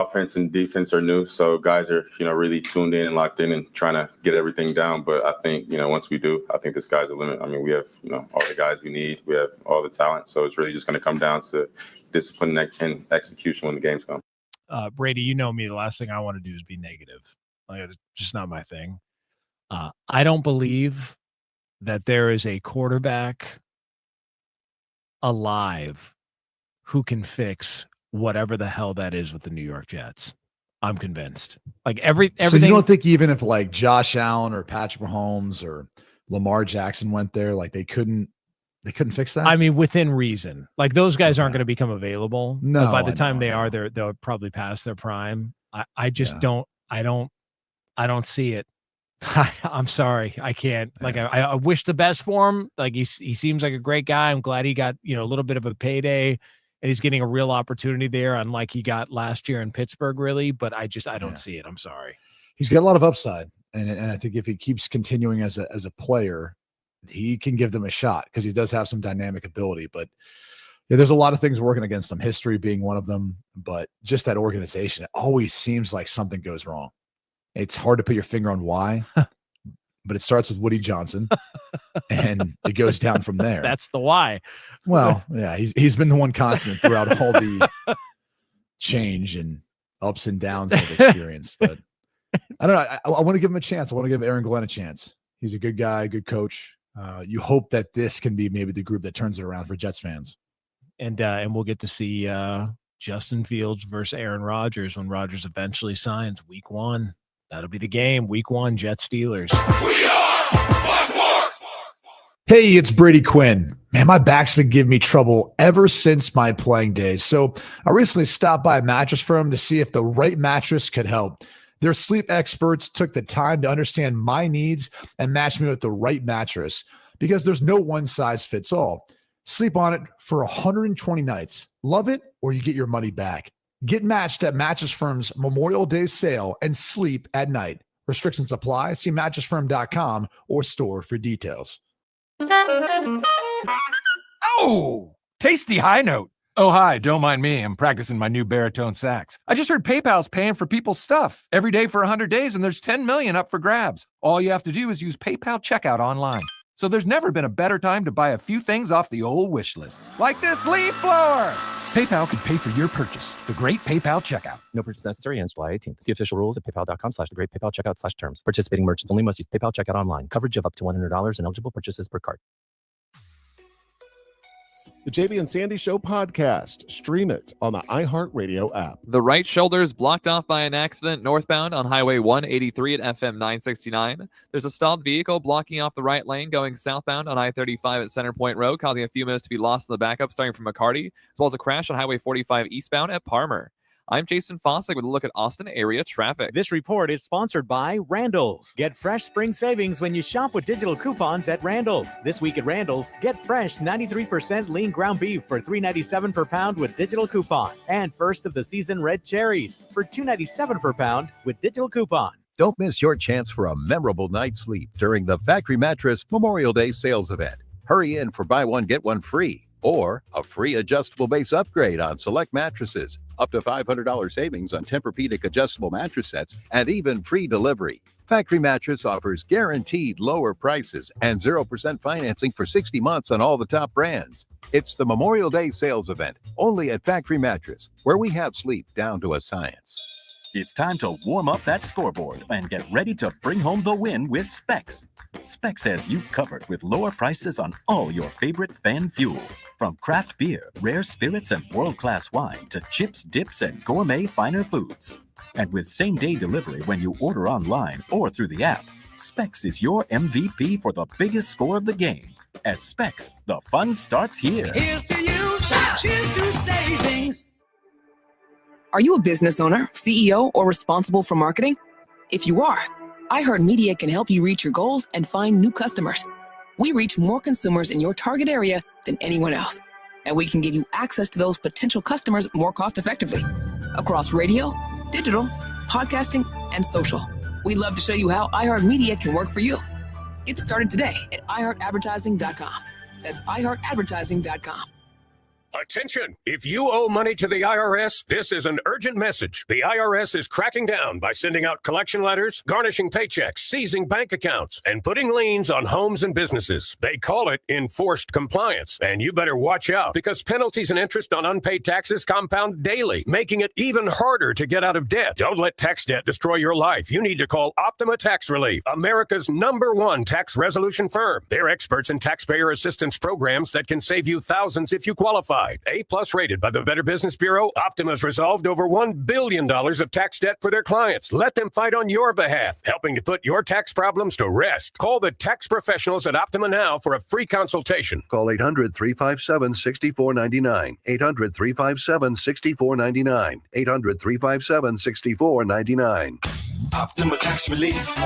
offense and defense are new, so guys are, really tuned in and locked in and trying to get everything down. But I think, once we do, I think the sky's the limit. I mean, we have, all the guys we need. We have all the talent. So it's really just going to come down to discipline and execution when the games come. Brady, you know me. The last thing I want to do is be negative. It's just not my thing. I don't believe that there is a quarterback alive who can fix whatever the hell that is with the New York Jets. I'm convinced. Everything. So you don't think even if Josh Allen or Patrick Mahomes or Lamar Jackson went there, they couldn't fix that? I mean, within reason. Those guys aren't going to become available. No, by the time they are, they'll probably pass their prime. I just don't see it. I'm sorry. I can't. I wish the best for him. He seems like a great guy. I'm glad he got, a little bit of a payday and he's getting a real opportunity there, unlike he got last year in Pittsburgh, really. But I don't see it. I'm sorry. He's got a lot of upside. And I think if he keeps continuing as a player, he can give them a shot because he does have some dynamic ability. But there's a lot of things working against him, history being one of them. But just that organization, it always seems like something goes wrong. It's hard to put your finger on why, but it starts with Woody Johnson, and it goes down from there. That's the why. Well, yeah, he's been the one constant throughout all the change and ups and downs they've experienced. But I don't know. I want to give him a chance. I want to give Aaron Glenn a chance. He's a good guy, good coach. You hope that this can be maybe the group that turns it around for Jets fans. And we'll get to see Justin Fields versus Aaron Rodgers when Rodgers eventually signs week 1. That'll be the game. Week 1, Jets Steelers. We are Hey, it's Brady Quinn. Man, my back's been giving me trouble ever since my playing days. So I recently stopped by a mattress firm to see if the right mattress could help. Their sleep experts took the time to understand my needs and match me with the right mattress because there's no one size fits all. Sleep on it for 120 nights. Love it or you get your money back. Get matched at Mattress Firm's Memorial Day sale and sleep at night. Restrictions apply. See mattressfirm.com or store for details. Oh, tasty high note. Oh, hi, don't mind me. I'm practicing my new baritone sax. I just heard PayPal's paying for people's stuff every day for 100 days, and there's 10 million up for grabs. All you have to do is use PayPal checkout online. So there's never been a better time to buy a few things off the old wish list, like this leaf blower. PayPal could pay for your purchase. The Great PayPal Checkout. No purchase necessary ends July 18th. See official rules at paypal.com/thegreatpaypalcheckout/terms. Participating merchants only must use PayPal checkout online. Coverage of up to $100 and eligible purchases per card. The JB and Sandy Show podcast. Stream it on the iHeartRadio app. The right shoulder is blocked off by an accident northbound on Highway 183 at FM 969. There's a stalled vehicle blocking off the right lane going southbound on I-35 at Centerpoint Road, causing a few minutes to be lost in the backup starting from McCarty, as well as a crash on Highway 45 eastbound at Parmer. I'm Jason Fossick with a look at Austin area traffic. This report is sponsored by Randall's. Get fresh spring savings when you shop with digital coupons at Randall's. This week at Randall's, get fresh 93% lean ground beef for $3.97 per pound with digital coupon. And first of the season red cherries for $2.97 per pound with digital coupon. Don't miss your chance for a memorable night's sleep during the Factory Mattress Memorial Day sales event. Hurry in for buy one, get one free, or a free adjustable base upgrade on select mattresses, up to $500 savings on Tempur-Pedic adjustable mattress sets, and even free delivery. Factory Mattress offers guaranteed lower prices and 0% financing for 60 months on all the top brands. It's the Memorial Day sales event, only at Factory Mattress, where we have sleep down to a science. It's time to warm up that scoreboard and get ready to bring home the win with Specs. Specs has you covered with lower prices on all your favorite fan fuel. From craft beer, rare spirits, and world-class wine to chips, dips, and gourmet finer foods. And with same-day delivery when you order online or through the app, Specs is your MVP for the biggest score of the game. At Specs, the fun starts here. Here's to you, cheers to savings. Are you a business owner, CEO, or responsible for marketing? If you are, iHeartMedia can help you reach your goals and find new customers. We reach more consumers in your target area than anyone else, and we can give you access to those potential customers more cost-effectively across radio, digital, podcasting, and social. We'd love to show you how iHeartMedia can work for you. Get started today at iHeartAdvertising.com. That's iHeartAdvertising.com. Attention! If you owe money to the IRS, this is an urgent message. The IRS is cracking down by sending out collection letters, garnishing paychecks, seizing bank accounts, and putting liens on homes and businesses. They call it enforced compliance. And you better watch out because penalties and interest on unpaid taxes compound daily, making it even harder to get out of debt. Don't let tax debt destroy your life. You need to call Optima Tax Relief, America's #1 tax resolution firm. They're experts in taxpayer assistance programs that can save you thousands if you qualify. A+ rated by the Better Business Bureau, Optima's resolved over $1 billion of tax debt for their clients. Let them fight on your behalf, helping to put your tax problems to rest. Call the tax professionals at Optima now for a free consultation. Call 800-357-6499. 800-357-6499. 800-357-6499. Optima Tax Relief.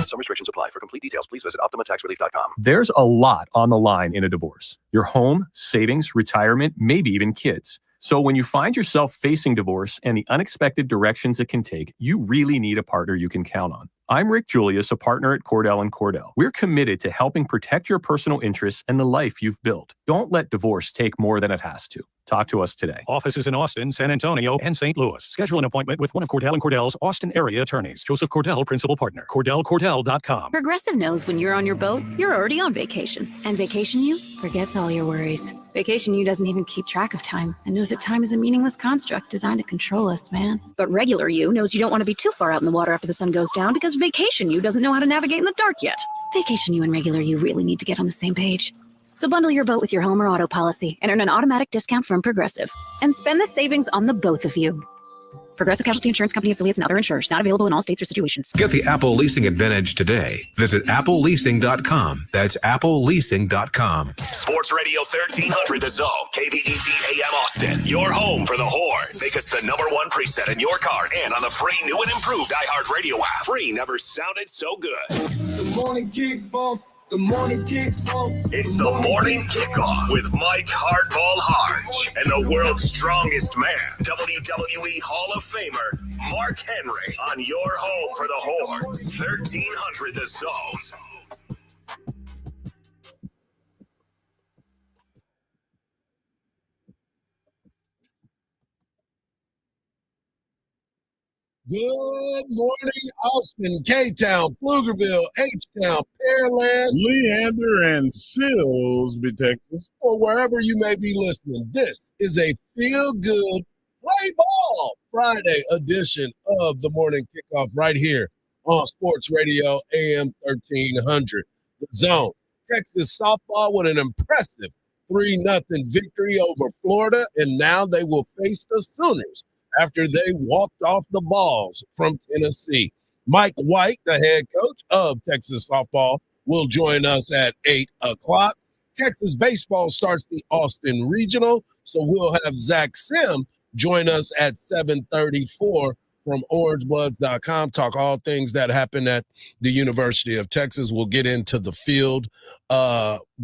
Some restrictions apply. For complete details, please visit OptimaTaxRelief.com. There's a lot on the line in a divorce. Your home, savings, retirement, maybe even kids. So when you find yourself facing divorce and the unexpected directions it can take, you really need a partner you can count on. I'm Rick Julius, a partner at Cordell & Cordell. We're committed to helping protect your personal interests and the life you've built. Don't let divorce take more than it has to. Talk to us today. Offices in Austin, San Antonio, and St. Louis. Schedule an appointment with one of Cordell & Cordell's Austin area attorneys. Joseph Cordell, principal partner. CordellCordell.com. Progressive knows when you're on your boat, you're already on vacation. And Vacation You forgets all your worries. Vacation You doesn't even keep track of time and knows that time is a meaningless construct designed to control us, man. But Regular You knows you don't want to be too far out in the water after the sun goes down because Vacation You doesn't know how to navigate in the dark yet. Vacation You and Regular You really need to get on the same page. So bundle your boat with your home or auto policy and earn an automatic discount from Progressive. And spend the savings on the both of you. Progressive Casualty Insurance Company affiliates and other insurers. Not available in all states or situations. Get the Apple Leasing Advantage today. Visit appleleasing.com. That's appleleasing.com. Sports Radio 1300 The Zone. KVET AM Austin. Your home for the Horn. Make us the #1 preset in your car and on the free new and improved iHeartRadio app. Free never sounded so good. The morning kickoff. The morning kickoff. It's the morning kickoff with Mike Hardball Hardge and the world's strongest man, WWE Hall of Famer Mark Henry, on your home for the Horns. 1300 The Zone. Good morning, Austin, K-Town, Pflugerville, H-Town, Pearland, Leander, and Silsbee, Texas, or wherever you may be listening. This is a feel-good play ball Friday edition of the morning kickoff right here on Sports Radio AM 1300. The Zone. Texas softball with an impressive 3-0 victory over Florida, and now they will face the Sooners after they walked off the balls from Tennessee. Mike White, the head coach of Texas softball, will join us at 8 o'clock. Texas baseball starts the Austin Regional, so we'll have Zach Sim join us at 7:34 from orangebloods.com, talk all things that happen at the University of Texas. We'll get into the field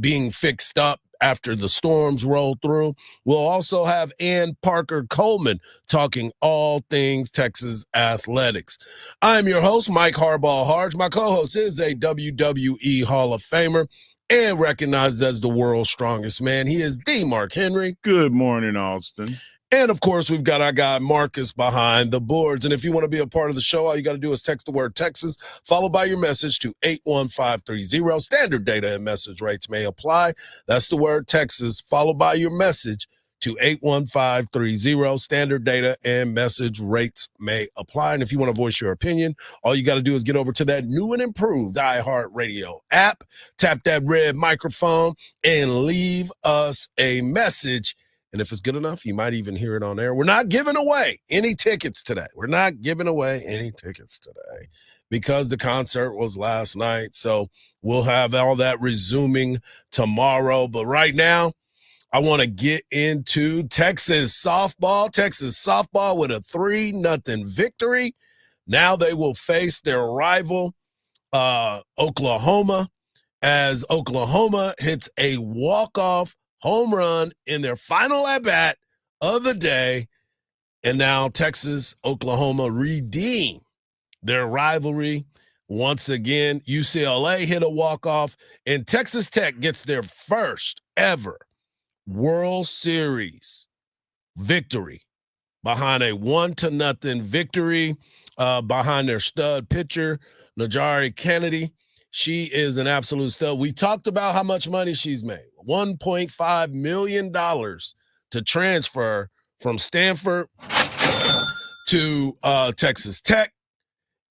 being fixed up after the storms roll through. We'll also have Ann Parker Coleman talking all things Texas athletics. I'm your host, Mike Hardball Hardge. My co-host is a WWE Hall of Famer and recognized as the world's strongest man. He is the Mark Henry. Good morning, Austin. And, of course, we've got our guy Marcus behind the boards. And if you want to be a part of the show, all you got to do is text the word Texas, followed by your message to 81530. Standard data and message rates may apply. That's the word Texas, followed by your message to 81530. Standard data and message rates may apply. And if you want to voice your opinion, all you got to do is get over to that new and improved iHeartRadio app, tap that red microphone, and leave us a message. And if it's good enough, you might even hear it on air. We're not giving away any tickets today. Because the concert was last night. So we'll have all that resuming tomorrow. But right now, I want to get into Texas softball. Texas softball with a 3-0 victory. Now they will face their rival, Oklahoma, as Oklahoma hits a walk-off home run in their final at-bat of the day. And now Texas, Oklahoma redeem their rivalry. Once again, UCLA hit a walk-off, and Texas Tech gets their first ever World Series victory behind a 1-0 victory behind their stud pitcher, Najari Kennedy. She is an absolute stud. We talked about how much money she's made, $1.5 million to transfer from Stanford to Texas Tech.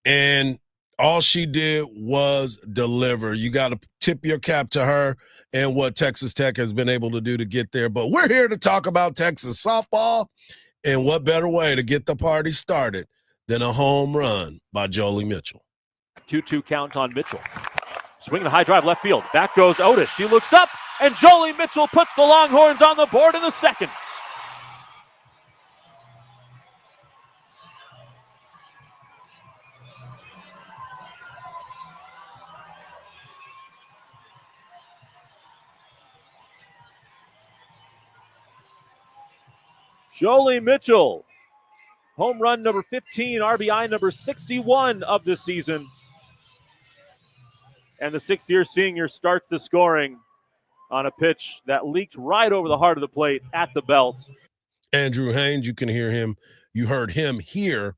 And all she did was deliver. You got to tip your cap to her and what Texas Tech has been able to do to get there. But we're here to talk about Texas softball, and what better way to get the party started than a home run by Jolie Mitchell. 2-2 count on Mitchell. Swinging the high drive left field. Back goes Otis. She looks up, and Jolie Mitchell puts the Longhorns on the board in the second. Jolie Mitchell, home run number 15, RBI number 61 of the season. And the sixth-year senior starts the scoring on a pitch that leaked right over the heart of the plate at the belt. Andrew Haynes, you can hear him. You heard him here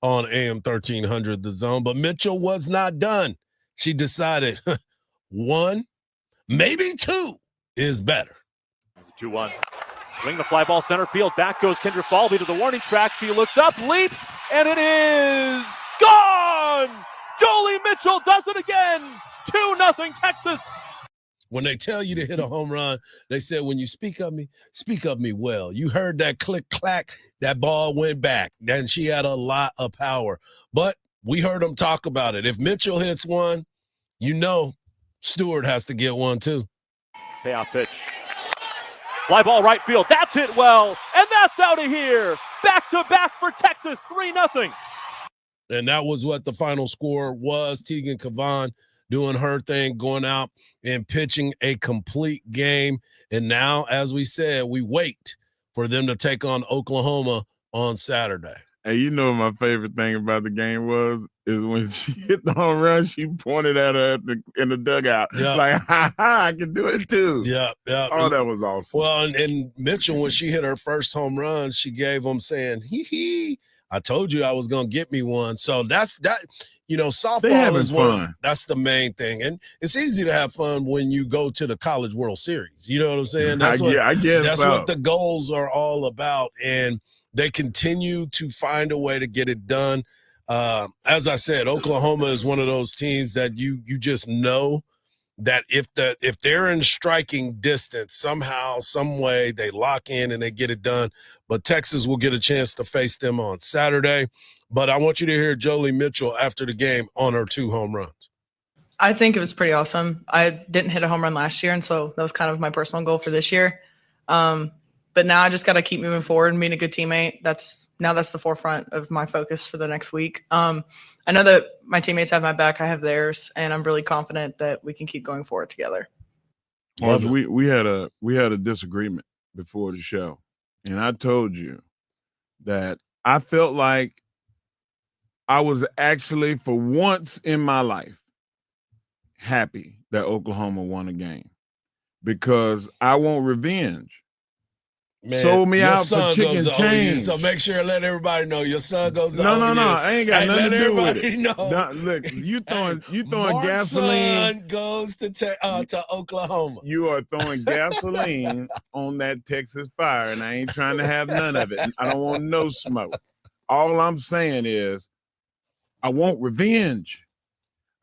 on AM 1300 The Zone. But Mitchell was not done. She decided 1, maybe 2 is better. 2-1. Swing the fly ball center field. Back goes Kendra Falvey to the warning track. She looks up, leaps, and it is gone! Jolie Mitchell does it again! 2-0 Texas. When they tell you to hit a home run, they said, when you speak of me well. You heard that click, clack, that ball went back. Then she had a lot of power. But we heard them talk about it. If Mitchell hits one, you know Stewart has to get one too. Payoff pitch. Fly ball right field. That's hit well, and that's out of here. Back-to-back for Texas, 3-0. And that was what the final score was. Tegan Kavan doing her thing, going out and pitching a complete game. And now, as we said, we wait for them to take on Oklahoma on Saturday. Hey, you know what my favorite thing about the game is when she hit the home run, she pointed at her in the dugout. Yep. Like, ha, I can do it too. Yeah. Oh, that was awesome. Well, and Mitchell, when she hit her first home run, she gave them saying, hee, I told you I was going to get me one. So that's that. Softball is fun. That's the main thing. And it's easy to have fun when you go to the College World Series. You know what I'm saying? That's what the goals are all about. And they continue to find a way to get it done. As I said, Oklahoma is one of those teams that you just know that if they're in striking distance, somehow, some way, they lock in and they get it done. But Texas will get a chance to face them on Saturday. But I want you to hear Jolie Mitchell after the game on her 2 home runs. I think it was pretty awesome. I didn't hit a home run last year, and so that was kind of my personal goal for this year. But now I just got to keep moving forward and being a good teammate. That's the forefront of my focus for the next week. I know that my teammates have my back. I have theirs, and I'm really confident that we can keep going forward together. We had a disagreement before the show, and I told you that I felt like I was actually, for once in my life, happy that Oklahoma won a game because I want revenge. Man, sold me your out son for chicken goes to change. OU, so make sure and let everybody know your son goes to OU. No, I ain't got nothing to do with it. Know. No, look, you throwing Mark's gasoline. son goes to Oklahoma. You are throwing gasoline on that Texas fire, and I ain't trying to have none of it. I don't want no smoke. All I'm saying is, I want revenge.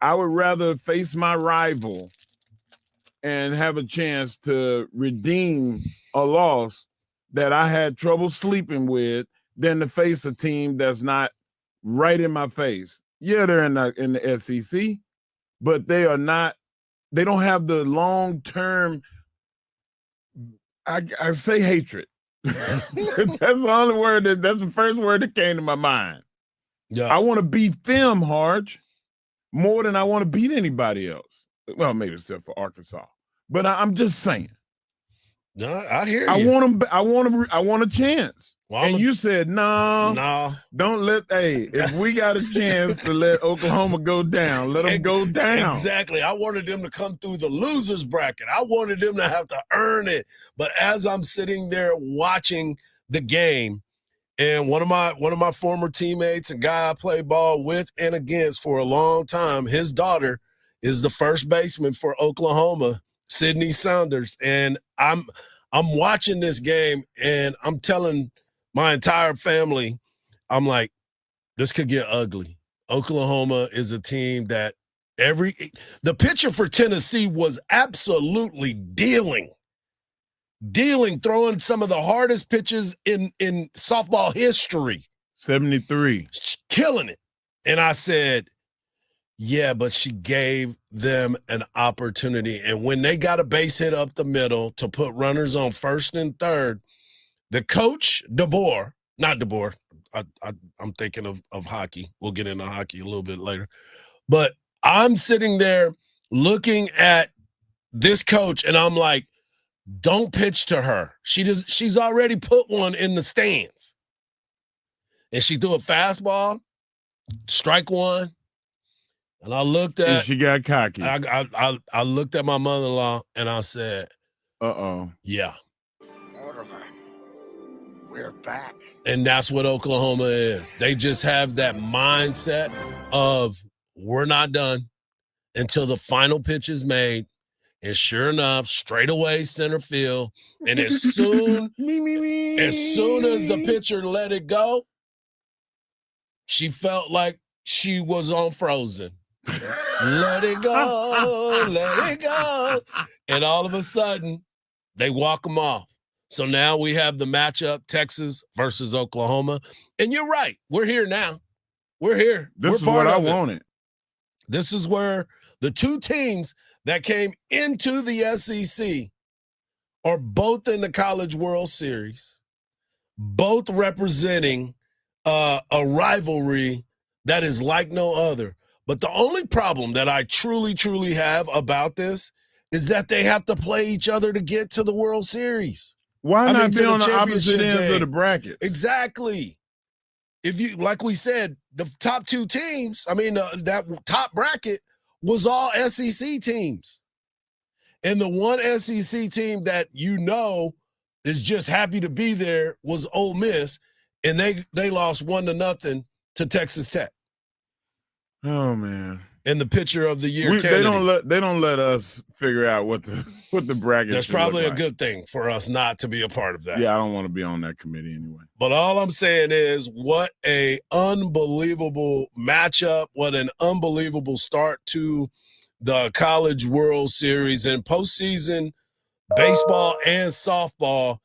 I would rather face my rival and have a chance to redeem a loss that I had trouble sleeping with than to face a team that's not right in my face. Yeah, they're in the SEC, but they are not. They don't have the long-term, I say hatred. That's the only word that's the first word that came to my mind. Yeah. I want to beat them, Hardge, more than I want to beat anybody else. Well, maybe except for Arkansas. But I'm just saying. No, I hear I you. want a chance. Well, and you said, no, don't let, if we got a chance to let Oklahoma go down, let them go down. Exactly. I wanted them to come through the losers bracket. I wanted them to have to earn it. But as I'm sitting there watching the game, and one of my former teammates, a guy I played ball with and against for a long time, his daughter is the first baseman for Oklahoma, Sydney Saunders. And I'm watching this game, and I'm telling my entire family, I'm like, this could get ugly. Oklahoma is a team that the pitcher for Tennessee was absolutely dealing, throwing some of the hardest pitches in softball history. 73. Killing it. And I said, yeah, but she gave them an opportunity. And when they got a base hit up the middle to put runners on first and third, the coach, not DeBoer, I'm thinking of hockey. We'll get into hockey a little bit later. But I'm sitting there looking at this coach, and I'm like, don't pitch to her. She's already put one in the stands. And she threw a fastball, strike one. And I looked at. And she got cocky. I looked at my mother-in-law and I said, "Uh-oh, yeah, we're back." And that's what Oklahoma is. They just have that mindset of we're not done until the final pitch is made. And sure enough, straight away center field. And as soon as the pitcher let it go, she felt like she was on Frozen. Let it go, let it go. And all of a sudden, they walk them off. So now we have the matchup, Texas versus Oklahoma. And you're right. We're here now. We're here. This is what I wanted. This is where the two teams that came into the SEC are both in the College World Series, both representing a rivalry that is like no other. But the only problem that I truly, truly have about this is that they have to play each other to get to the World Series. Why not be on the opposite ends of the bracket? Exactly. If you, like we said, the top two teams, that top bracket was all SEC teams. And the one SEC team that is just happy to be there was Ole Miss, and they lost 1-0 to Texas Tech. Oh man! And the pitcher of the year, they don't let us figure out what the bracket. That's probably a good thing for us not to be a part of that. Yeah, I don't want to be on that committee anyway. But all I'm saying is, what a unbelievable matchup! What an unbelievable start to the College World Series. And postseason baseball and softball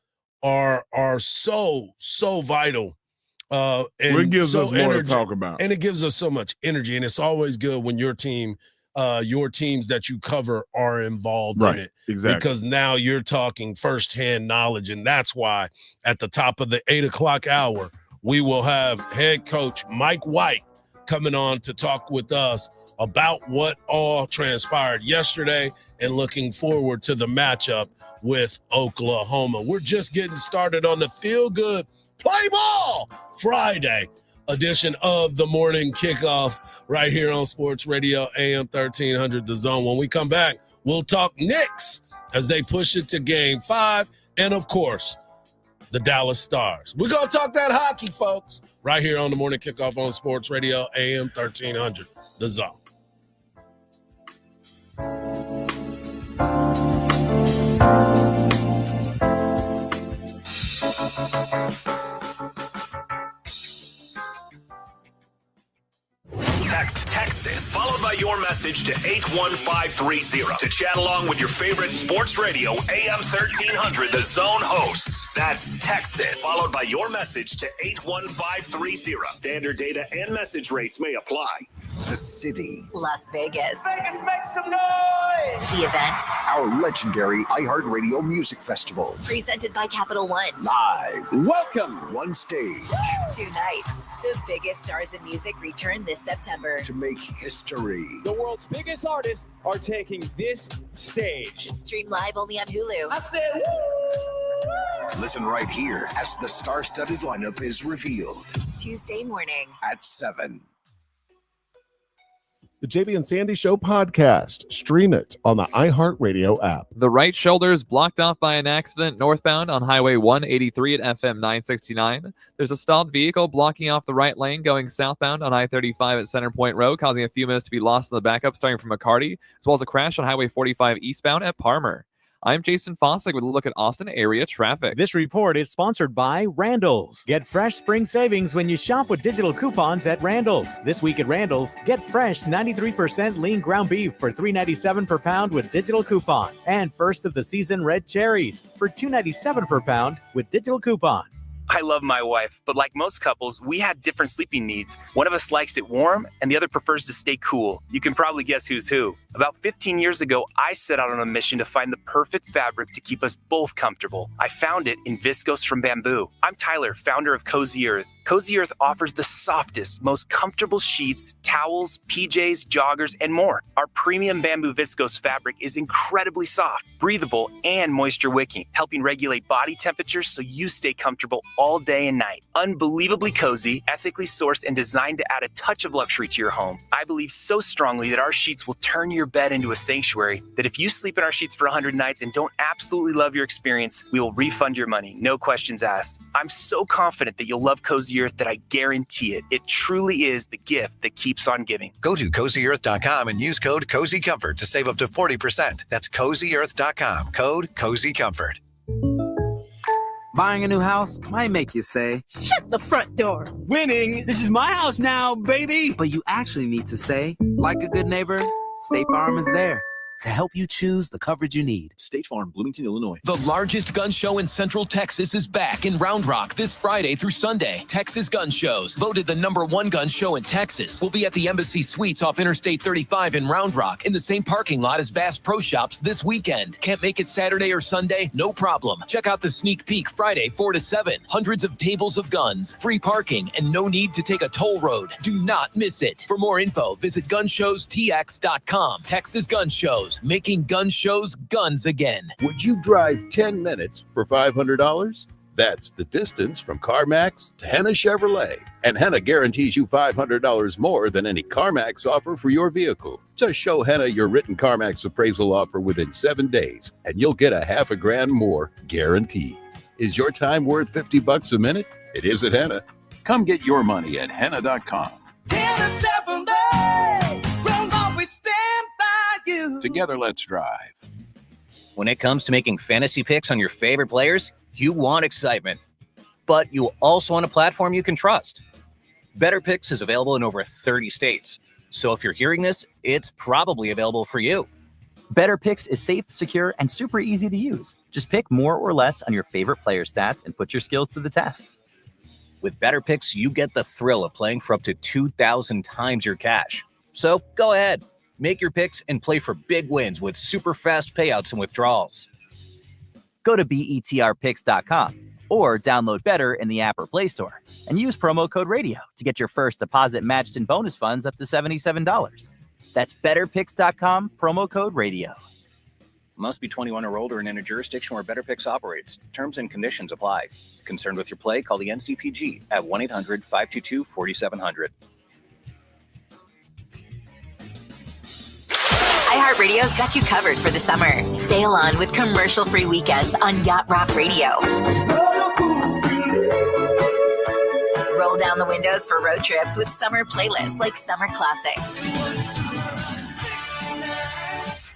are so vital. And it gives us more energy, to talk about. And it gives us so much energy. And it's always good when your teams that you cover are involved in it. Exactly. Because now you're talking firsthand knowledge. And that's why at the top of the 8 o'clock hour, we will have head coach Mike White coming on to talk with us about what all transpired yesterday and looking forward to the matchup with Oklahoma. We're just getting started on the Feel Good Play Ball Friday edition of the morning kickoff right here on Sports Radio AM 1300 The Zone. When we come back, we'll talk Knicks as they push it to Game 5 and, of course, the Dallas Stars. We're going to talk that hockey, folks, right here on the morning kickoff on Sports Radio AM 1300 The Zone. Text Texas, followed by your message to 81530 to chat along with your favorite sports radio AM 1300 The Zone hosts. That's Texas, followed by your message to 81530. Standard data and message rates may apply. The city. Las Vegas. Vegas, make some noise! The event. Our legendary iHeartRadio Music Festival. Presented by Capital One. Live. Welcome. One stage. 2 nights. The biggest stars in music return this September. To make history. The world's biggest artists are taking this stage. Stream live only on Hulu. I said, woo! Listen right here as the star-studded lineup is revealed Tuesday morning at 7. The JB and Sandy Show podcast. Stream it on the iHeartRadio app. The right shoulder is blocked off by an accident northbound on Highway 183 at FM 969. There's a stalled vehicle blocking off the right lane going southbound on I-35 at Center Point Road, causing a few minutes to be lost in the backup starting from McCarty, as well as a crash on Highway 45 eastbound at Parmer. I'm Jason Fossick with a look at Austin area traffic. This report is sponsored by Randall's. Get fresh spring savings when you shop with digital coupons at Randall's. This week at Randall's, get fresh 93% lean ground beef for $3.97 per pound with digital coupon. And first of the season red cherries for $2.97 per pound with digital coupon. I love my wife, but like most couples, we had different sleeping needs. One of us likes it warm, and the other prefers to stay cool. You can probably guess who's who. About 15 years ago, I set out on a mission to find the perfect fabric to keep us both comfortable. I found it in Viscose from Bamboo. I'm Tyler, founder of Cozy Earth. Cozy Earth offers the softest, most comfortable sheets, towels, PJs, joggers, and more. Our premium bamboo viscose fabric is incredibly soft, breathable, and moisture wicking, helping regulate body temperature so you stay comfortable all day and night. Unbelievably cozy, ethically sourced, and designed to add a touch of luxury to your home. I believe so strongly that our sheets will turn your bed into a sanctuary that if you sleep in our sheets for 100 nights and don't absolutely love your experience, we will refund your money, no questions asked. I'm so confident that you'll love Cozy Earth that I guarantee it. It truly is the gift that keeps on giving. Go to CozyEarth.com and use code CozyComfort to save up to 40%. That's CozyEarth.com. Code CozyComfort. Buying a new house might make you say, "Shut the front door." Winning. This is my house now, baby. but you actually need to say, like a good neighbor, State Farm is there to help you choose the coverage you need. State Farm, Bloomington, Illinois. The largest gun show in Central Texas is back in Round Rock this Friday through Sunday. Texas Gun Shows, voted the #1 gun show in Texas, will be at the Embassy Suites off Interstate 35 in Round Rock in the same parking lot as Bass Pro Shops this weekend. Can't make it Saturday or Sunday? No problem. Check out the sneak peek Friday 4 to 7. Hundreds of tables of guns, free parking, and no need to take a toll road. Do not miss it. For more info, visit gunshowstx.com. Texas Gun Shows, making gun shows guns again. Would you drive 10 minutes for $500? That's the distance from CarMax to Henna Chevrolet. And Henna guarantees you $500 more than any CarMax offer for your vehicle. Just show Henna your written CarMax appraisal offer within 7 days, and you'll get a $1,000 more guaranteed. Is your time worth $50 a minute? It is at Henna. Come get your money at Henna.com. Henna Chevrolet, we'll always stand by you. Together, let's drive. When it comes to making fantasy picks on your favorite players, you want excitement, but you also want a platform you can trust. Better Picks is available in over 30 states. So if you're hearing this, it's probably available for you. Better Picks is safe, secure, and super easy to use. Just pick more or less on your favorite player stats and put your skills to the test. With Better Picks, you get the thrill of playing for up to 2,000 times your cash. So go ahead, make your picks and play for big wins with super fast payouts and withdrawals. Go to betrpicks.com or download Better in the app or Play Store and use promo code RADIO to get your first deposit matched in bonus funds up to $77. That's betterpicks.com, promo code RADIO. Must be 21 or older and in a jurisdiction where Better Picks operates. Terms and conditions apply. Concerned with your play? Call the NCPG at 1-800-522-4700. iHeartRadio's got you covered for the summer. Sail on with commercial-free weekends on Yacht Rock Radio. Roll down the windows for road trips with summer playlists like Summer Classics.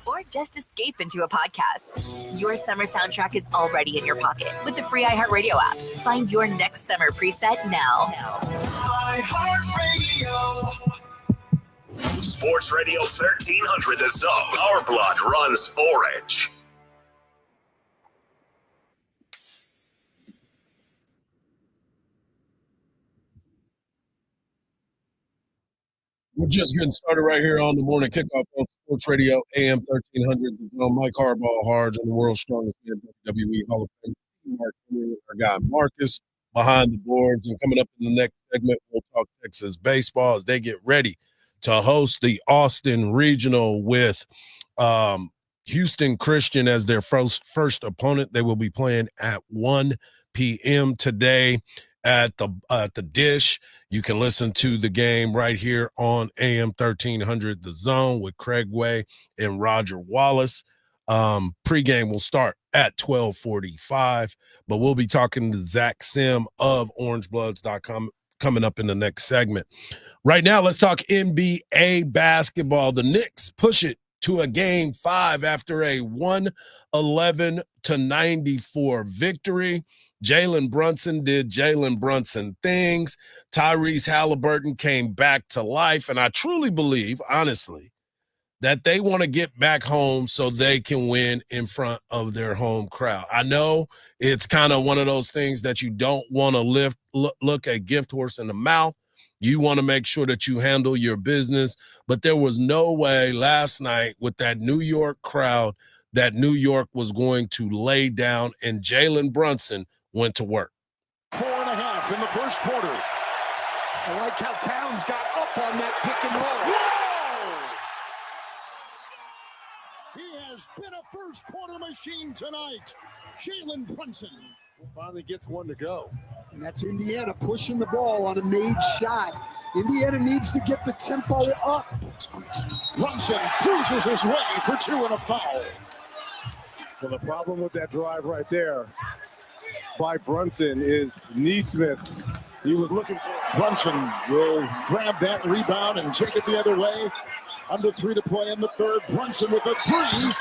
Or just escape into a podcast. Your summer soundtrack is already in your pocket with the free iHeartRadio app. Find your next summer preset now. iHeartRadio. Sports Radio 1300 The Zone. Our blood runs orange. We're just getting started right here on the morning kickoff on Sports Radio AM 1300. Mike Hardball, Hardge, and the world's strongest man, WWE Hall of Fame. Mark Henry, our guy Marcus behind the boards. And coming up in the next segment, we'll talk Texas baseball as they get ready to host the Austin Regional with Houston Christian as their first opponent. They will be playing at 1 p.m. today at the Dish. You can listen to the game right here on AM 1300 The Zone with Craig Way and Roger Wallace. Pregame will start at 12:45, but we'll be talking to Zach Sim of orangebloods.com coming up in the next segment. Right now, let's talk NBA basketball. The Knicks push it to a game 5 after a 111-94 victory. Jalen Brunson did Jalen Brunson things. Tyrese Halliburton came back to life, and I truly believe, honestly, that they want to get back home so they can win in front of their home crowd. I know it's kind of one of those things that you don't want to look a gift horse in the mouth. You want to make sure that you handle your business, but there was no way last night with that New York crowd that New York was going to lay down, and Jalen Brunson went to work. 4.5 in the first quarter. I like how Towns got up on that pick and roll. He has been a first quarter machine tonight. Jalen Brunson finally gets one to go. And that's Indiana pushing the ball on a made shot. Indiana needs to get the tempo up. Brunson cruises his way for 2 and a foul. Well, the problem with that drive right there by Brunson is Neesmith. He was looking for Brunson will grab that rebound and take it the other way. Under 3 to play in the third. Brunson with a 3. Got it!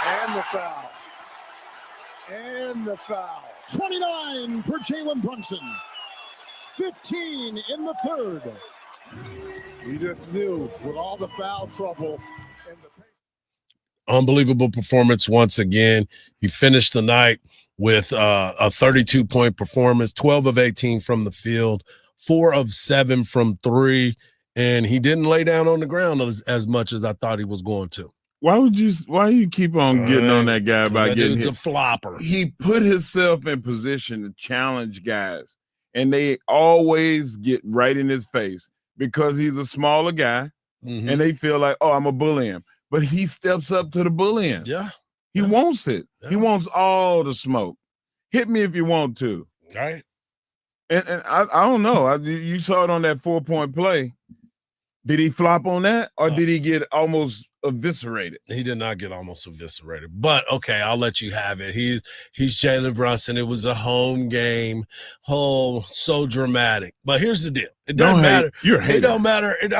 And the foul. And the foul. 29 for Jalen Brunson. 15 in the third. We just knew with all the foul trouble and the unbelievable performance once again. He finished the night with a 32-point performance, 12 of 18 from the field, 4 of 7 from 3, and he didn't lay down on the ground as much as I thought he was going to. Why you keep on getting on that guy by getting hit? A flopper. He put himself in position to challenge guys, and they always get right in his face because he's a smaller guy, and they feel like, oh, I'm a bully him. But he steps up to the bullying. Yeah. He wants it. Yeah. He wants all the smoke. Hit me if you want to. Right. And I don't know. You saw it on that 4-point play. Did he flop on that, or did he get almost eviscerated? He did not get almost eviscerated. But okay, I'll let you have it. He's Jalen Brunson. It was a home game. Oh, so dramatic. But here's the deal. It doesn't matter. You're a hater. It don't matter. Hate.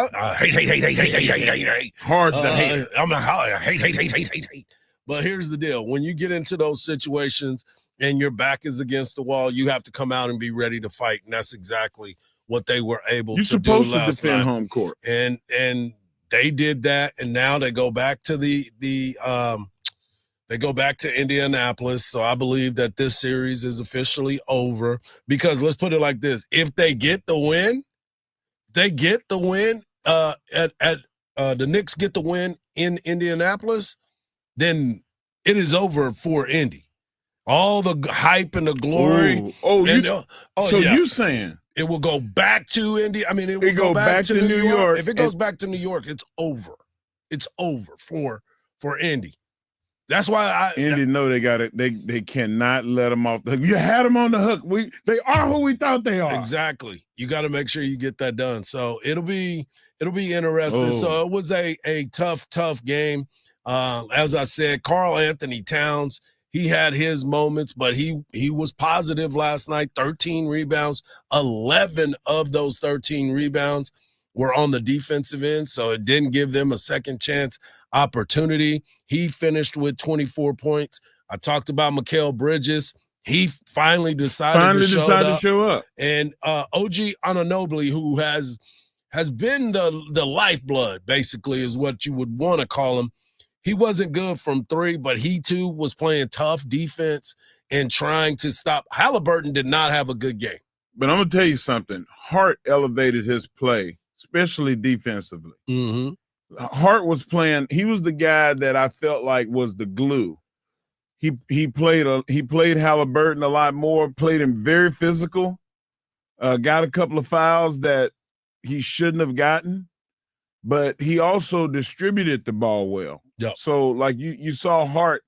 Hard to hate. I'm not hate. But here's the deal. When you get into those situations and your back is against the wall, you have to come out and be ready to fight. And that's exactly what they were able to do last night. You're supposed to defend home court. And they did that, and now they go back to they go back to Indianapolis. So I believe that this series is officially over, because let's put it like this: if they get the win, the Knicks get the win in Indianapolis, then it is over for Indy. All the hype and the glory. You saying it will go back to Indy? I mean, it will go back to New York. If it goes back to New York, it's over. It's over for Indy. That's why Indy know they got it. They cannot let them off the hook. You had them on the hook. They are who we thought they are. Exactly. You got to make sure you get that done. So it'll be interesting. So it was a tough game. As I said, Karl Anthony Towns, he had his moments, but he was positive last night. 13 rebounds, 11 of those 13 rebounds were on the defensive end, so it didn't give them a second chance opportunity. He finished with 24 points. I talked about Mikal Bridges. He finally decided to show up. And OG Anunoby, who has been the lifeblood, basically, is what you would want to call him. He wasn't good from 3, but he too was playing tough defense and trying to stop. Halliburton did not have a good game. But I'm going to tell you something. Hart elevated his play, especially defensively. Hart was playing. He was the guy that I felt like was the glue. He played Halliburton a lot more, played him very physical, got a couple of fouls that he shouldn't have gotten, but he also distributed the ball well. Yep. So, like, you saw Hart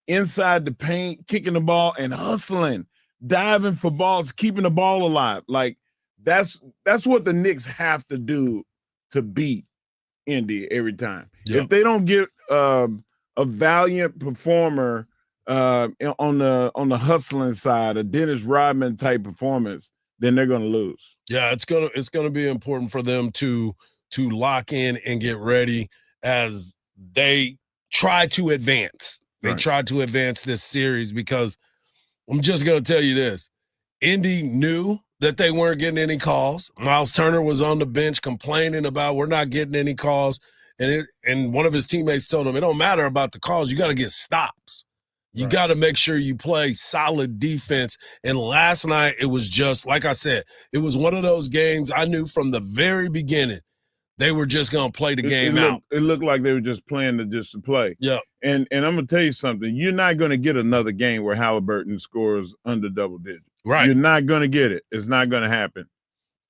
inside the paint, kicking the ball and hustling, diving for balls, keeping the ball alive. Like, that's what the Knicks have to do to beat Indy every time. Yep. If they don't get a valiant performer on the hustling side, a Dennis Rodman type performance, then they're going to lose. Yeah, it's gonna be important for them to lock in and get ready as they try to advance. They try to advance this series, because I'm just gonna tell you this: Indy knew that they weren't getting any calls. Miles Turner was on the bench complaining about, we're not getting any calls, and one of his teammates told him, it don't matter about the calls, you got to get stops. You got to make sure you play solid defense. And last night, it was just, like I said, it was one of those games I knew from the very beginning they were just going to play the game out. It looked like they were just playing to play. Yeah. And I'm going to tell you something. You're not going to get another game where Halliburton scores under double digits. Right. You're not going to get it. It's not going to happen.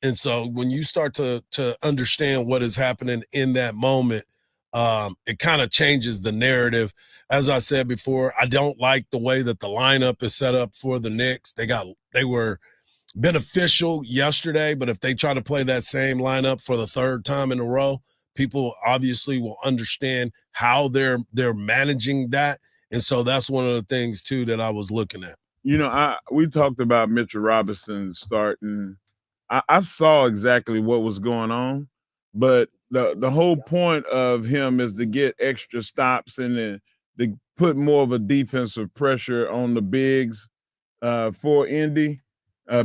And so when you start to understand what is happening in that moment, it kind of changes the narrative. As I said before, I don't like the way that the lineup is set up for the Knicks. They were beneficial yesterday, but if they try to play that same lineup for the third time in a row, people obviously will understand how they're managing that. And so that's one of the things too that I was looking at. We talked about Mitchell Robinson starting. I saw exactly what was going on, but the whole point of him is to get extra stops and to put more of a defensive pressure on the bigs for Indy,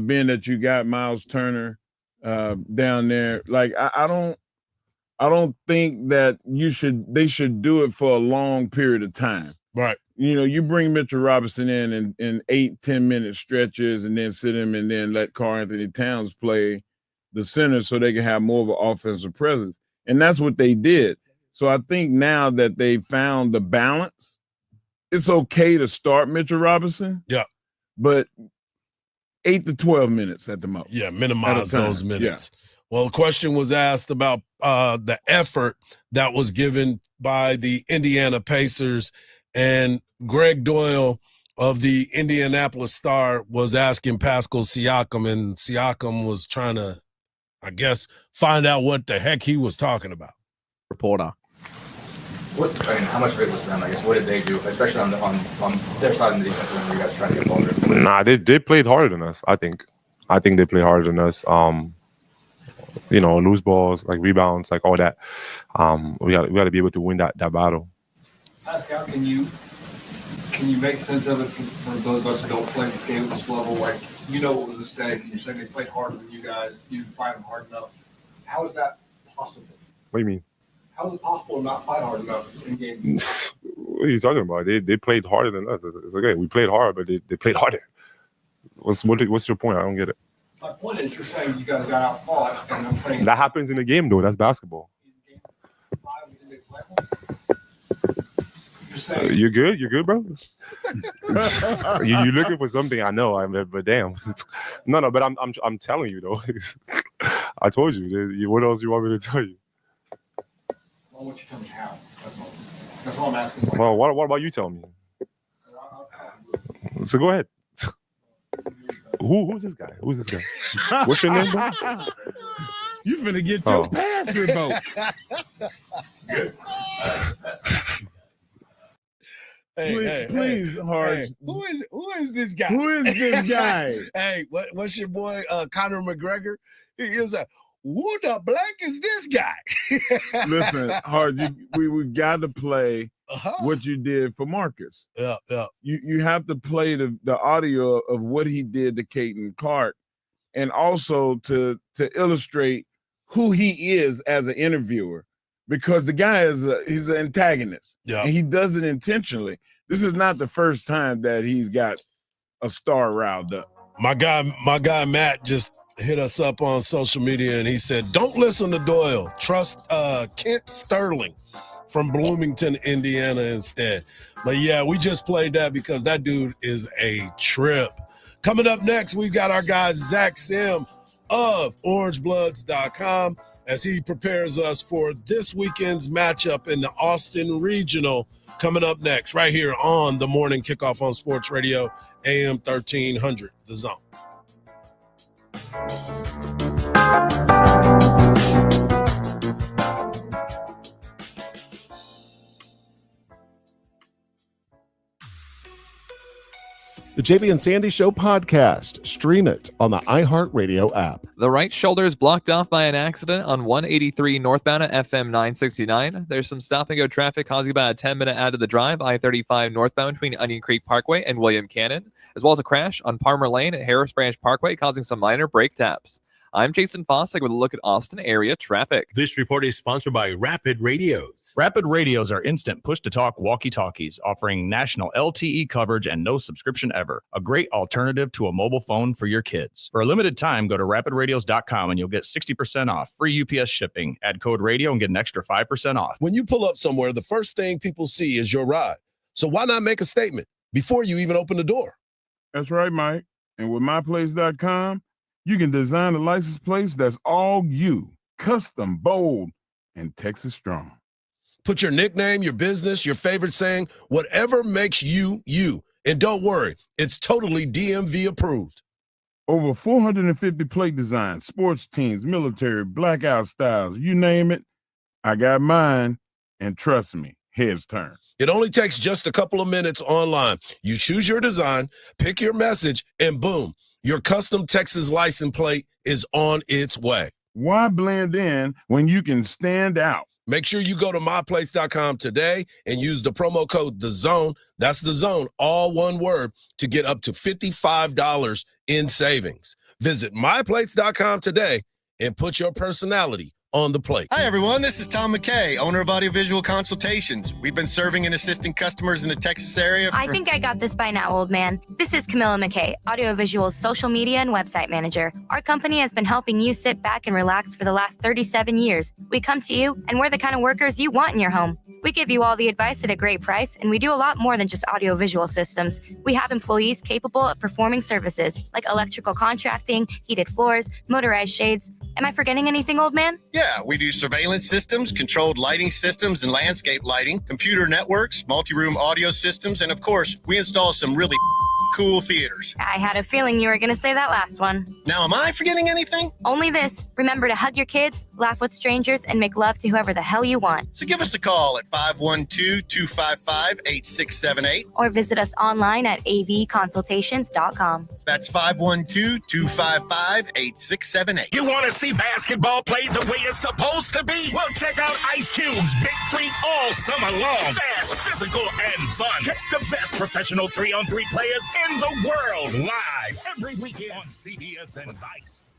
being that you got Miles Turner down there. Like, I don't think that they should do it for a long period of time. Right. You bring Mitchell Robinson in 8-10 minute stretches and then sit him and then let Karl Anthony Towns play the center so they can have more of an offensive presence. And that's what they did. So I think now that they found the balance, it's okay to start Mitchell Robinson. Yeah. But 8 to 12 minutes at the most. Yeah, minimize those minutes. Yeah. Well, a question was asked about the effort that was given by the Indiana Pacers, and Greg Doyle of the Indianapolis Star was asking Pascal Siakam, and Siakam was trying to, I guess, find out what the heck he was talking about. Reporter. How much of it was them? I guess, what did they do, especially on their side of the defense when you guys trying to get vulnerable? Nah, they played harder than us. I think they played harder than us. Loose balls, like rebounds, like all that. We got to be able to win that battle. Pascal, can you make sense of it for those of us who don't play this game at this level? Like, what was the stake, and you're saying they played harder than you guys. You didn't fight them hard enough. How is that possible? What do you mean? How is it possible to not fight hard enough in games? What are you talking about? They played harder than us. It's okay. We played hard, but they played harder. What's your point? I don't get it. My point is, you're saying you guys got out fought, and I'm saying that happens in the game, though. That's basketball. You're good. You're good, bro. you looking for something? I know. But damn, no. But I'm telling you though. I told you. What else you want me to tell you? I want you to tell me how. That's all I'm asking. Well, what about you telling me? So go ahead. Who's this guy? What's your name, bro? You finna get your pass revoked. Good. Please, Hardge. Who is this guy? Who is this guy? Hey, what's your boy Conor McGregor? He was like, who the blank is this guy? Listen, Hardge, we got to play what you did for Marcus. Yeah. You have to play the audio of what he did to Caden Clark, and also to illustrate who he is as an interviewer, because the guy he's an antagonist. Yeah. And he does it intentionally. This is not the first time that he's got a star riled up. My guy Matt just hit us up on social media, and he said, don't listen to Doyle. Trust Kent Sterling from Bloomington, Indiana instead. But yeah, we just played that because that dude is a trip. Coming up next, we've got our guy Zach Sim of OrangeBloods.com as he prepares us for this weekend's matchup in the Austin Regional coming up next right here on the Morning Kickoff on Sports Radio, AM 1300, The Zone. The JB and Sandy Show podcast. Stream it on the iHeartRadio app. The right shoulder is blocked off by an accident on 183 northbound at FM 969. There's some stop-and-go traffic causing about a 10-minute out of the drive, I-35 northbound between Onion Creek Parkway and William Cannon, as well as a crash on Palmer Lane at Harris Branch Parkway causing some minor brake taps. I'm Jason Fossick with a look at Austin area traffic. This report is sponsored by Rapid Radios. Rapid Radios are instant push-to-talk walkie-talkies offering national LTE coverage and no subscription ever. A great alternative to a mobile phone for your kids. For a limited time, go to rapidradios.com and you'll get 60% off. Free UPS shipping. Add code radio and get an extra 5% off. When you pull up somewhere, the first thing people see is your ride. So why not make a statement before you even open the door? That's right, Mike. And with myplace.com, you can design a license plate that's all you, custom, bold, and Texas strong. Put your nickname, your business, your favorite saying, whatever makes you, you. And don't worry, it's totally DMV approved. Over 450 plate designs, sports teams, military, blackout styles, you name it. I got mine, and trust me, heads turn. It only takes just a couple of minutes online. You choose your design, pick your message, and boom, your custom Texas license plate is on its way. Why blend in when you can stand out? Make sure you go to myplace.com today and use the promo code THEZONE. That's The Zone, all one word, to get up to $55 in savings. Visit myplace.com today and put your personality on the plate. Hi, everyone. This is Tom McKay, owner of Audiovisual Consultations. We've been serving and assisting customers in the Texas area I think I got this by now, old man. This is Camilla McKay, Audiovisual's social media and website manager. Our company has been helping you sit back and relax for the last 37 years. We come to you, and we're the kind of workers you want in your home. We give you all the advice at a great price, and we do a lot more than just audiovisual systems. We have employees capable of performing services like electrical contracting, heated floors, motorized shades. Am I forgetting anything, old man? Yeah, we do surveillance systems, controlled lighting systems, and landscape lighting, computer networks, multi-room audio systems, and of course, we install some really cool theaters. I had a feeling you were going to say that last one. Now, am I forgetting anything? Only this. Remember to hug your kids, laugh with strangers, and make love to whoever the hell you want. So give us a call at 512-255-8678. Or visit us online at avconsultations.com. That's 512-255-8678. You want to see basketball played the way it's supposed to be? Well, check out Ice Cube's Big Three all summer long. Fast, physical, and fun. Catch the best professional 3-on-3 players in the world live every weekend on CBS and Vice.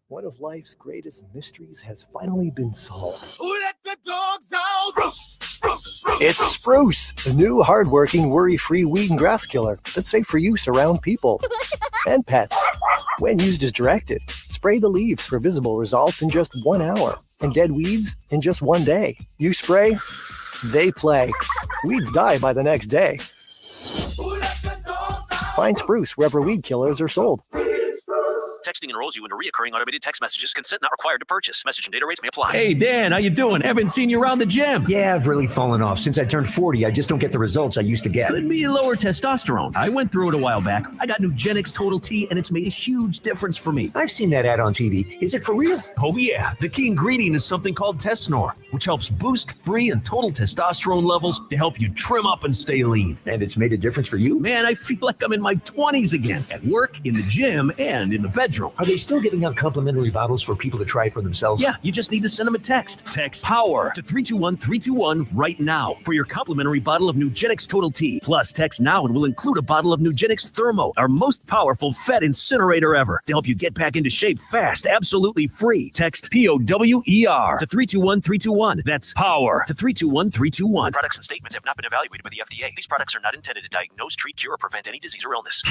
One of life's greatest mysteries has finally been solved. Let the dogs out! Spruce, spruce, spruce. It's Spruce, the new hard-working, worry-free weed and grass killer that's safe for use around people and pets. When used as directed, spray the leaves for visible results in just 1 hour and dead weeds in just 1 day. You spray, they play. Weeds die by the next day. Find Spruce wherever weed killers are sold. Texting enrolls you into recurring automated text messages. Consent not required to purchase. Message and data rates may apply. Hey, Dan, how you doing? Haven't seen you around the gym. Yeah, I've really fallen off. Since I turned 40, I just don't get the results I used to get. Could be lower testosterone. I went through it a while back. I got Nugenix Total T, and it's made a huge difference for me. I've seen that ad on TV. Is it for real? Oh, yeah. The key ingredient is something called Tesnor, which helps boost free and total testosterone levels to help you trim up and stay lean. And it's made a difference for you? Man, I feel like I'm in my 20s again, at work, in the gym, and in the bedroom. Are they still giving out complimentary bottles for people to try for themselves? Yeah, you just need to send them a text. Text POWER to 321-321 right now for your complimentary bottle of Nugenix Total T. Plus, text now and we'll include a bottle of Nugenix Thermo, our most powerful fat incinerator ever, to help you get back into shape fast, absolutely free. Text POWER to 321-321. That's POWER to 321-321. Products and statements have not been evaluated by the FDA. These products are not intended to diagnose, treat, cure, or prevent any disease or illness.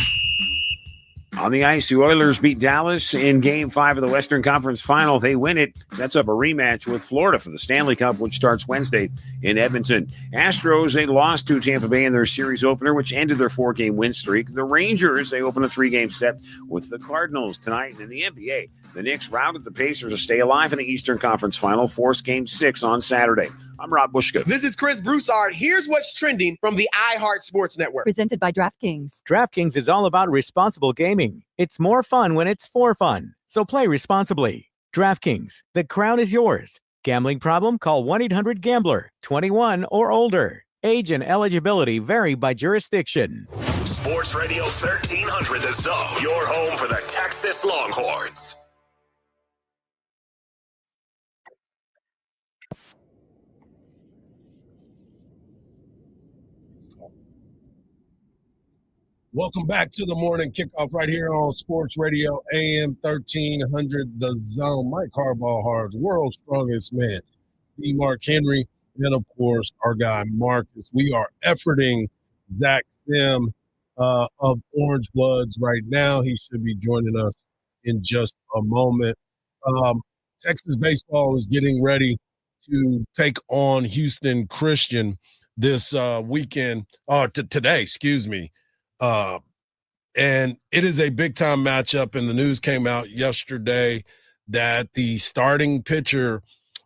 On the ice, the Oilers beat Dallas in Game 5 of the Western Conference Final. They win it. Sets up a rematch with Florida for the Stanley Cup, which starts Wednesday in Edmonton. Astros, they lost to Tampa Bay in their series opener, which ended their 4-game win streak. The Rangers, they open a 3-game set with the Cardinals tonight in the NBA. The Knicks routed the Pacers to stay alive in the Eastern Conference Final, force Game 6 on Saturday. I'm Rob Bushka. This is Chris Broussard. Here's what's trending from the iHeart Sports Network. Presented by DraftKings. DraftKings is all about responsible gaming. It's more fun when it's for fun. So play responsibly. DraftKings, the crown is yours. Gambling problem? Call 1-800-GAMBLER. 21 or older. Age and eligibility vary by jurisdiction. Sports Radio 1300 The Zone, your home for the Texas Longhorns. Welcome back to the morning kickoff right here on Sports Radio AM 1300 The Zone. Mike Hardball, Hardge, world's strongest man. D. Mark Henry, and of course our guy Marcus. We are efforting Zach Sim of Orange Bloods right now. He should be joining us in just a moment. Texas baseball is getting ready to take on Houston Christian this weekend, today, excuse me. And it is a big-time matchup, and the news came out yesterday that the starting pitcher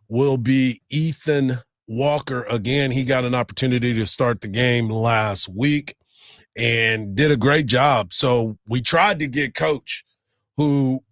will be Ethan Walker. Again, he got an opportunity to start the game last week and did a great job. So we tried to get Coach, who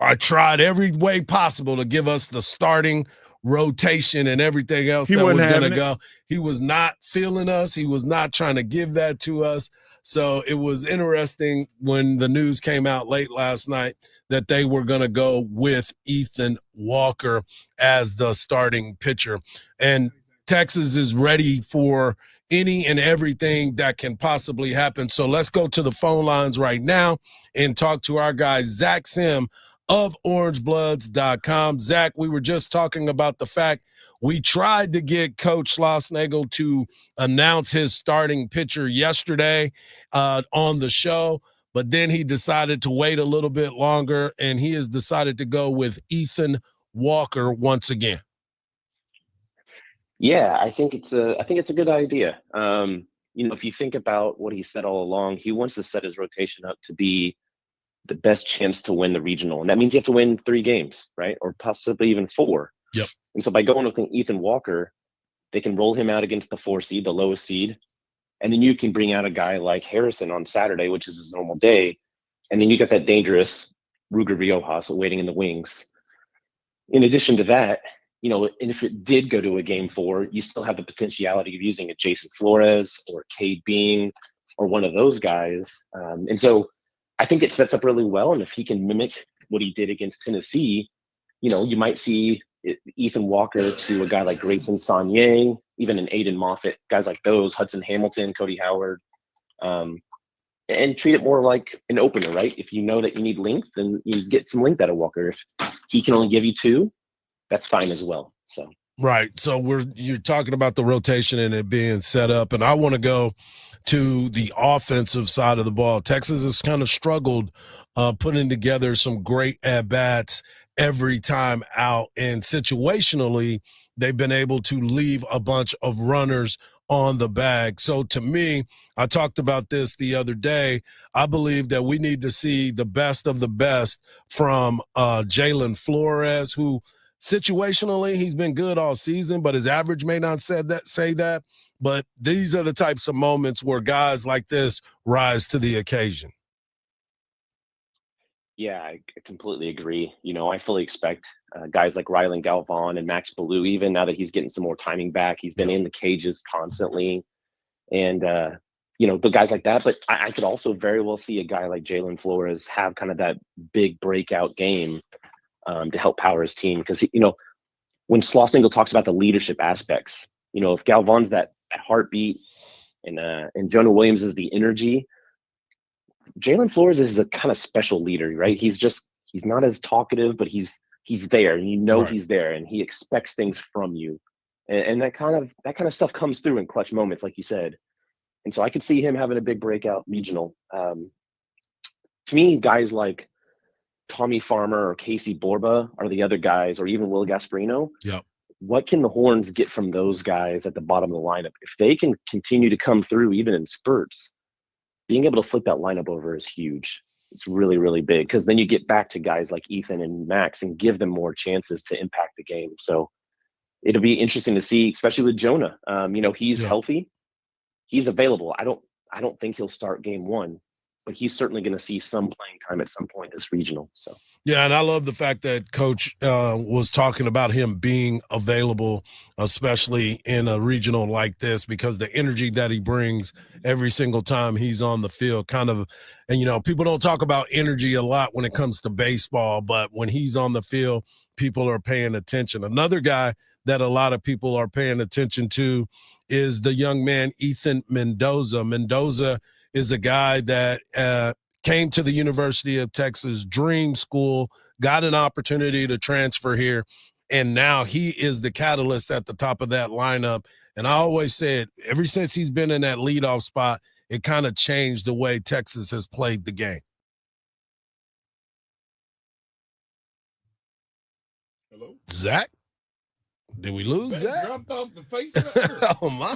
I tried every way possible to give us the starting rotation and everything else that was going to go. He was not feeling us. He was not trying to give that to us. So it was interesting when the news came out late last night that they were going to go with Ethan Walker as the starting pitcher. And Texas is ready for any and everything that can possibly happen. So let's go to the phone lines right now and talk to our guy, Zach Sim of orangebloods.com. Zach, we were just talking about the fact we tried to get Coach Schlossnagle to announce his starting pitcher yesterday on the show, but then he decided to wait a little bit longer, and he has decided to go with Ethan Walker once again. Yeah, I think it's a good idea. If you think about what he said all along, he wants to set his rotation up to be the best chance to win the regional. And that means you have to win 3 games, right? Or possibly even 4. Yep. And so by going with Ethan Walker, they can roll him out against the 4 seed, the lowest seed. And then you can bring out a guy like Harrison on Saturday, which is his normal day. And then you got that dangerous Ruger Riojas waiting in the wings. In addition to that, and if it did go to a game 4, you still have the potentiality of using a Jason Flores or Cade Bean or one of those guys. And so I think it sets up really well. And if he can mimic what he did against Tennessee, you might see Ethan Walker to a guy like Grayson Saunier, even an Aiden Moffitt, guys like those, Hudson Hamilton, Cody Howard, and treat it more like an opener, right? If you know that you need length, then you get some length out of Walker. If he can only give you 2, that's fine as well. So right. So you're talking about the rotation and it being set up, and I want to go to the offensive side of the ball. Texas has kind of struggled putting together some great at-bats every time out, and situationally, they've been able to leave a bunch of runners on the bag. So to me, I talked about this the other day. I believe that we need to see the best of the best from Jalen Flores, who situationally, he's been good all season, but his average may not say that. But these are the types of moments where guys like this rise to the occasion. Yeah, I completely agree. I fully expect guys like Rylan Galvan and Max Ballou, even now that he's getting some more timing back, he's been in the cages constantly. And, the guys like that. But I could also very well see a guy like Jalen Flores have kind of that big breakout game to help power his team. Because, when Schlossnagle talks about the leadership aspects, if Galvan's that heartbeat and Jonah Williams is the energy, Jalen Flores is a kind of special leader, right? He's not as talkative, but he's there, and right. He's there, and he expects things from you, and that kind of stuff comes through in clutch moments, like you said. And so I could see him having a big breakout regional. To me, guys like Tommy Farmer or Casey Borba are the other guys, or even Will Gasparino. Yep. What can the Horns get from those guys at the bottom of the lineup? If they can continue to come through even in spurts, being able to flip that lineup over is huge. It's really, really big because then you get back to guys like Ethan and Max and give them more chances to impact the game. So it'll be interesting to see, especially with Jonah. He's healthy, he's available. I don't think he'll start game one, but he's certainly going to see some playing time at some point this regional. So yeah, and I love the fact that Coach was talking about him being available, especially in a regional like this, because the energy that he brings every single time he's on the field and people don't talk about energy a lot when it comes to baseball, but when he's on the field, people are paying attention. Another guy that a lot of people are paying attention to is the young man, Ethan Mendoza. Mendoza is a guy that came to the University of Texas, dream school, got an opportunity to transfer here, and now he is the catalyst at the top of that lineup. And I always said, ever since he's been in that leadoff spot, it kind of changed the way Texas has played the game. Hello? Zach? Did we lose Zach? Dropped off the face of the Oh, my.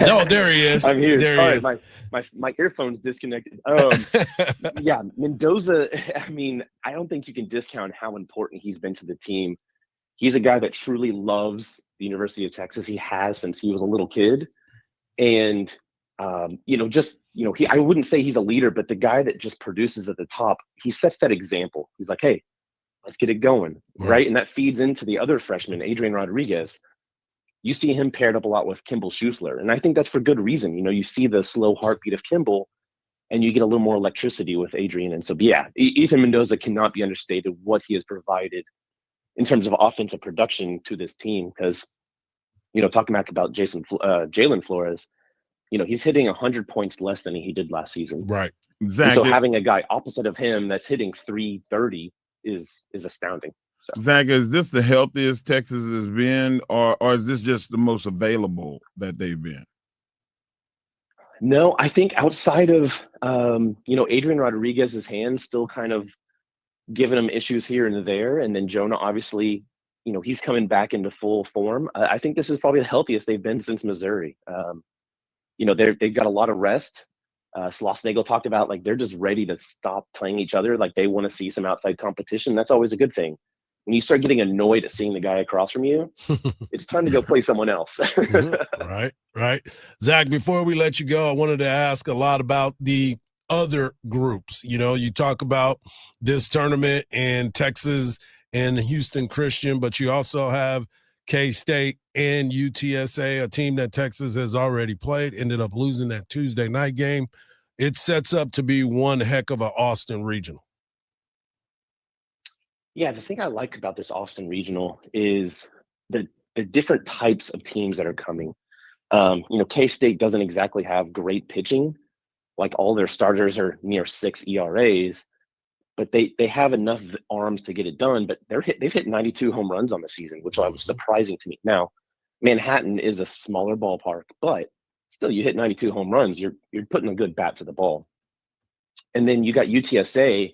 No, there he is. I'm here. There Sorry, he is. my earphone's disconnected. Yeah, Mendoza, I mean, I don't think you can discount how important he's been to the team. He's a guy that truly loves the University of Texas. He has since he was a little kid. And, I wouldn't say he's a leader, but the guy that just produces at the top, he sets that example. He's like, hey, let's get it going, right? And that feeds into the other freshman, Adrian Rodriguez. You see him paired up a lot with Kimball Schuessler, and I think that's for good reason. You see the slow heartbeat of Kimball, and you get a little more electricity with Adrian. And so, yeah, Ethan Mendoza cannot be understated what he has provided in terms of offensive production to this team. Because, talking back about Jalen Flores, he's hitting 100 points less than he did last season. Right. Exactly. So having a guy opposite of him that's hitting 330 is astounding. So. Zach, is this the healthiest Texas has been, or is this just the most available that they've been? No, I think outside of Adrian Rodriguez's hands still kind of giving him issues here and there, and then Jonah obviously, he's coming back into full form. I think this is probably the healthiest they've been since Missouri. They've got a lot of rest. Schlossnagle talked about they're just ready to stop playing each other. They want to see some outside competition. That's always a good thing. When you start getting annoyed at seeing the guy across from you, it's time to go play someone else. Right. Zach, before we let you go, I wanted to ask a lot about the other groups. You talk about this tournament in Texas and Houston Christian, but you also have K-State and UTSA, a team that Texas has already played, ended up losing that Tuesday night game. It sets up to be one heck of an Austin regional. Yeah, the thing I like about this Austin regional is the different types of teams that are coming. K-State doesn't exactly have great pitching. All their starters are near 6 ERAs, but they have enough arms to get it done. But they've hit 92 home runs on the season, which was surprising to me. Now, Manhattan is a smaller ballpark, but still, you hit 92 home runs, you're putting a good bat to the ball. And then you got UTSA.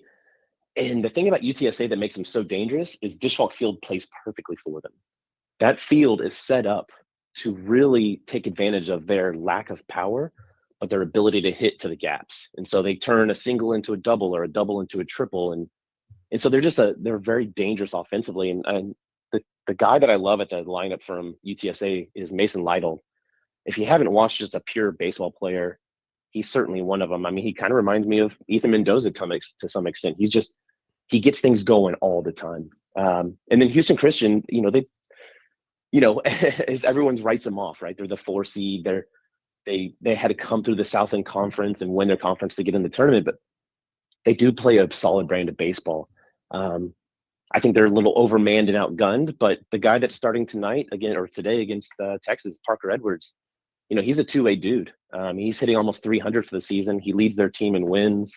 And the thing about UTSA that makes them so dangerous is Dishwalk Field plays perfectly for them. That field is set up to really take advantage of their lack of power, but their ability to hit to the gaps. And so they turn a single into a double or a double into a triple. And so they're very dangerous offensively. And the guy that I love at the lineup from UTSA is Mason Lytle. If you haven't watched just a pure baseball player, he's certainly one of them. I mean, he kind of reminds me of Ethan Mendoza to some extent. He gets things going all the time. And then Houston Christian, as everyone's writes them off, right? They're the 4 seed. They had to come through the Southland Conference and win their conference to get in the tournament, but they do play a solid brand of baseball. I think they're a little overmanned and outgunned, but the guy that's starting today against Texas, Parker Edwards, he's a two-way dude. He's hitting almost 300 for the season. He leads their team in wins.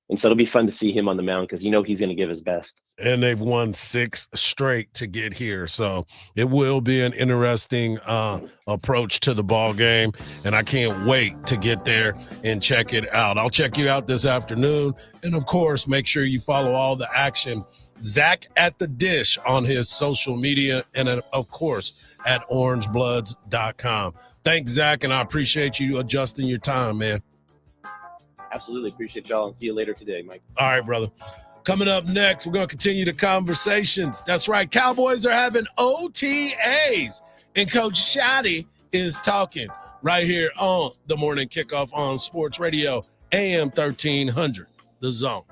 And so it'll be fun to see him on the mound because he's going to give his best. And they've won 6 straight to get here. So it will be an interesting approach to the ball game. And I can't wait to get there and check it out. I'll check you out this afternoon. And, of course, make sure you follow all the action. Zach at the Dish on his social media and, of course, at orangebloods.com. Thanks, Zach, and I appreciate you adjusting your time, man. Absolutely. Appreciate y'all and see you later today, Mike. All right, brother. Coming up next, we're going to continue the conversations. That's right. Cowboys are having OTAs, and Coach Shotty is talking right here on the Morning Kickoff on Sports Radio, AM 1300, The Zone.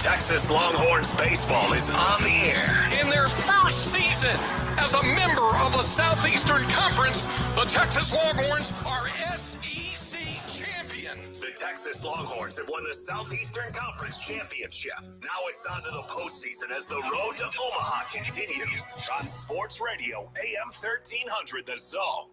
Texas Longhorns baseball is on the air. In their first season as a member of the Southeastern Conference, the Texas Longhorns are SEC champions. The Texas Longhorns have won the Southeastern Conference Championship. Now it's on to the postseason as the road to Omaha continues. On Sports Radio, AM 1300, The Zone.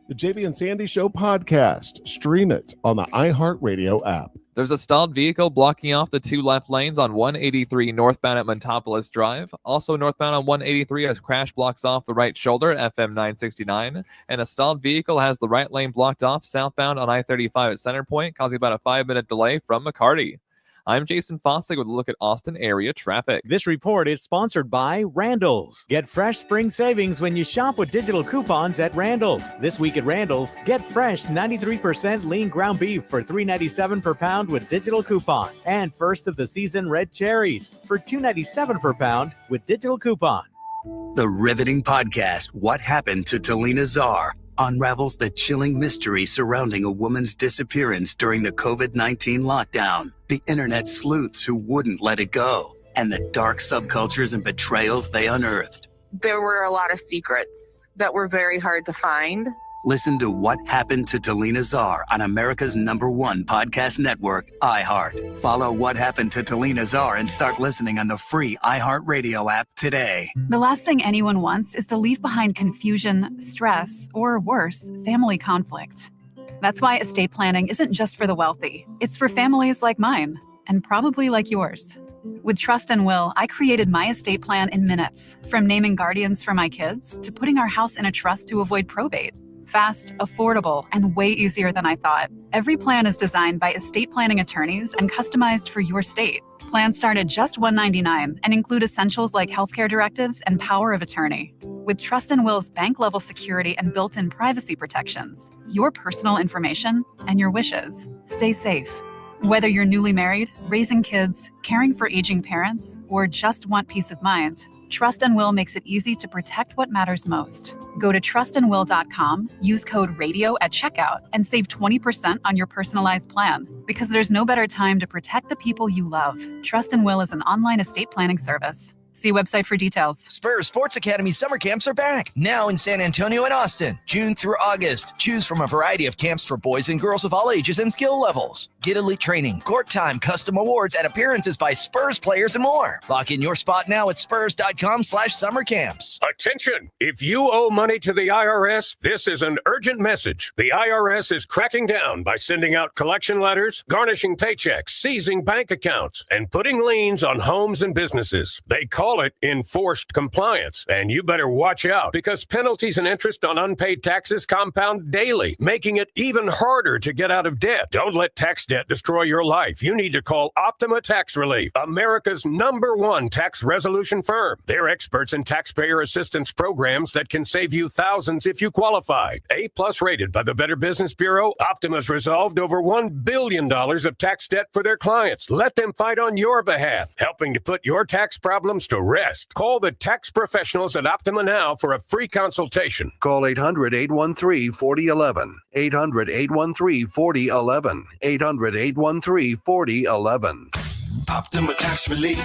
The JB and Sandy Show podcast. Stream it on the iHeartRadio app. There's a stalled vehicle blocking off the two left lanes on 183 northbound at Montopolis Drive. Also northbound on 183 as crash blocks off the right shoulder at FM 969. And a stalled vehicle has the right lane blocked off southbound on I-35 at Center Point, causing about a 5-minute delay from McCarty. I'm Jason Fossick with a look at Austin area traffic. This report is sponsored by Randall's. Get fresh spring savings when you shop with digital coupons at Randall's. This week at Randall's, get fresh 93% lean ground beef for $3.97 per pound with digital coupon. And first of the season red cherries for $2.97 per pound with digital coupon. The riveting podcast, What Happened to Talina Czar, unravels the chilling mystery surrounding a woman's disappearance during the COVID-19 lockdown, the internet sleuths who wouldn't let it go, and the dark subcultures and betrayals they unearthed. There were a lot of secrets that were very hard to find. Listen to What Happened to Talina Czar on America's #1 podcast network, iHeart. Follow What Happened to Talina Czar and start listening on the free iHeartRadio app today. The last thing anyone wants is to leave behind confusion, stress, or worse, family conflict. That's why estate planning isn't just for the wealthy. It's for families like mine, and probably like yours. With Trust and Will, I created my estate plan in minutes, from naming guardians for my kids to putting our house in a trust to avoid probate. Fast, affordable, and way easier than I thought. Every plan is designed by estate planning attorneys and customized for your state. Plans start at just $199 and include essentials like healthcare directives and power of attorney. With Trust and Will's bank-level security and built-in privacy protections, your personal information and your wishes stay safe. Whether you're newly married, raising kids, caring for aging parents, or just want peace of mind, Trust and Will makes it easy to protect what matters most. Go to trustandwill.com, use code RADIO at checkout, and save 20% on your personalized plan. Because there's no better time to protect the people you love. Trust and Will is an online estate planning service. See website for details. Spurs Sports Academy summer camps are back, now in San Antonio and Austin, June through August. Choose from a variety of camps for boys and girls of all ages and skill levels. Get elite training, court time, custom awards, and appearances by Spurs players and more. Lock in your spot now at spurs.com/summer camps. Attention! If you owe money to the IRS, this is an urgent message. The IRS is cracking down by sending out collection letters, garnishing paychecks, seizing bank accounts, and putting liens on homes and businesses. They call it enforced compliance, and you better watch out because penalties and interest on unpaid taxes compound daily, making it even harder to get out of debt. Don't let tax debt destroy your life. You need to call Optima Tax Relief, America's #1 tax resolution firm. They're experts in taxpayer assistance programs that can save you thousands if you qualify. A+ rated by the Better Business Bureau, Optima's resolved over $1 billion of tax debt for their clients. Let them fight on your behalf, helping to put your tax problems to rest. Call the tax professionals at Optima now for a free consultation. Call 800-813-4011. 800-813-4011. 800-813-4011. Optima Tax Relief.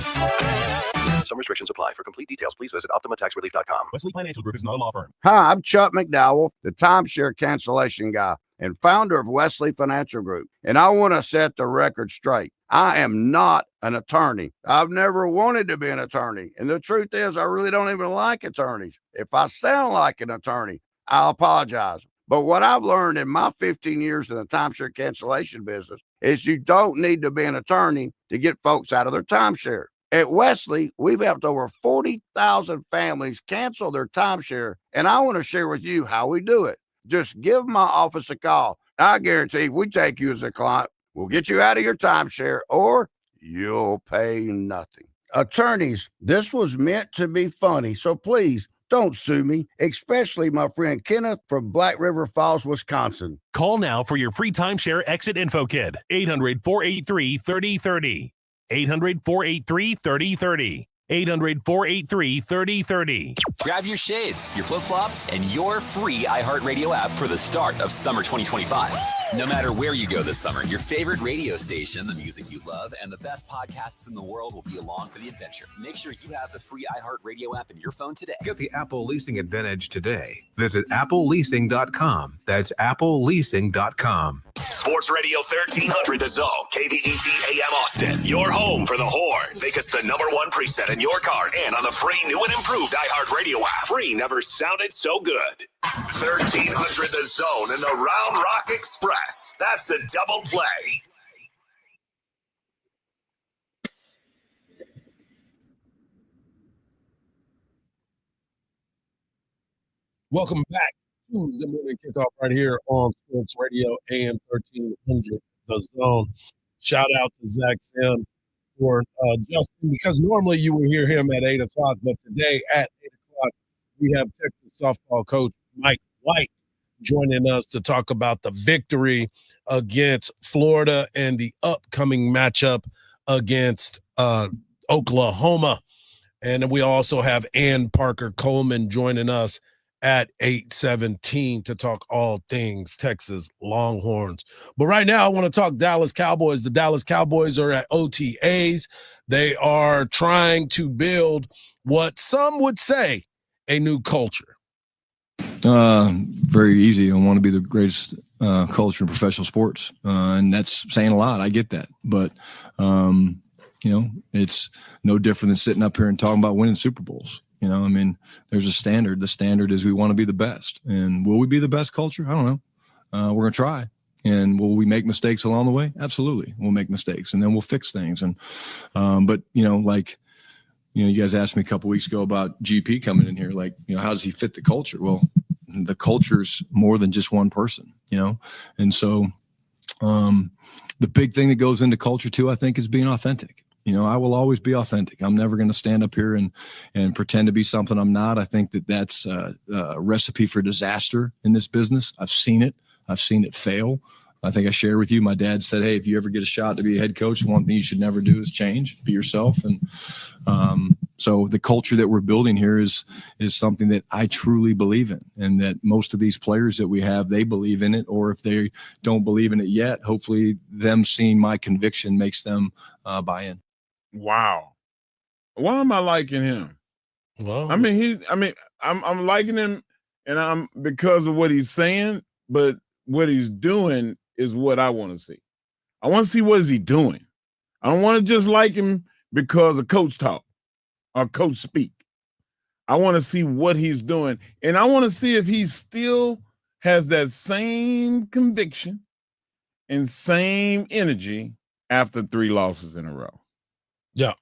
Some restrictions apply. For complete details, please visit OptimaTaxRelief.com. Wesley Financial Group is not a law firm. Hi, I'm Chuck McDowell, the timeshare cancellation guy and founder of Wesley Financial Group. And I want to set the record straight. I am not an attorney. I've never wanted to be an attorney. And the truth is, I really don't even like attorneys. If I sound like an attorney, I'll apologize. But what I've learned in my 15 years in the timeshare cancellation business is you don't need to be an attorney to get folks out of their timeshare. At Wesley, we've helped over 40,000 families cancel their timeshare, and I want to share with you how we do it. Just give my office a call. I guarantee if we take you as a client, we'll get you out of your timeshare, or you'll pay nothing. Attorneys, this was meant to be funny, so please don't sue me, especially my friend Kenneth from Black River Falls, Wisconsin. Call now for your free timeshare exit info kit. 800-483-3030. 800-483-3030. 800-483-3030. Grab your shades, your flip-flops, and your free iHeartRadio app for the start of summer 2025. No matter where you go this summer, your favorite radio station, the music you love, and the best podcasts in the world will be along for the adventure. Make sure you have the free iHeartRadio app in your phone today. Get the Apple Leasing Advantage today. Visit appleleasing.com. That's appleleasing.com. Sports Radio 1300 The Zone, KVET AM Austin. Your home for the Horns. Make us the #1 preset in your car and on the free new and improved iHeartRadio app. Free never sounded so good. 1300 The Zone and the Round Rock Express. That's a double play. Welcome back to the morning kickoff right here on Sports Radio AM 1300 The Zone. Shout out to Zach Sim for Justin, because normally you will hear him at 8 o'clock, but today at 8 o'clock we have Texas softball coach Mike White joining us to talk about the victory against Florida and the upcoming matchup against Oklahoma. And we also have Ann Parker Coleman joining us at 8:17 to talk all things Texas Longhorns. But right now I want to talk Dallas Cowboys. The Dallas Cowboys are at OTAs. They are trying to build what some would say a new culture. Very easy. I want to be the greatest culture in professional sports. And that's saying a lot. I get that. But, it's no different than sitting up here and talking about winning Super Bowls. There's a standard. The standard is we want to be the best. And will we be the best culture? I don't know. We're going to try. And will we make mistakes along the way? Absolutely. We'll make mistakes and then we'll fix things. And, you guys asked me a couple weeks ago about GP coming in here. How does he fit the culture? Well, the culture's more than just one person, And so the big thing that goes into culture too, I think, is being authentic. I will always be authentic. I'm never going to stand up here and pretend to be something I'm not. I think that's a recipe for disaster in this business. I've seen it. I've seen it fail. I think I shared with you, my dad said, hey, if you ever get a shot to be a head coach, one thing you should never do is change, be yourself. And so the culture that we're building here is something that I truly believe in, and that most of these players that we have, they believe in it. Or if they don't believe in it yet, hopefully them seeing my conviction makes them buy in. Wow. Why am I liking him? Well, I'm liking him, and I'm because of what he's saying, but what he's doing is what I want to see. I want to see what is he doing. I don't want to just like him because of coach talk or coach speak. I want to see what he's doing, and I want to see if he still has that same conviction and same energy after 3 losses in a row. Yeah.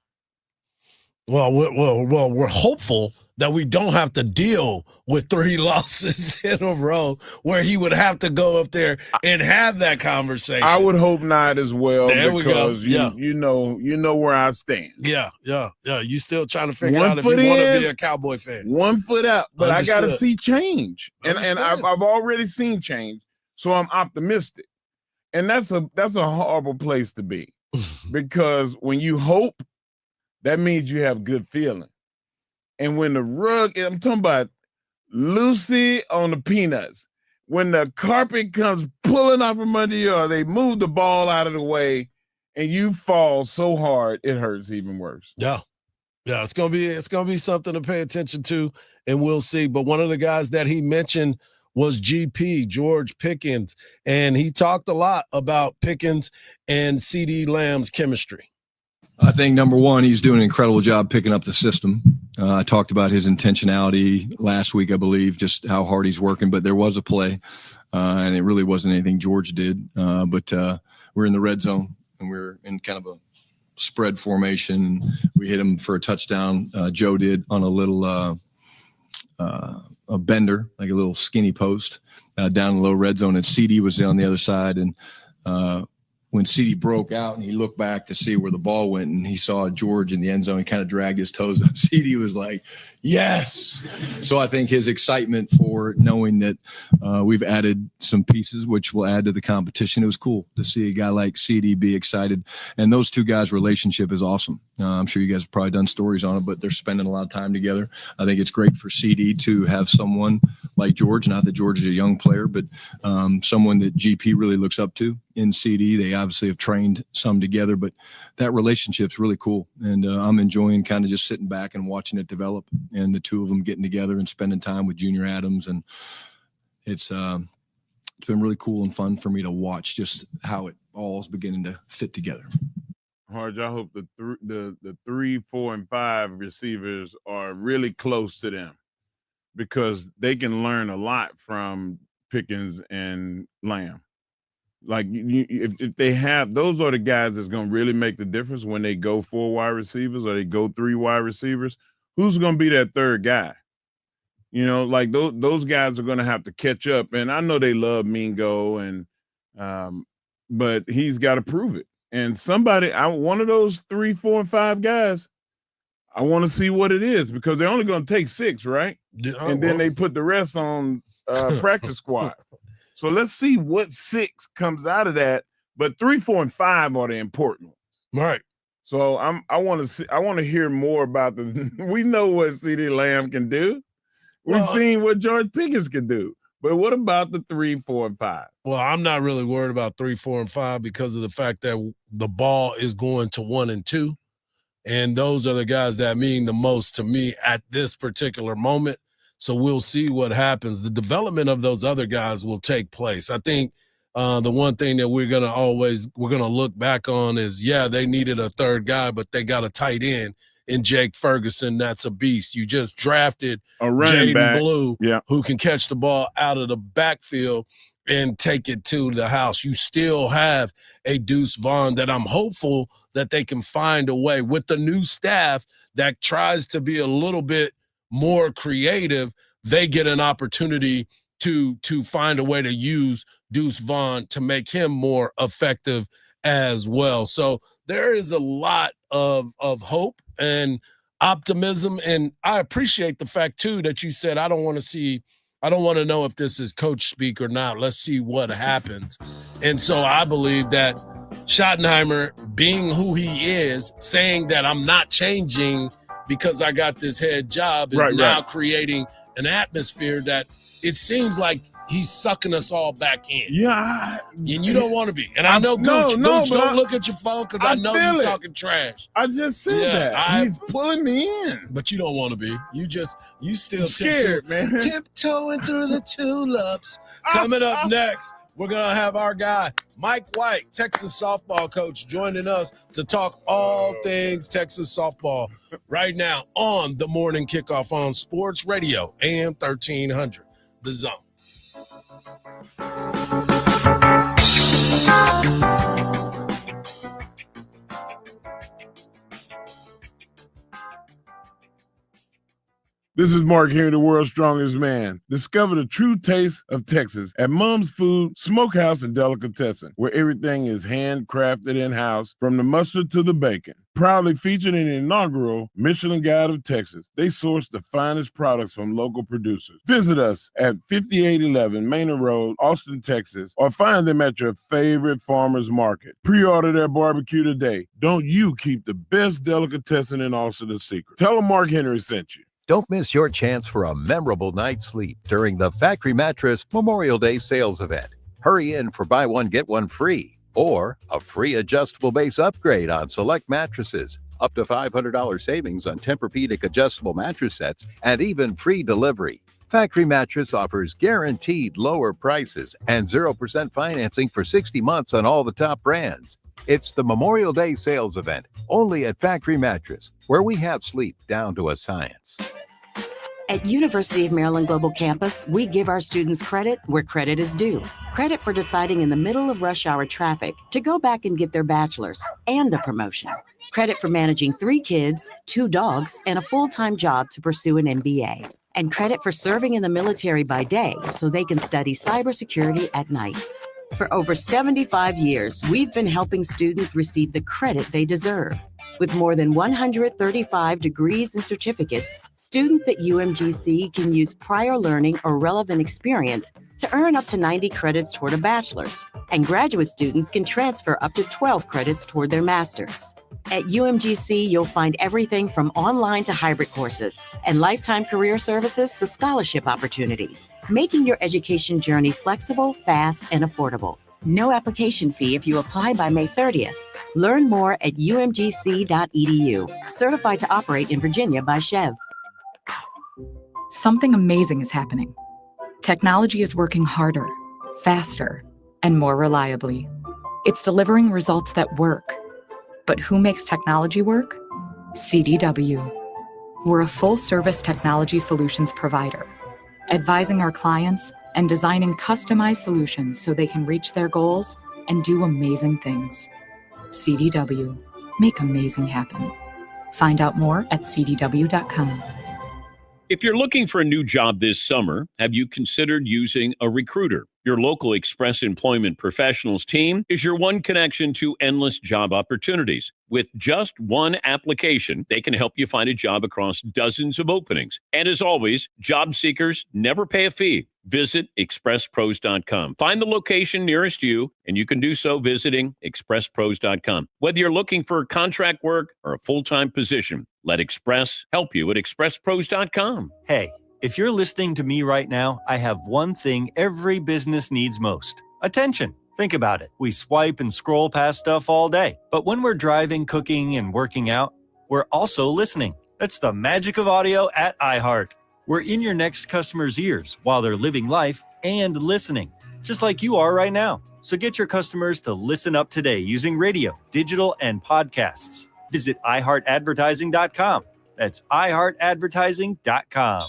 Well, we're hopeful that we don't have to deal with 3 losses in a row where he would have to go up there and have that conversation. I would hope not as well. There because we go. You know where I stand. Yeah. You still trying to figure out if you want to be a Cowboy fan. 1 foot out, but Understood. I got to see change, and Understood. I've already seen change, so I'm optimistic, and that's a horrible place to be, because when you hope, that means you have good feeling. And when the rug, I'm talking about Lucy on the Peanuts, when the carpet comes pulling off from under you, or they move the ball out of the way and you fall so hard, it hurts even worse. Yeah. It's gonna be something to pay attention to, and we'll see. But one of the guys that he mentioned was GP, George Pickens, and he talked a lot about Pickens and CeeDee Lamb's chemistry. I think number one, he's doing an incredible job picking up the system. I talked about his intentionality last week, I believe, just how hard he's working. But there was a play, and it really wasn't anything George did. But we're in the red zone, and we're in kind of a spread formation. And we hit him for a touchdown. Joe did on a little a bender, like a little skinny post down in the low red zone. And CD was on the other side. And when CD broke out and he looked back to see where the ball went and he saw George in the end zone, he kind of dragged his toes up. CD was like, yes. So I think his excitement for knowing that we've added some pieces, which will add to the competition. It was cool to see a guy like CD be excited. And those two guys' relationship is awesome. I'm sure you guys have probably done stories on it, but they're spending a lot of time together. I think it's great for CD to have someone like George, not that George is a young player, but someone that GP really looks up to in CD. They obviously have trained some together, but that relationship's really cool. And I'm enjoying kind of just sitting back and watching it develop, and the two of them getting together and spending time with Junior Adams. And it's been really cool and fun for me to watch just how it all is beginning to fit together. Hardge, I hope the 3, 4, and 5 receivers are really close to them, because they can learn a lot from Pickens and Lamb. Like, if they have, those are the guys that's going to really make the difference when they go 4 wide receivers or they go 3 wide receivers. Who's going to be that third guy? You know, like those guys are going to have to catch up. And I know they love Mingo, but he's got to prove it. And one of those 3, 4, and 5 guys, I want to see what it is, because they're only going to take 6, right? And then they put the rest on practice squad. So let's see what 6 comes out of that. But 3, 4, and 5 are the important ones. Right. So I want to hear more about we know what CeeDee Lamb can do. We've seen what George Pickens can do. But what about the 3, 4, and 5? Well, I'm not really worried about 3, 4, and 5 because of the fact that the ball is going to 1 and 2. And those are the guys that mean the most to me at this particular moment. So we'll see what happens. The development of those other guys will take place. I think the one thing that we're going to look back on is, they needed a third guy, but they got a tight end in Jake Ferguson. That's a beast. You just drafted a running back, Blue, who can catch the ball out of the backfield and take it to the house. You still have a Deuce Vaughn that I'm hopeful that they can find a way with the new staff that tries to be a little bit more creative. They get an opportunity to find a way to use Deuce Vaughn to make him more effective as well. So there is a lot of hope and optimism. And I appreciate the fact too that you said, I don't want to know if this is coach speak or not. Let's see what happens. And so I believe that Schottenheimer, being who he is, saying that I'm not changing because I got this head job, is now creating an atmosphere that it seems like he's sucking us all back in. Yeah. And you don't want to be. And I know, Gooch, don't look at your phone because I know you're talking trash. I just said that. He's pulling me in. But you don't want to be. You still scared, man. Tiptoeing through the tulips. Coming up next, we're going to have our guy, Mike White, Texas softball coach, joining us to talk all things Texas softball right now on the Morning Kickoff on Sports Radio, AM 1300, The Zone. This is Mark Henry, the world's strongest man. Discover the true taste of Texas at Mom's Food, Smokehouse, and Delicatessen, where everything is handcrafted in-house, from the mustard to the bacon. Proudly featured in the inaugural Michelin Guide of Texas, they source the finest products from local producers. Visit us at 5811 Manor Road, Austin, Texas, or find them at your favorite farmer's market. Pre-order their barbecue today. Don't you keep the best delicatessen in Austin a secret. Tell them Mark Henry sent you. Don't miss your chance for a memorable night's sleep during the Factory Mattress Memorial Day sales event. Hurry in for buy one, get one free, or a free adjustable base upgrade on select mattresses, up to $500 savings on Tempur-Pedic adjustable mattress sets, and even free delivery. Factory Mattress offers guaranteed lower prices and 0% financing for 60 months on all the top brands. It's the Memorial Day sales event, only at Factory Mattress, where we have sleep down to a science. At University of Maryland Global Campus, we give our students credit where credit is due. Credit for deciding in the middle of rush hour traffic to go back and get their bachelor's and a promotion. Credit for managing 3 kids, 2 dogs, and a full-time job to pursue an MBA. And credit for serving in the military by day so they can study cybersecurity at night. For over 75 years, we've been helping students receive the credit they deserve. With more than 135 degrees and certificates, students at UMGC can use prior learning or relevant experience to earn up to 90 credits toward a bachelor's, and graduate students can transfer up to 12 credits toward their master's. At UMGC, you'll find everything from online to hybrid courses and lifetime career services to scholarship opportunities, making your education journey flexible, fast, and affordable. No application fee if you apply by May 30th. Learn more at umgc.edu. Certified to operate in Virginia by Chev. Something amazing is happening. Technology is working harder, faster, and more reliably. It's delivering results that work. But who makes technology work? CDW. We're a full-service technology solutions provider, advising our clients and designing customized solutions so they can reach their goals and do amazing things. CDW. Make amazing happen. Find out more at cdw.com. If you're looking for a new job this summer, have you considered using a recruiter? Your local Express Employment Professionals team is your one connection to endless job opportunities. With just one application, they can help you find a job across dozens of openings. And as always, job seekers never pay a fee. Visit expresspros.com. Find the location nearest you, and you can do so visiting expresspros.com. Whether you're looking for contract work or a full-time position, let Express help you at expresspros.com. Hey, if you're listening to me right now, I have one thing every business needs most: attention. Think about it. We swipe and scroll past stuff all day. But when we're driving, cooking, and working out, we're also listening. That's the magic of audio at iHeart. We're in your next customer's ears while they're living life and listening, just like you are right now. So get your customers to listen up today using radio, digital, and podcasts. Visit iHeartAdvertising.com. That's iHeartAdvertising.com.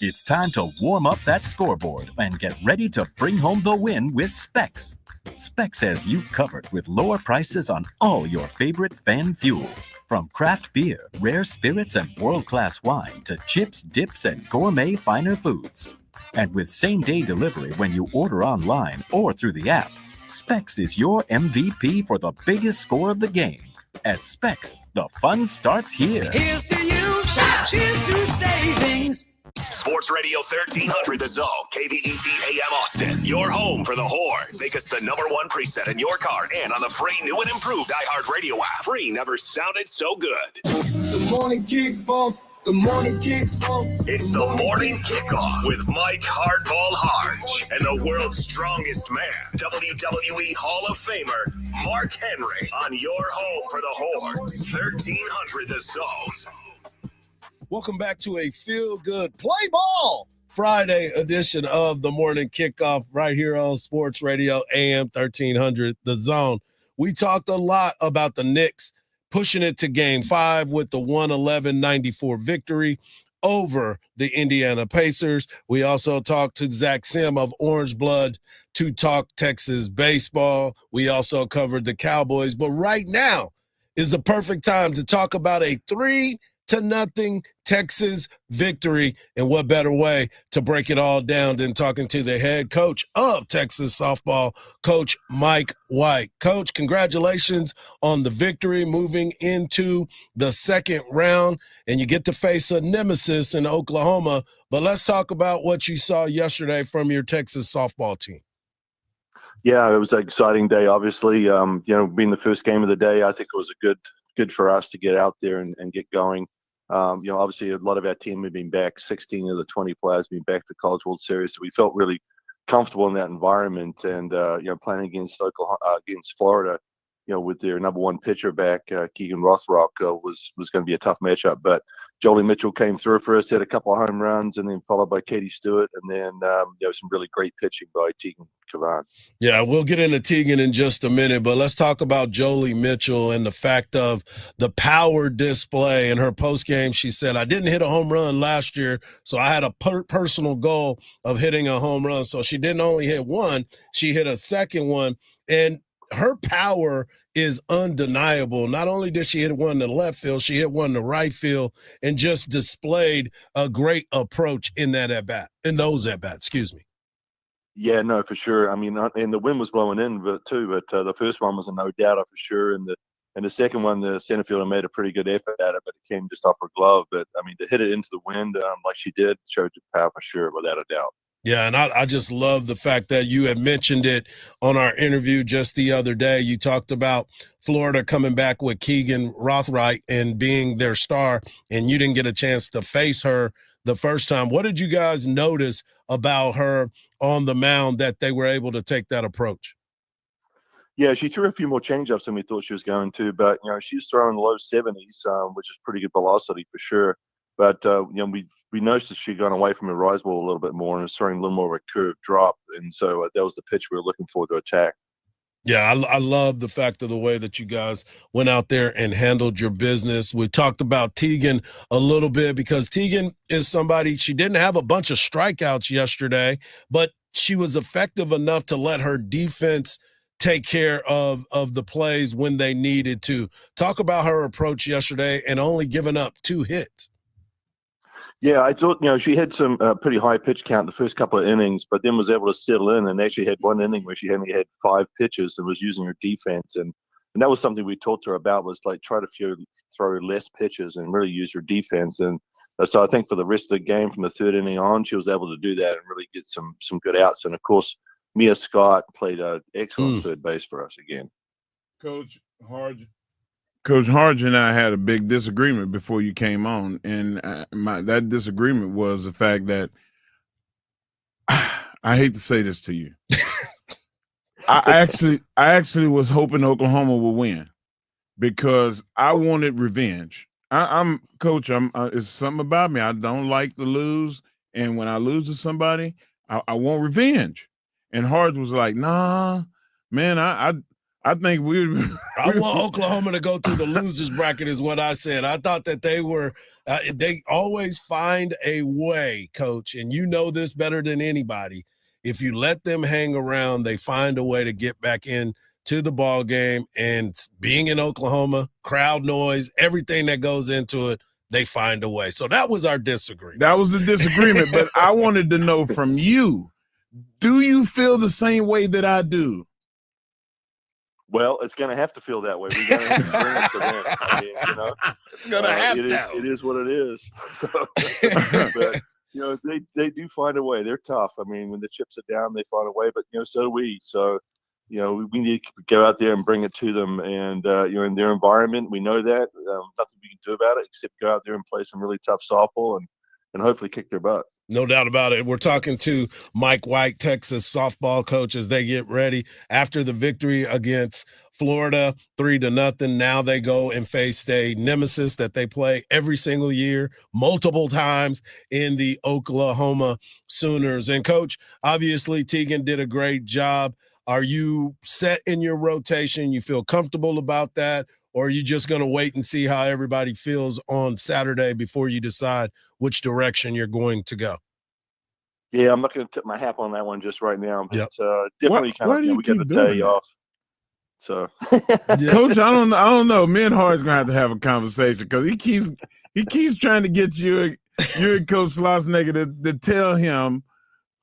It's time to warm up that scoreboard and get ready to bring home the win with Specs. Specs has you covered with lower prices on all your favorite fan fuel. From craft beer, rare spirits, and world-class wine to chips, dips, and gourmet finer foods. And with same-day delivery when you order online or through the app, Specs is your MVP for the biggest score of the game. At Specs, the fun starts here. Here's to you, cheers to savings. Sports Radio 1300 The Zone, KVET AM Austin. Your home for the Horns. Make us the #1 preset in your car and on the free new and improved iHeartRadio app. Free never sounded so good. The morning kickoff. The morning kickoff. It's the morning kickoff with Mike Hardball Hardge and the world's strongest man, WWE Hall of Famer Mark Henry, on your home for the Horns. 1300 The Zone. Welcome back to a feel-good play ball Friday edition of the morning kickoff right here on Sports Radio AM 1300 The Zone. We talked a lot about the Knicks pushing it to Game 5 with the 111-94 victory over the Indiana Pacers. We also talked to Zach Sim of Orange Blood to talk Texas baseball. We also covered the Cowboys. But right now is the perfect time to talk about a 3-0 Texas victory. And what better way to break it all down than talking to the head coach of Texas softball, Coach Mike White. Coach, congratulations on the victory, moving into the second round, and you get to face a nemesis in Oklahoma. But let's talk about what you saw yesterday from your Texas softball team. Yeah, it was an exciting day. Obviously, being the first game of the day, I think it was good for us to get out there and get going. Obviously a lot of our team had been back. 16 of the 20 players been back to the College World Series, so we felt really comfortable in that environment. And playing against Florida, with their #1 pitcher back, Keegan Rothrock, was going to be a tough matchup. But Jolie Mitchell came through for us, had a couple of home runs, and then followed by Katie Stewart, and then some really great pitching by Tegan Kavan. Yeah, we'll get into Tegan in just a minute, but let's talk about Jolie Mitchell and the fact of the power display. In her postgame, she said, "I didn't hit a home run last year, so I had a personal goal of hitting a home run." So she didn't only hit one, she hit a second one, and her power is undeniable. Not only did she hit one to left field, she hit one to right field and just displayed a great approach in those at-bats, excuse me. Yeah, no, for sure. I mean, and the wind was blowing in, but the first one was a no doubter for sure, and the second one, the center fielder made a pretty good effort at it, but it came just off her glove. But I mean, to hit it into the wind like she did showed you power for sure, without a doubt. Yeah, and I just love the fact that you had mentioned it on our interview just the other day. You talked about Florida coming back with Keegan Rothwright and being their star, and you didn't get a chance to face her the first time. What did you guys notice about her on the mound that they were able to take that approach? Yeah, she threw a few more changeups than we thought she was going to, but she's throwing low 70s, which is pretty good velocity for sure. But we noticed that she'd gone away from her rise ball a little bit more and was throwing a little more of a curved drop, and so that was the pitch we were looking for to attack. Yeah, I love the fact of the way that you guys went out there and handled your business. We talked about Tegan a little bit because Tegan is somebody, she didn't have a bunch of strikeouts yesterday, but she was effective enough to let her defense take care of the plays when they needed to. Talk about her approach yesterday and only giving up 2 hits. Yeah, I thought, she had some pretty high pitch count the first couple of innings, but then was able to settle in and actually had one inning where she only had 5 pitches and was using her defense. And that was something we talked to her about, was like try to throw less pitches and really use her defense. And so I think for the rest of the game from the 3rd inning on, she was able to do that and really get some good outs. And, of course, Mia Scott played an excellent third base for us again. Coach Hardge and I had a big disagreement before you came on, and that disagreement was the fact that I hate to say this to you. I actually was hoping Oklahoma would win because I wanted revenge. I'm Coach. It's something about me. I don't like to lose, and when I lose to somebody, I want revenge. And Hardge was like, "Nah, man, I think I want Oklahoma to go through the losers bracket is what I said. I thought that they were they always find a way, Coach, and you know this better than anybody. If you let them hang around, they find a way to get back in to the ball game. And being in Oklahoma, crowd noise, everything that goes into it, they find a way. So that was our disagreement. That was the disagreement, but I wanted to know from you, do you feel the same way that I do? Well, it's going to have to feel that way. We're going to have to bring it to them. I mean, it's going to have to. It is what it is. But, they do find a way. They're tough. I mean, when the chips are down, they find a way. But, so do we. So, we need to go out there and bring it to them. And, in their environment, we know that. Nothing we can do about it except go out there and play some really tough softball and hopefully kick their butt. No doubt about it. We're talking to Mike White, Texas softball coach, as they get ready after the victory against Florida, 3-0. Now they go and face a nemesis that they play every single year, multiple times in the Oklahoma Sooners. And Coach, obviously Tegan did a great job. Are you set in your rotation? You feel comfortable about that? Or are you just going to wait and see how everybody feels on Saturday before you decide which direction you're going to go? Yeah, I'm not going to tip my hat on that one just right now. But definitely we got a day off. So, Coach, I don't know. Me and Hard's gonna have a conversation because he keeps trying to get you and Coach Schlossnagle to tell him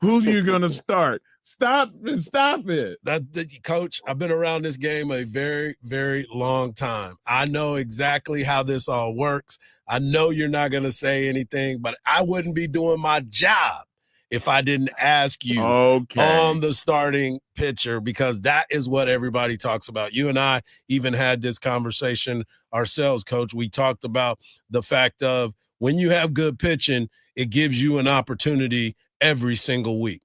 who you're gonna start. Stop it. Coach, I've been around this game a very, very long time. I know exactly how this all works. I know you're not going to say anything, but I wouldn't be doing my job if I didn't ask you on the starting pitcher, because that is what everybody talks about. You and I even had this conversation ourselves, Coach. We talked about the fact of when you have good pitching, it gives you an opportunity every single week.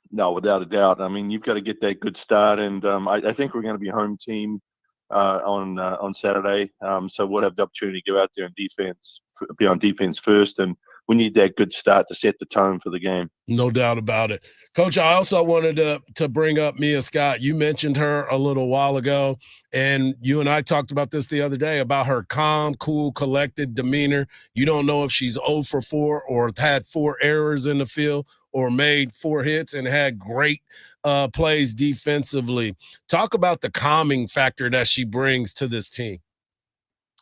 No, without a doubt. I mean, you've got to get that good start, and I think we're going to be home team on Saturday. So we'll have the opportunity to go out there and be on defense first, and we need that good start to set the tone for the game. No doubt about it. Coach, I also wanted to bring up Mia Scott. You mentioned her a little while ago, and you and I talked about this the other day about her calm, cool, collected demeanor. You don't know if she's 0 for 4 or had 4 errors in the field or made 4 hits and had great plays defensively. Talk about the calming factor that she brings to this team.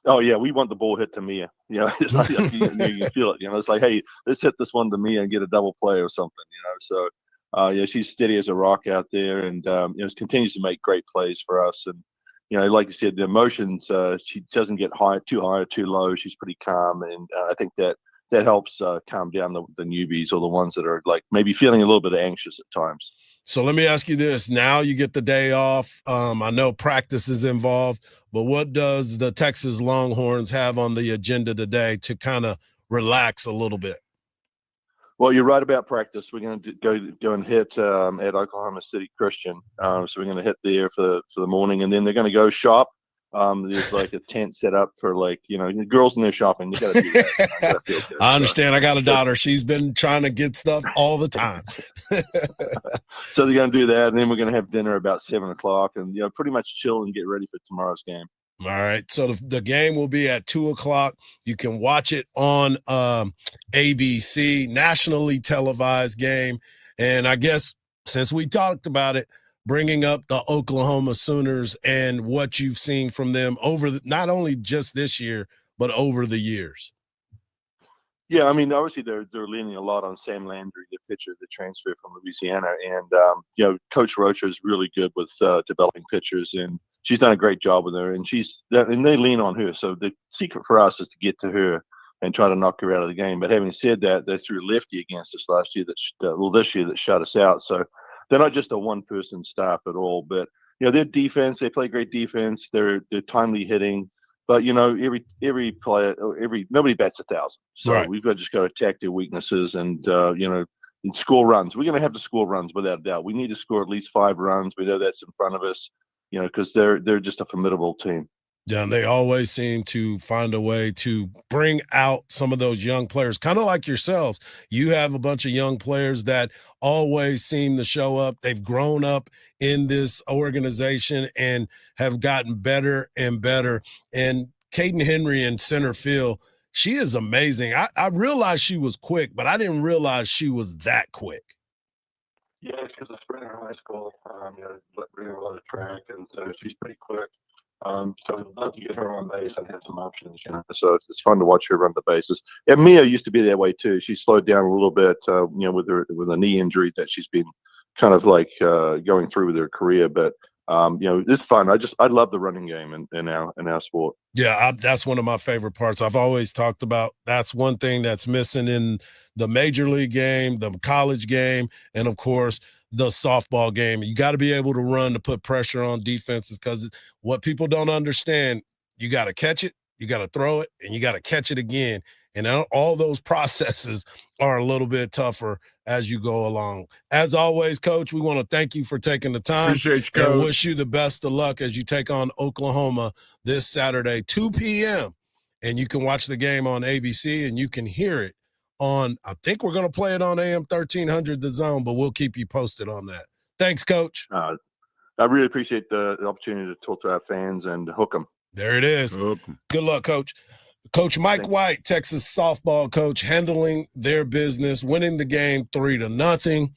Oh, yeah, we want the ball hit to Mia. It's like, you feel it. It's like, hey, let's hit this one to Mia and get a double play or something. So She's steady as a rock out there, and continues to make great plays for us. And like you said, the emotions, she doesn't get too high or too low. She's pretty calm, and I think that helps calm down the newbies or the ones that are like maybe feeling a little bit anxious at times. So let me ask you this. Now you get the day off. I know practice is involved, but what does the Texas Longhorns have on the agenda today to kind of relax a little bit? Well, you're right about practice. We're going to go and hit at Oklahoma City Christian. So we're going to hit there for the morning, and then they're going to go shop. There's like a tent set up for the girls in there shopping. They got to do that. I understand. I got a daughter. She's been trying to get stuff all the time. So they're going to do that, and then we're going to have dinner about 7:00, and pretty much chill and get ready for tomorrow's game. All right. So the game will be at 2:00. You can watch it on ABC, nationally televised game. And I guess since we talked about it, bringing up the Oklahoma Sooners and what you've seen from them over not only just this year, but over the years. Yeah, I mean, obviously they're leaning a lot on Sam Landry, the pitcher, the transfer from Louisiana, and Coach Rocha is really good with developing pitchers, and she's done a great job with her, and they lean on her. So the secret for us is to get to her and try to knock her out of the game. But having said that, they threw lefty against us last year this year that shut us out. So they're not just a one-person staff at all, but their defense, they play great defense. They're timely hitting, but every player, nobody bats 1,000. So right. We've just got to attack their weaknesses and score runs. We're going to have to score runs without a doubt. We need to score at least 5 runs. We know that's in front of us, because they're just a formidable team. Yeah, they always seem to find a way to bring out some of those young players, kind of like yourselves. You have a bunch of young players that always seem to show up. They've grown up in this organization and have gotten better and better. And Caden Henry in center field, she is amazing. I realized she was quick, but I didn't realize she was that quick. Yeah, it's because I sprint in high school. Bring her a lot of track, and so she's pretty quick. So I'd love to get her on base and have some options, So it's fun to watch her run the bases. And Mia used to be that way too. She slowed down a little bit, with a knee injury that she's been kind of like going through with her career. But it's fun. I love the running game in our sport. Yeah, that's one of my favorite parts. I've always talked about that's one thing that's missing in the major league game, the college game, and of course the softball game. You got to be able to run to put pressure on defenses, because what people don't understand, you got to catch it, you got to throw it, and you got to catch it again. And all those processes are a little bit tougher as you go along. As always, Coach, we want to thank you for taking the time. Appreciate you, Coach. And wish you the best of luck as you take on Oklahoma this Saturday, 2 p.m. And you can watch the game on ABC, and you can hear it on, I think we're going to play it on AM 1300 The Zone, but we'll keep you posted on that. Thanks, Coach. I really appreciate the opportunity to talk to our fans and hook them. There it is. Good luck, Coach. Coach Mike White, Texas softball coach, handling their business, winning the game 3-0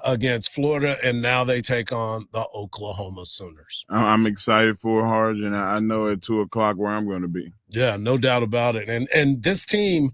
against Florida, and now they take on the Oklahoma Sooners. I'm excited for Hardge, and I know at 2:00 where I'm going to be. Yeah, no doubt about it. And this team,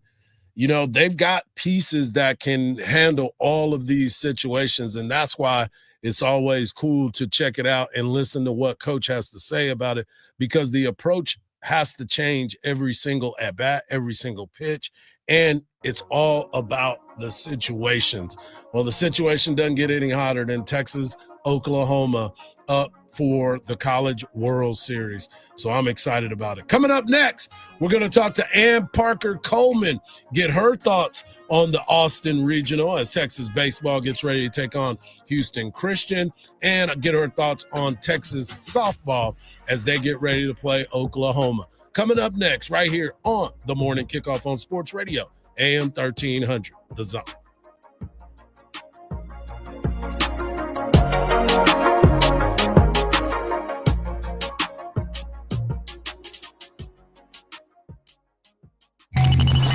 they've got pieces that can handle all of these situations, and that's why it's always cool to check it out and listen to what Coach has to say about it, because the approach has to change every single at-bat, every single pitch, and it's all about the situations. Well, the situation doesn't get any hotter than Texas, Oklahoma up for the College World Series. So I'm excited about it. Coming up next, we're going to talk to Ann Parker Coleman, get her thoughts on the Austin Regional as Texas baseball gets ready to take on Houston Christian, and get her thoughts on Texas softball as they get ready to play Oklahoma. Coming up next, right here on the Morning Kickoff on Sports Radio, AM 1300, The Zone.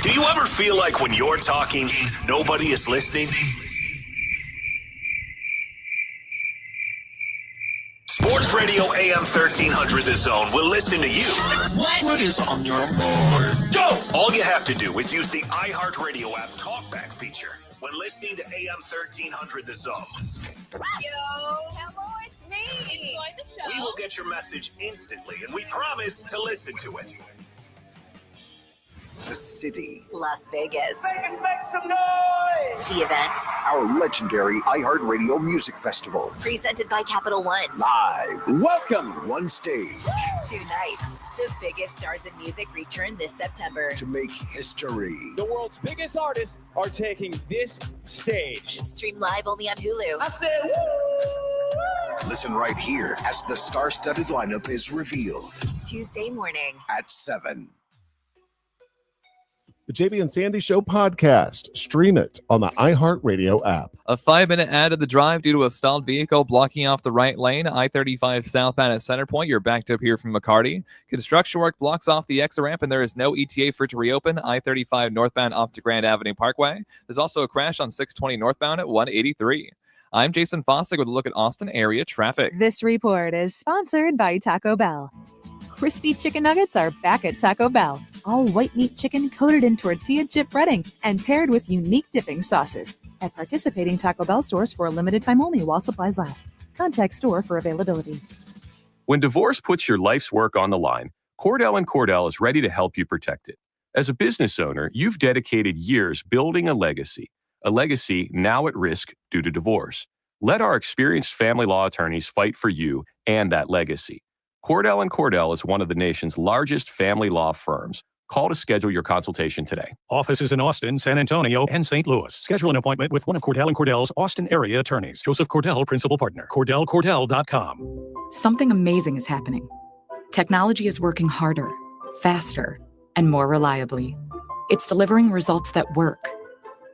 Do you ever feel like when you're talking, nobody is listening? Sports Radio AM 1300 The Zone will listen to you. What is on your mind? Go! All you have to do is use the iHeartRadio app talkback feature. when listening to AM 1300 The Zone. Yo, hello, it's me. Enjoy the show. We will get your message instantly, and we promise to listen to it. The city. Las Vegas. Vegas, make some noise! The event. Our legendary iHeartRadio Music Festival. Presented by Capital One. Live. Welcome. One stage. 2 nights. The biggest stars in music return this September. To make history. The world's biggest artists are taking this stage. Stream live only on Hulu. I said, woo! Listen right here as the star-studded lineup is revealed. Tuesday morning. At 7. The JB and Sandy Show podcast. Stream it on the iHeartRadio app. A 5-minute add of the drive due to a stalled vehicle blocking off the right lane. I-35 southbound at Center Point. You're backed up here from McCarty. Construction work blocks off the exit ramp, and there is no ETA for it to reopen. I-35 northbound off to Grand Avenue Parkway. There's also a crash on 620 northbound at 183. I'm Jason Fossick with a look at Austin area traffic. This report is sponsored by Taco Bell. Crispy chicken nuggets are back at Taco Bell. All white meat chicken coated in tortilla chip breading and paired with unique dipping sauces at participating Taco Bell stores for a limited time only while supplies last. Contact store for availability. When divorce puts your life's work on the line, Cordell & Cordell is ready to help you protect it. As a business owner, you've dedicated years building a legacy now at risk due to divorce. Let our experienced family law attorneys fight for you and that legacy. Cordell & Cordell is one of the nation's largest family law firms. Call to schedule your consultation today. Offices in Austin, San Antonio, and St. Louis. Schedule an appointment with one of Cordell & Cordell's Austin area attorneys. Joseph Cordell, Principal Partner. CordellCordell.com. Something amazing is happening. Technology is working harder, faster, and more reliably. It's delivering results that work.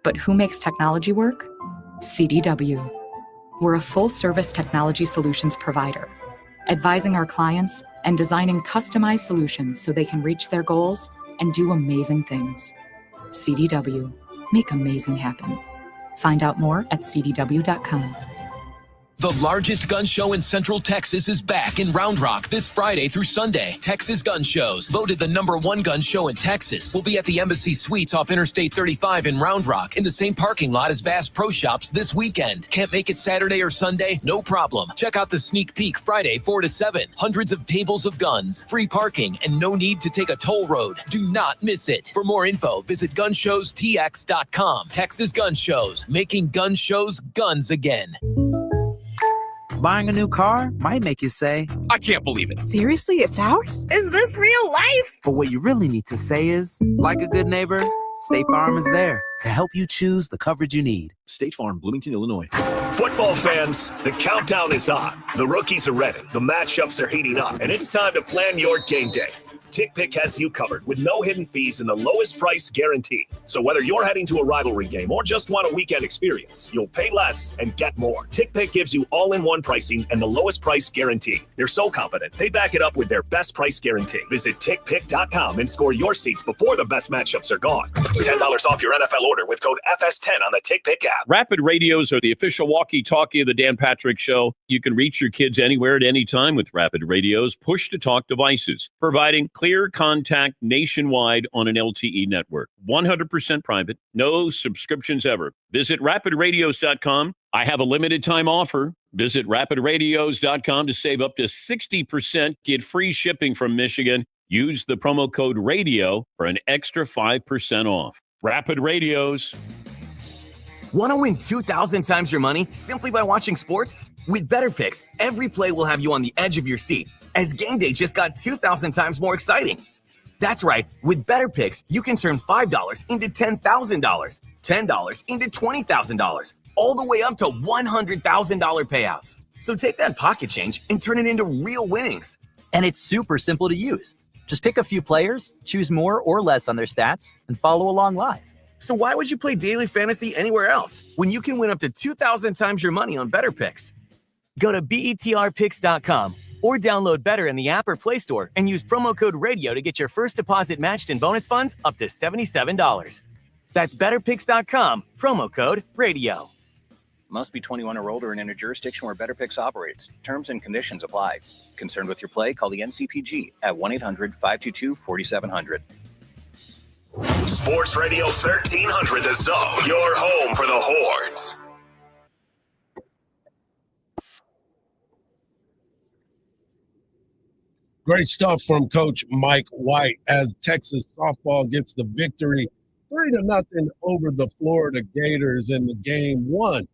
But who makes technology work? CDW. We're a full-service technology solutions provider, advising our clients and designing customized solutions so they can reach their goals and do amazing things. CDW. Make amazing happen. Find out more at cdw.com. The largest gun show in Central Texas is back in Round Rock this Friday through Sunday. Texas Gun Shows, voted the #1 gun show in Texas, will be at the Embassy Suites off Interstate 35 in Round Rock in the same parking lot as Bass Pro Shops this weekend. Can't make it Saturday or Sunday? No problem. Check out the sneak peek Friday 4 to 7. Hundreds of tables of guns, free parking, and no need to take a toll road. Do not miss it. For more info, visit gunshowstx.com. Texas Gun Shows, making gun shows guns again. Buying a new car might make you say, I can't believe it. Seriously, it's ours? Is this real life? But what you really need to say is, like a good neighbor, State Farm is there to help you choose the coverage you need. State Farm, Bloomington, Illinois. Football fans, the countdown is on. The rookies are ready. The matchups are heating up. And it's time to plan your game day. TickPick has you covered with no hidden fees and the lowest price guarantee. So whether you're heading to a rivalry game or just want a weekend experience, you'll pay less and get more. TickPick gives you all-in-one pricing and the lowest price guarantee. They're so confident, they back it up with their best price guarantee. Visit TickPick.com and score your seats before the best matchups are gone. $10 off your NFL order with code FS10 on the TickPick app. Rapid radios are the official walkie-talkie of the Dan Patrick Show. You can reach your kids anywhere at any time with Rapid Radios push-to-talk devices, providing clear contact nationwide on an LTE network. 100% private, no subscriptions ever. Visit rapidradios.com. I have a limited time offer. Visit rapidradios.com to save up to 60%. Get free shipping from Michigan. Use the promo code RADIO for an extra 5% off. Rapid Radios. Want to win 2,000 times your money simply by watching sports? With Better Picks, every play will have you on the edge of your seat, as game day just got 2,000 times more exciting. That's right, with Better Picks, you can turn $5 into $10,000, $10 into $20,000, all the way up to $100,000 payouts. So take that pocket change and turn it into real winnings. And it's super simple to use. Just pick a few players, choose more or less on their stats, and follow along live. So why would you play daily fantasy anywhere else when you can win up to 2,000 times your money on Better Picks? Go to betrpicks.com or download Better in the app or Play Store and use promo code RADIO to get your first deposit matched in bonus funds up to $77. That's betterpicks.com, promo code RADIO. Must be 21 or older and in a jurisdiction where Better Picks operates. Terms and conditions apply. Concerned with your play? Call the NCPG at 1-800-522-4700. Sports Radio 1300 The Zone, your home for the Hordes. Great stuff from Coach Mike White as Texas softball gets the victory 3-0 over the Florida Gators in the game 1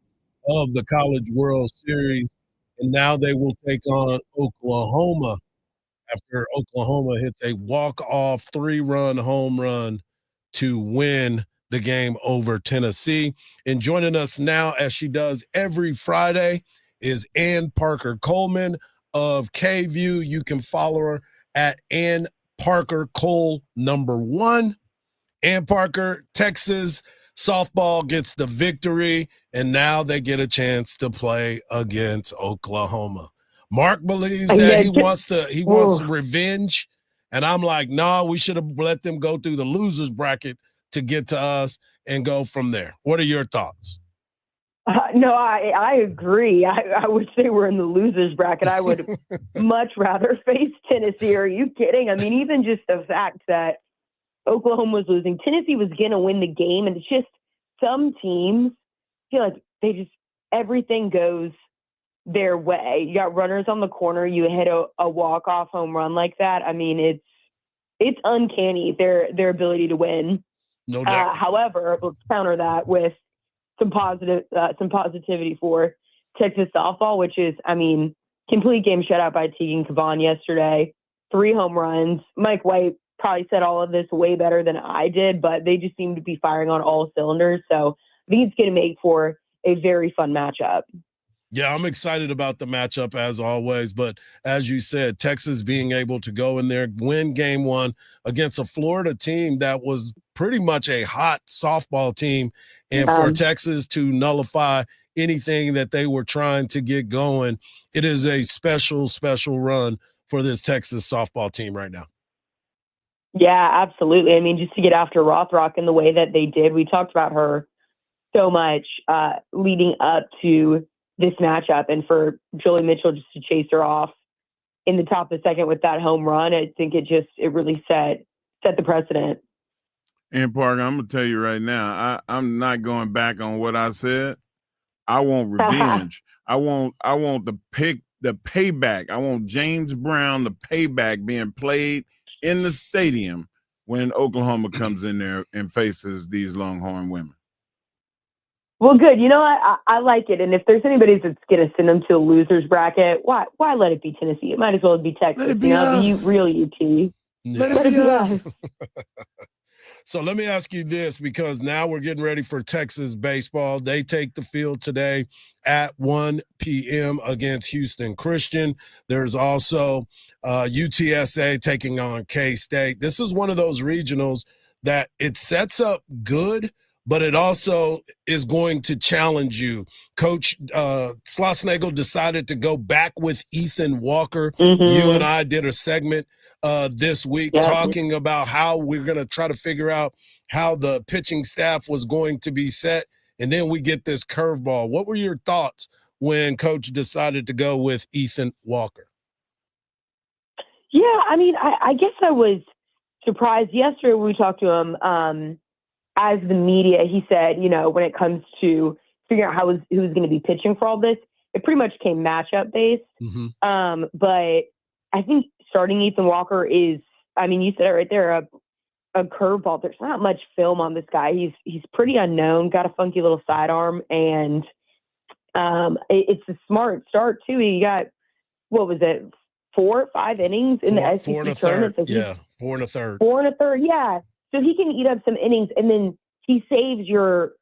of the College World Series. And now they will take on Oklahoma after Oklahoma hits a walk-off 3-run home run to win the game over Tennessee. And joining us now, as she does every Friday, is Ann Parker Coleman of K-View. You can follow her at Ann Parker Cole #1. Ann Parker, Texas softball gets the victory, and now they get a chance to play against Oklahoma. Mark believes that he wants revenge, and I'm like, no, we should have let them go through the losers bracket to get to us and go from there. What are your thoughts? No, I agree. I wish they were in the losers bracket. I would much rather face Tennessee. Are you kidding? I mean, even just the fact that Oklahoma was losing, Tennessee was going to win the game. And it's just some teams feel like everything goes their way. You got runners on the corner. You hit a walk-off home run like that. I mean, it's uncanny, their ability to win. No doubt. However, let's counter that with some positivity for Texas softball, which is, I mean, complete game shutout by Tegan Cavan yesterday. 3 home runs. Mike White probably said all of this way better than I did, but they just seem to be firing on all cylinders. So I think it's going to make for a very fun matchup. Yeah, I'm excited about the matchup as always. But as you said, Texas being able to go in there, win game 1 against a Florida team that was pretty much a hot softball team. And for Texas to nullify anything that they were trying to get going, it is a special, special run for this Texas softball team right now. Yeah, absolutely. I mean, just to get after Rothrock in the way that they did, we talked about her so much leading up to this matchup, and for Jolie Mitchell just to chase her off in the top of the second with that home run, I think it really set the precedent. And Parker, I'm gonna tell you right now, I'm not going back on what I said. I want revenge. I want the payback. I want James Brown, the payback being played in the stadium when Oklahoma comes in there and faces these Longhorn women. Well, good. You know what? I like it. And if there's anybody that's going to send them to a loser's bracket, why let it be Tennessee? It might as well be Texas. Let it be us. The real UT. Yeah. Let it be us. So let me ask you this, because now we're getting ready for Texas baseball. They take the field today at 1 p.m. against Houston Christian. There's also UTSA taking on K-State. This is one of those regionals that it sets up good, but it also is going to challenge you. Coach Schlossnagle decided to go back with Ethan Walker. Mm-hmm. You and I did a segment this week talking about how we're going to try to figure out how the pitching staff was going to be set, and then we get this curveball. What were your thoughts when Coach decided to go with Ethan Walker? Yeah, I mean, I guess I was surprised. Yesterday when we talked to him, as the media, he said, when it comes to figuring out who's going to be pitching for all this, it pretty much came matchup based. Mm-hmm. But I think starting Ethan Walker is, I mean, you said it right there, a curveball. There's not much film on this guy. He's pretty unknown, got a funky little sidearm, and it's a smart start too. He got, what was it, 4 or 5 innings in the SEC tournament? 4 and a third. 4 and a third, yeah. So he can eat up some innings, and then he saves your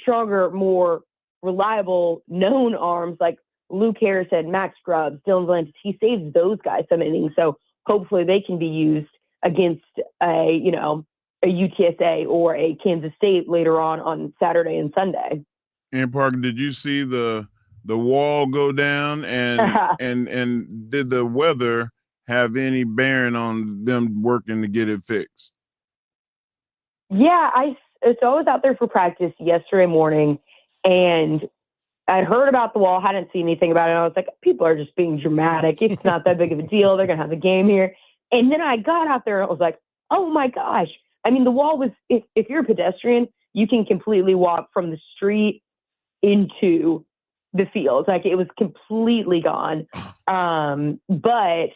stronger, more reliable, known arms like Luke Harrison, Max Grubbs, Dylan Valentes. He saves those guys some innings, so hopefully they can be used against a UTSA or a Kansas State later on Saturday and Sunday. And Parker, did you see the wall go down, and did the weather have any bearing on them working to get it fixed? Yeah, I was out there for practice yesterday morning, and I'd heard about the wall, hadn't seen anything about it. And I was like, people are just being dramatic. It's not that big of a deal. They're going to have a game here. And then I got out there and I was like, oh my gosh, I mean, the wall was, if you're a pedestrian, you can completely walk from the street into the field. Like, it was completely gone. But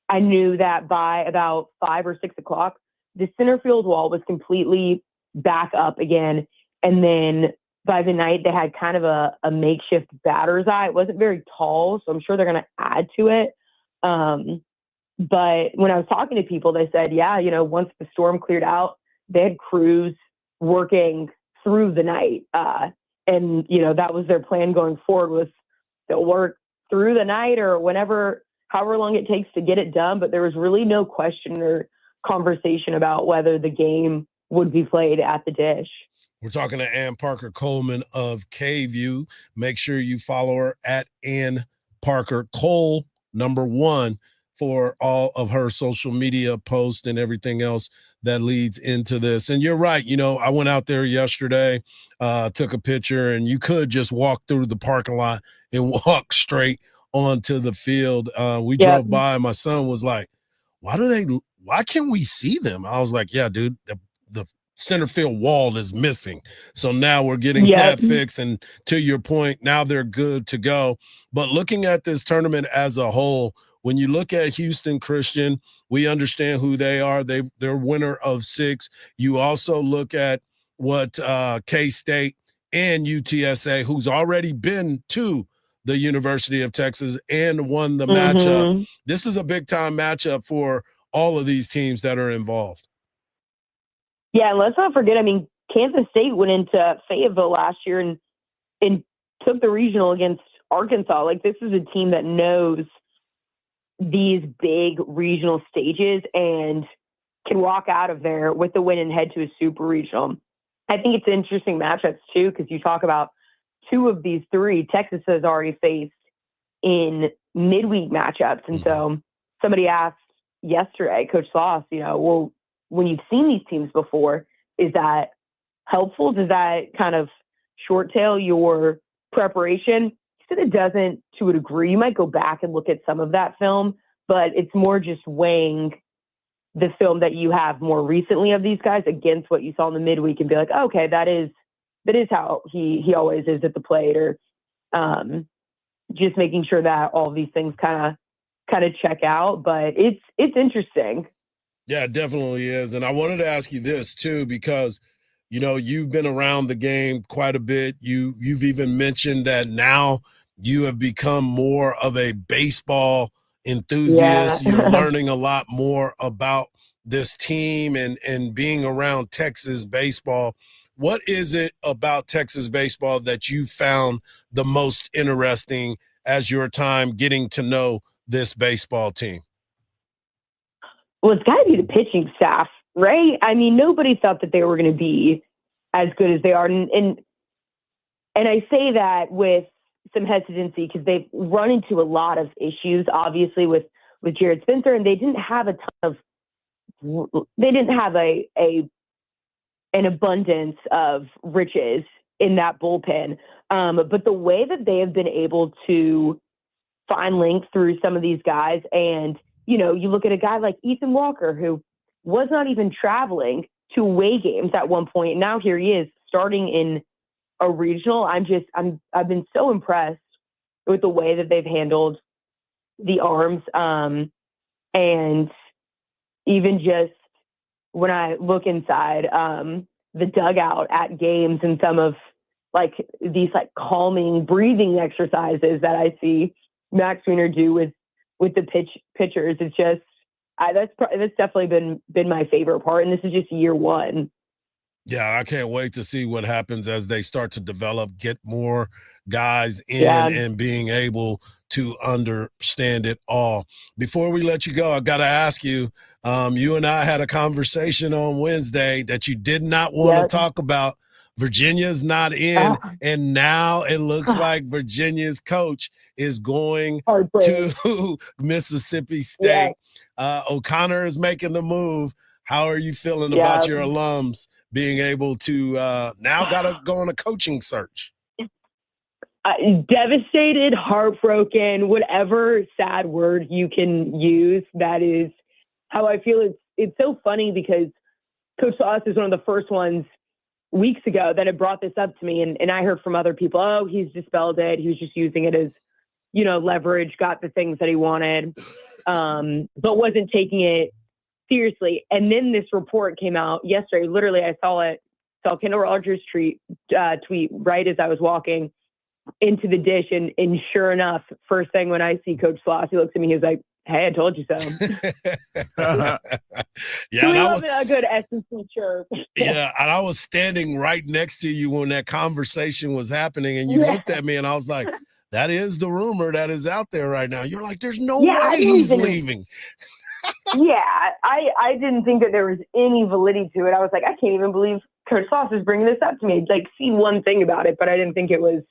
I knew that by about 5 or 6 o'clock, the center field wall was completely back up again. And then by the night, they had kind of a makeshift batter's eye. It wasn't very tall, so I'm sure they're going to add to it. But when I was talking to people, they said, yeah, once the storm cleared out, they had crews working through the night. And, that was their plan going forward, was they'll work through the night or however long it takes to get it done. But there was really no question or conversation about whether the game would be played at the Dish. We're talking to Ann Parker Coleman of KView. Make sure you follow her at Ann Parker Cole, #1, for all of her social media posts and everything else that leads into this. And you're right. I went out there yesterday, took a picture, and you could just walk through the parking lot and walk straight onto the field. We drove by, and my son was like, why can't we see them? I was like, yeah, dude, the center field wall is missing. So now we're getting that fixed. And to your point, now they're good to go. But looking at this tournament as a whole, when you look at Houston Christian, we understand who they are. They're winner of 6. You also look at what K-State and UTSA, who's already been to the University of Texas and won the matchup. This is a big-time matchup for all of these teams that are involved. Yeah, and let's not forget, Kansas State went into Fayetteville last year and took the regional against Arkansas. Like, this is a team that knows these big regional stages and can walk out of there with the win and head to a super regional. I think it's interesting matchups, too, because you talk about 2 of these 3 Texas has already faced in midweek matchups. And so somebody asked yesterday, Coach Sloss, well, when you've seen these teams before, is that helpful? Does that kind of short-tail your preparation? He said it doesn't to a degree. You might go back and look at some of that film, but it's more just weighing the film that you have more recently of these guys against what you saw in the midweek and be like, oh, okay, that is how he always is at the plate, or just making sure that all of these things kind of check out. But it's interesting. Yeah, it definitely is. And I wanted to ask you this too, because, you've been around the game quite a bit. You've even mentioned that now you have become more of a baseball enthusiast. You're learning a lot more about this team and being around Texas baseball. What is it about Texas baseball that you found the most interesting as your time getting to know this baseball team? Well, it's got to be the pitching staff, right? Nobody thought that they were going to be as good as they are. And I say that with some hesitancy because they've run into a lot of issues, obviously, with Jared Spencer, and they didn't have an abundance of riches in that bullpen. But the way that they have been able to find length through some of these guys, and you look at a guy like Ethan Walker, who was not even traveling to away games at one point. And now here he is starting in a regional. I've been so impressed with the way that they've handled the arms. And even just when I look inside the dugout at games and some of these calming breathing exercises that I see Max Wiener do with the pitchers, it's just that's definitely been my favorite part, and this is just year 1. Yeah, I can't wait to see what happens as they start to develop, get more guys in, and being able to understand it all. Before we let you go, I got to ask you, you and I had a conversation on Wednesday that you did not want to talk about. Virginia's not in, and now it looks like Virginia's coach is going to Mississippi State. O'Connor is making the move. How are you feeling about your alums being able to now got to go on a coaching search? Devastated, heartbroken, whatever sad word you can use. That is how I feel. It's so funny because Coach Sauce is one of the first ones weeks ago that had brought this up to me. And I heard from other people, oh, he's dispelled it. He was just using it as, leverage, got the things that he wanted, but wasn't taking it seriously. And then this report came out yesterday. Literally, I saw Kendall Rogers' tweet right as I was walking into the dish. And sure enough, first thing when I see Coach Sloss, he looks at me, he's like, hey, I told you so. Yeah, we love a good SEC chirp. Yeah, and I was standing right next to you when that conversation was happening, and you looked at me, and I was like, that is the rumor that is out there right now. You're like, there's no way he's leaving. Yeah, I didn't think that there was any validity to it. I was like, I can't even believe Coach Sauce is bringing this up to me. Like, see one thing about it, but I didn't think it was,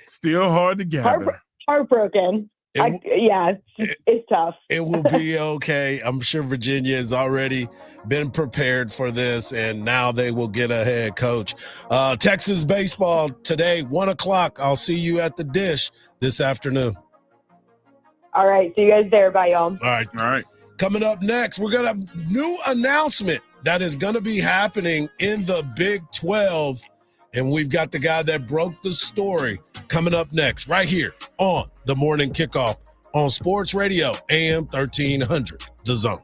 still hard to gather. Heartbroken. It's tough. It will be okay. I'm sure Virginia has already been prepared for this, and now they will get a head coach. Texas baseball today, 1:00. I'll see you at the dish this afternoon. All right. See you guys there. Bye, y'all. All right. Coming up next, we're going to have a new announcement that is going to be happening in the Big 12. And we've got the guy that broke the story coming up next, right here on the Morning Kickoff on Sports Radio, AM 1300, The Zone.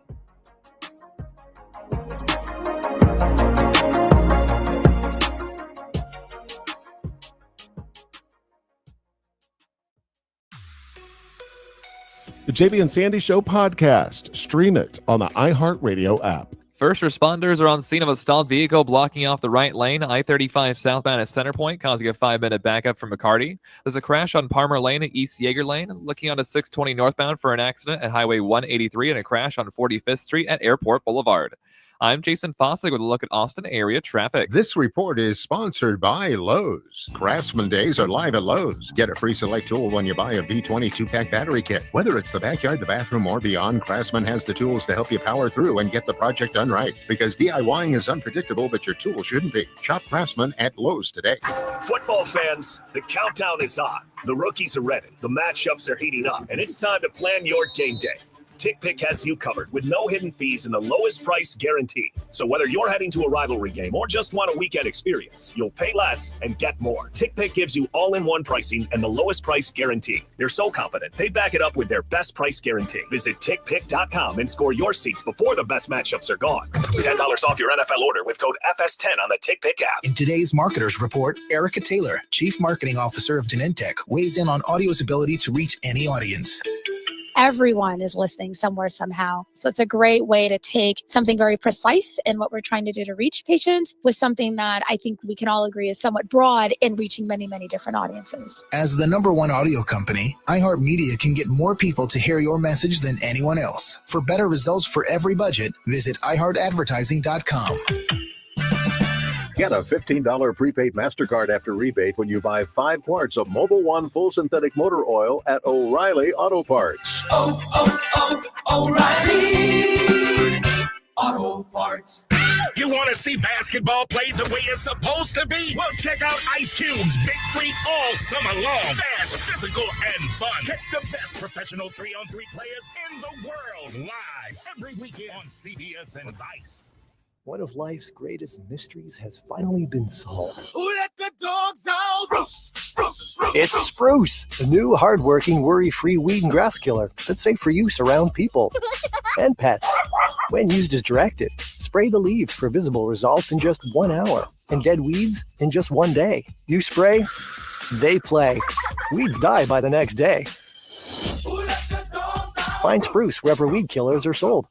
The JB and Sandy Show podcast. Stream it on the iHeartRadio app. First responders are on scene of a stalled vehicle blocking off the right lane, I-35 southbound at Center Point, causing a 5-minute backup from McCarty. There's a crash on Palmer Lane at East Yeager Lane, looking onto 620 northbound for an accident at Highway 183 and a crash on 45th Street at Airport Boulevard. I'm Jason Fossick with a look at Austin area traffic. This report is sponsored by Lowe's. Craftsman Days are live at Lowe's. Get a free select tool when you buy a V22 pack battery kit. Whether it's the backyard, the bathroom, or beyond, Craftsman has the tools to help you power through and get the project done right. Because DIYing is unpredictable, but your tool shouldn't be. Shop Craftsman at Lowe's today. Football fans, the countdown is on. The rookies are ready. The matchups are heating up, and it's time to plan your game day. TickPick has you covered with no hidden fees and the lowest price guarantee. So whether you're heading to a rivalry game or just want a weekend experience, you'll pay less and get more. TickPick gives you all-in-one pricing and the lowest price guarantee. They're so confident, they back it up with their best price guarantee. Visit TickPick.com and score your seats before the best matchups are gone. $10 off your NFL order with code FS10 on the TickPick app. In today's Marketers Report, Erica Taylor, Chief Marketing Officer of Genentech, weighs in on audio's ability to reach any audience. Everyone is listening somewhere, somehow. So it's a great way to take something very precise in what we're trying to do to reach patients with something that I think we can all agree is somewhat broad in reaching many, many different audiences. As the #1 audio company, iHeartMedia can get more people to hear your message than anyone else. For better results for every budget, visit iHeartAdvertising.com. Get a $15 prepaid MasterCard after rebate when you buy 5 quarts of Mobil 1 full synthetic motor oil at O'Reilly Auto Parts. O'Reilly Auto Parts. You want to see basketball played the way it's supposed to be? Well, check out Ice Cube's Big 3 all summer long. Fast, physical, and fun. Catch the best professional 3-on-3 players in the world live every weekend on CBS and Vice. One of life's greatest mysteries has finally been solved. Who let the dogs out? Spruce, spruce, spruce, It's Spruce, the new hard-working, worry-free weed and grass killer that's safe for use around people and pets. When used as directed, spray the leaves for visible results in just 1 hour and dead weeds in just 1 day. You spray, they play. Weeds die by the next day. Find Spruce wherever weed killers are sold.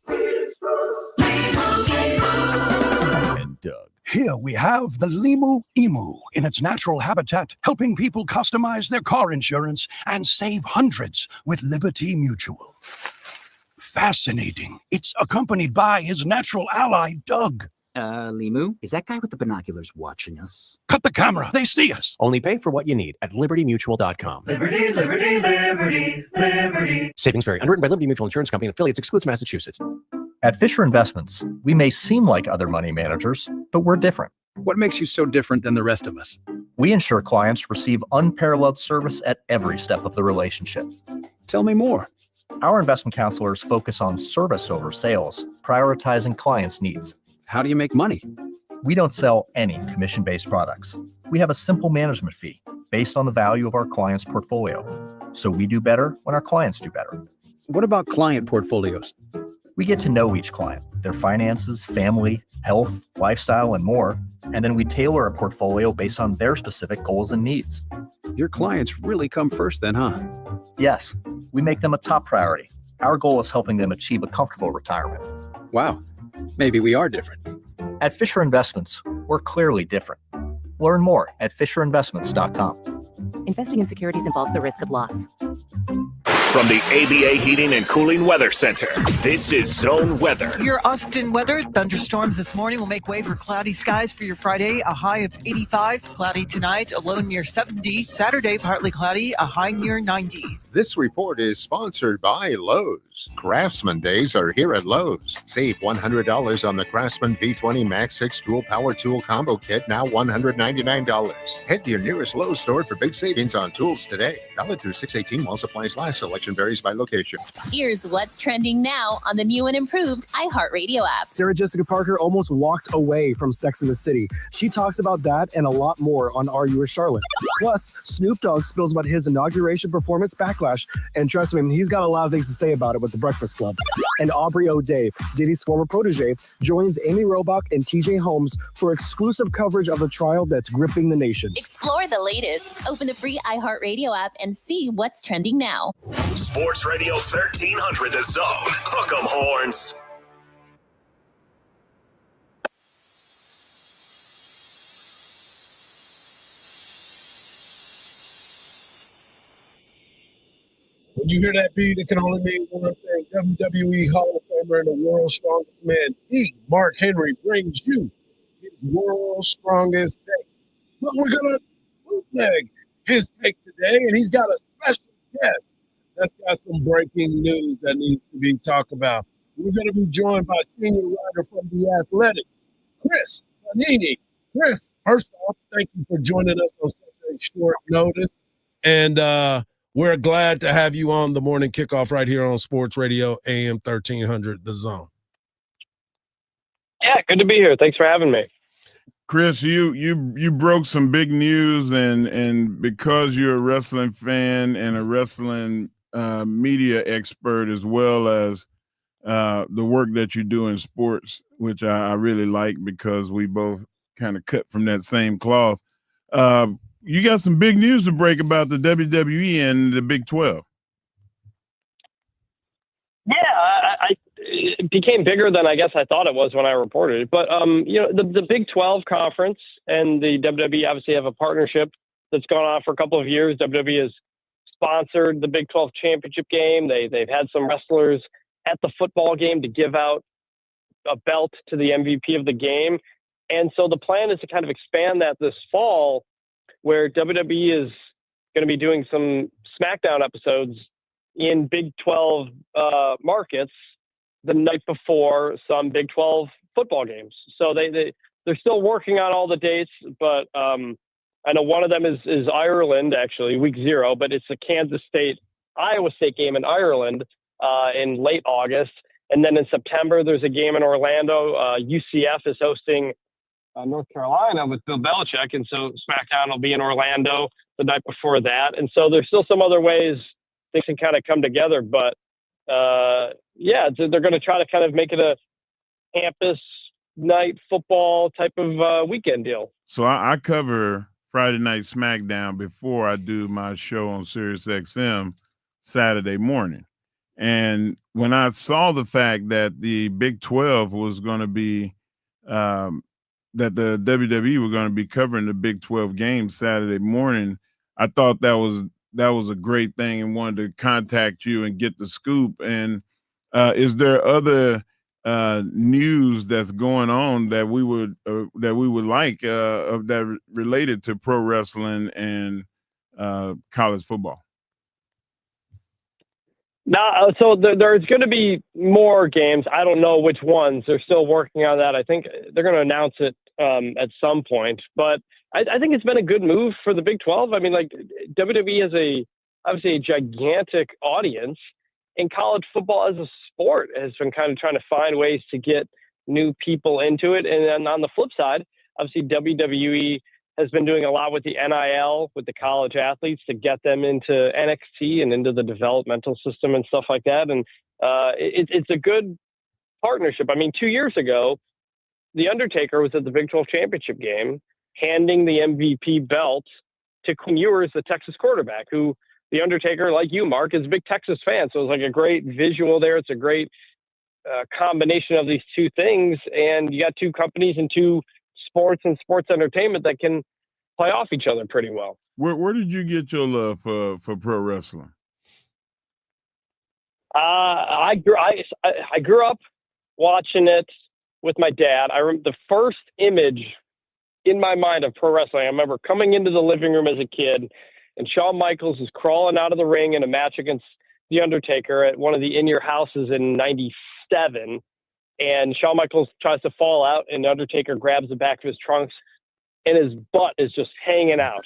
Here we have the Limu Emu in its natural habitat, helping people customize their car insurance and save hundreds with Liberty Mutual. Fascinating. It's accompanied by his natural ally, Doug. Limu, is that guy with the binoculars watching us? Cut the camera. They see us. Only pay for what you need at libertymutual.com. Liberty, liberty, liberty, liberty. Savings vary. Underwritten by Liberty Mutual Insurance Company and affiliates. Excludes Massachusetts. At Fisher Investments, we may seem like other money managers, but we're different. What makes you so different than the rest of us? We ensure clients receive unparalleled service at every step of the relationship. Tell me more. Our investment counselors focus on service over sales, prioritizing clients' needs. How do you make money? We don't sell any commission-based products. We have a simple management fee based on the value of our client's portfolio. So we do better when our clients do better. What about client portfolios? We get to know each client, their finances, family, health, lifestyle, and more, and then we tailor a portfolio based on their specific goals and needs. Your clients really come first then, huh? Yes, we make them a top priority. Our goal is helping them achieve a comfortable retirement. Wow, maybe we are different. At Fisher Investments, we're clearly different. Learn more at FisherInvestments.com. Investing in securities involves the risk of loss. From the ABA Heating and Cooling Weather Center, this is Zone Weather. Your Austin weather. Thunderstorms this morning will make way for cloudy skies for your Friday, a high of 85. Cloudy tonight, a low near 70. Saturday, partly cloudy, a high near 90. This report is sponsored by Lowe's. Craftsman Days are here at Lowe's. Save $100 on the Craftsman V20 Max 6 Dual Power Tool Combo Kit, now $199. Head to your nearest Lowe's store for big savings on tools today. Valid through 6/18 while supplies last. Selection varies by location. Here's what's trending now on the new and improved iHeartRadio app. Sarah Jessica Parker almost walked away from Sex and the City. She talks about that and a lot more on Are You a Charlotte? Plus, Snoop Dogg spills about his inauguration performance backlash, and trust me, he's got a lot of things to say about it with the Breakfast Club. And Aubrey O'Day, Diddy's former protege, joins Amy Robach and TJ Holmes for exclusive coverage of the trial that's gripping the nation. Explore the latest. Open the free iHeartRadio app and see what's trending now. Sports Radio 1300 The Zone. Hook 'em horns. When you hear that beat, it can only mean one thing. WWE Hall of Famer and the world's strongest man, Mark Henry, brings you his world's strongest take. But we're going to bootleg his take today, and he's got a special guest that's got some breaking news that needs to be talked about. We're going to be joined by senior writer from The Athletic, Chris Panini. Chris, first off, thank you for joining us on such a short notice. And we're glad to have you on the morning kickoff right here on Sports Radio AM 1300, The Zone. Yeah, good to be here. Thanks for having me. Chris, you broke some big news, and because you're a wrestling fan and a wrestling media expert, as well as the work that you do in sports, which I really like because we both kind of cut from that same cloth. You got some big news to break about the WWE and the Big 12. Yeah, it became bigger than I guess I thought it was when I reported it. But, the Big 12 conference and the WWE obviously have a partnership that's gone on for a couple of years. WWE has sponsored the Big 12 championship game. They've had some wrestlers at the football game to give out a belt to the MVP of the game. And so the plan is to kind of expand that this fall, where WWE is going to be doing some SmackDown episodes in Big 12 markets the night before some Big 12 football games. So they're still working on all the dates, but I know one of them is Ireland, actually, week 0, but it's a Kansas State-Iowa State game in Ireland in late August. And then in September, there's a game in Orlando. UCF is hosting North Carolina with Bill Belichick, and so SmackDown will be in Orlando the night before that. And so there's still some other ways things can kind of come together, but they're going to try to kind of make it a campus night football type of weekend deal. So I cover Friday Night SmackDown before I do my show on SiriusXM Saturday morning. And when I saw the fact that the Big 12 was going to be that the WWE were going to be covering the Big 12 game Saturday morning, I thought that was a great thing and wanted to contact you and get the scoop. And is there other news that's going on that we would like that related to pro wrestling and college football? No, so there's going to be more games. I don't know which ones. They're still working on that. I think they're going to announce it at some point. But I think it's been a good move for the Big 12. I mean, like WWE has obviously a gigantic audience, in college football as a sport has been kind of trying to find ways to get new people into it. And then on the flip side, obviously WWE has been doing a lot with the NIL, with the college athletes to get them into NXT and into the developmental system and stuff like that. And it's a good partnership. I mean, 2 years ago, The Undertaker was at the Big 12 championship game, handing the MVP belt to Quinn Ewers, the Texas quarterback, who The Undertaker, like you, Mark, is a big Texas fan. So it was like a great visual there. It's a great combination of these two things. And you got two companies and two sports and sports entertainment that can play off each other pretty well. Where did you get your love for pro wrestling? I grew up watching it with my dad. I remember the first image in my mind of pro wrestling. I remember coming into the living room as a kid, and Shawn Michaels is crawling out of the ring in a match against The Undertaker at one of the In Your Houses in '97. And Shawn Michaels tries to fall out, and The Undertaker grabs the back of his trunks, and his butt is just hanging out.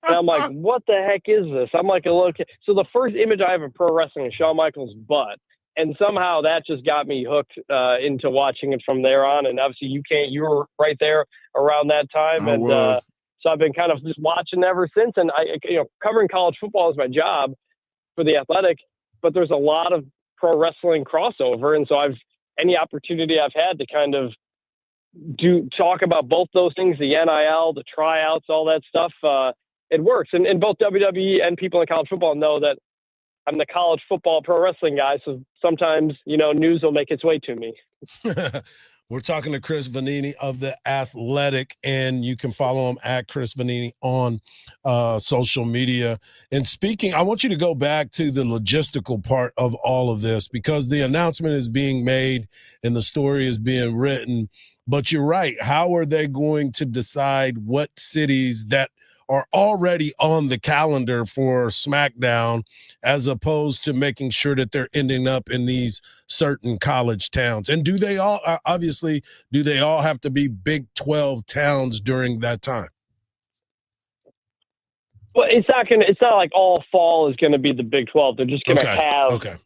And I'm like, what the heck is this? I'm like, look. So the first image I have of pro wrestling is Shawn Michaels' butt. And somehow that just got me hooked into watching it from there on. And obviously you were right there around that time. So I've been kind of just watching ever since. And covering college football is my job for The Athletic, but there's a lot of pro wrestling crossover. And so any opportunity I've had to kind of talk about both those things, the NIL, the tryouts, all that stuff, it works. And both WWE and people in college football know that I'm the college football pro wrestling guy. So sometimes, news will make its way to me. We're talking to Chris Vanini of The Athletic, and you can follow him at Chris Vanini on social media. And speaking, I want you to go back to the logistical part of all of this, because the announcement is being made and the story is being written. But you're right. How are they going to decide what cities that are already on the calendar for SmackDown, as opposed to making sure that they're ending up in these certain college towns? And do they all have to be Big 12 towns during that time? Well, it's not like all fall is going to be the Big 12. They're just going to have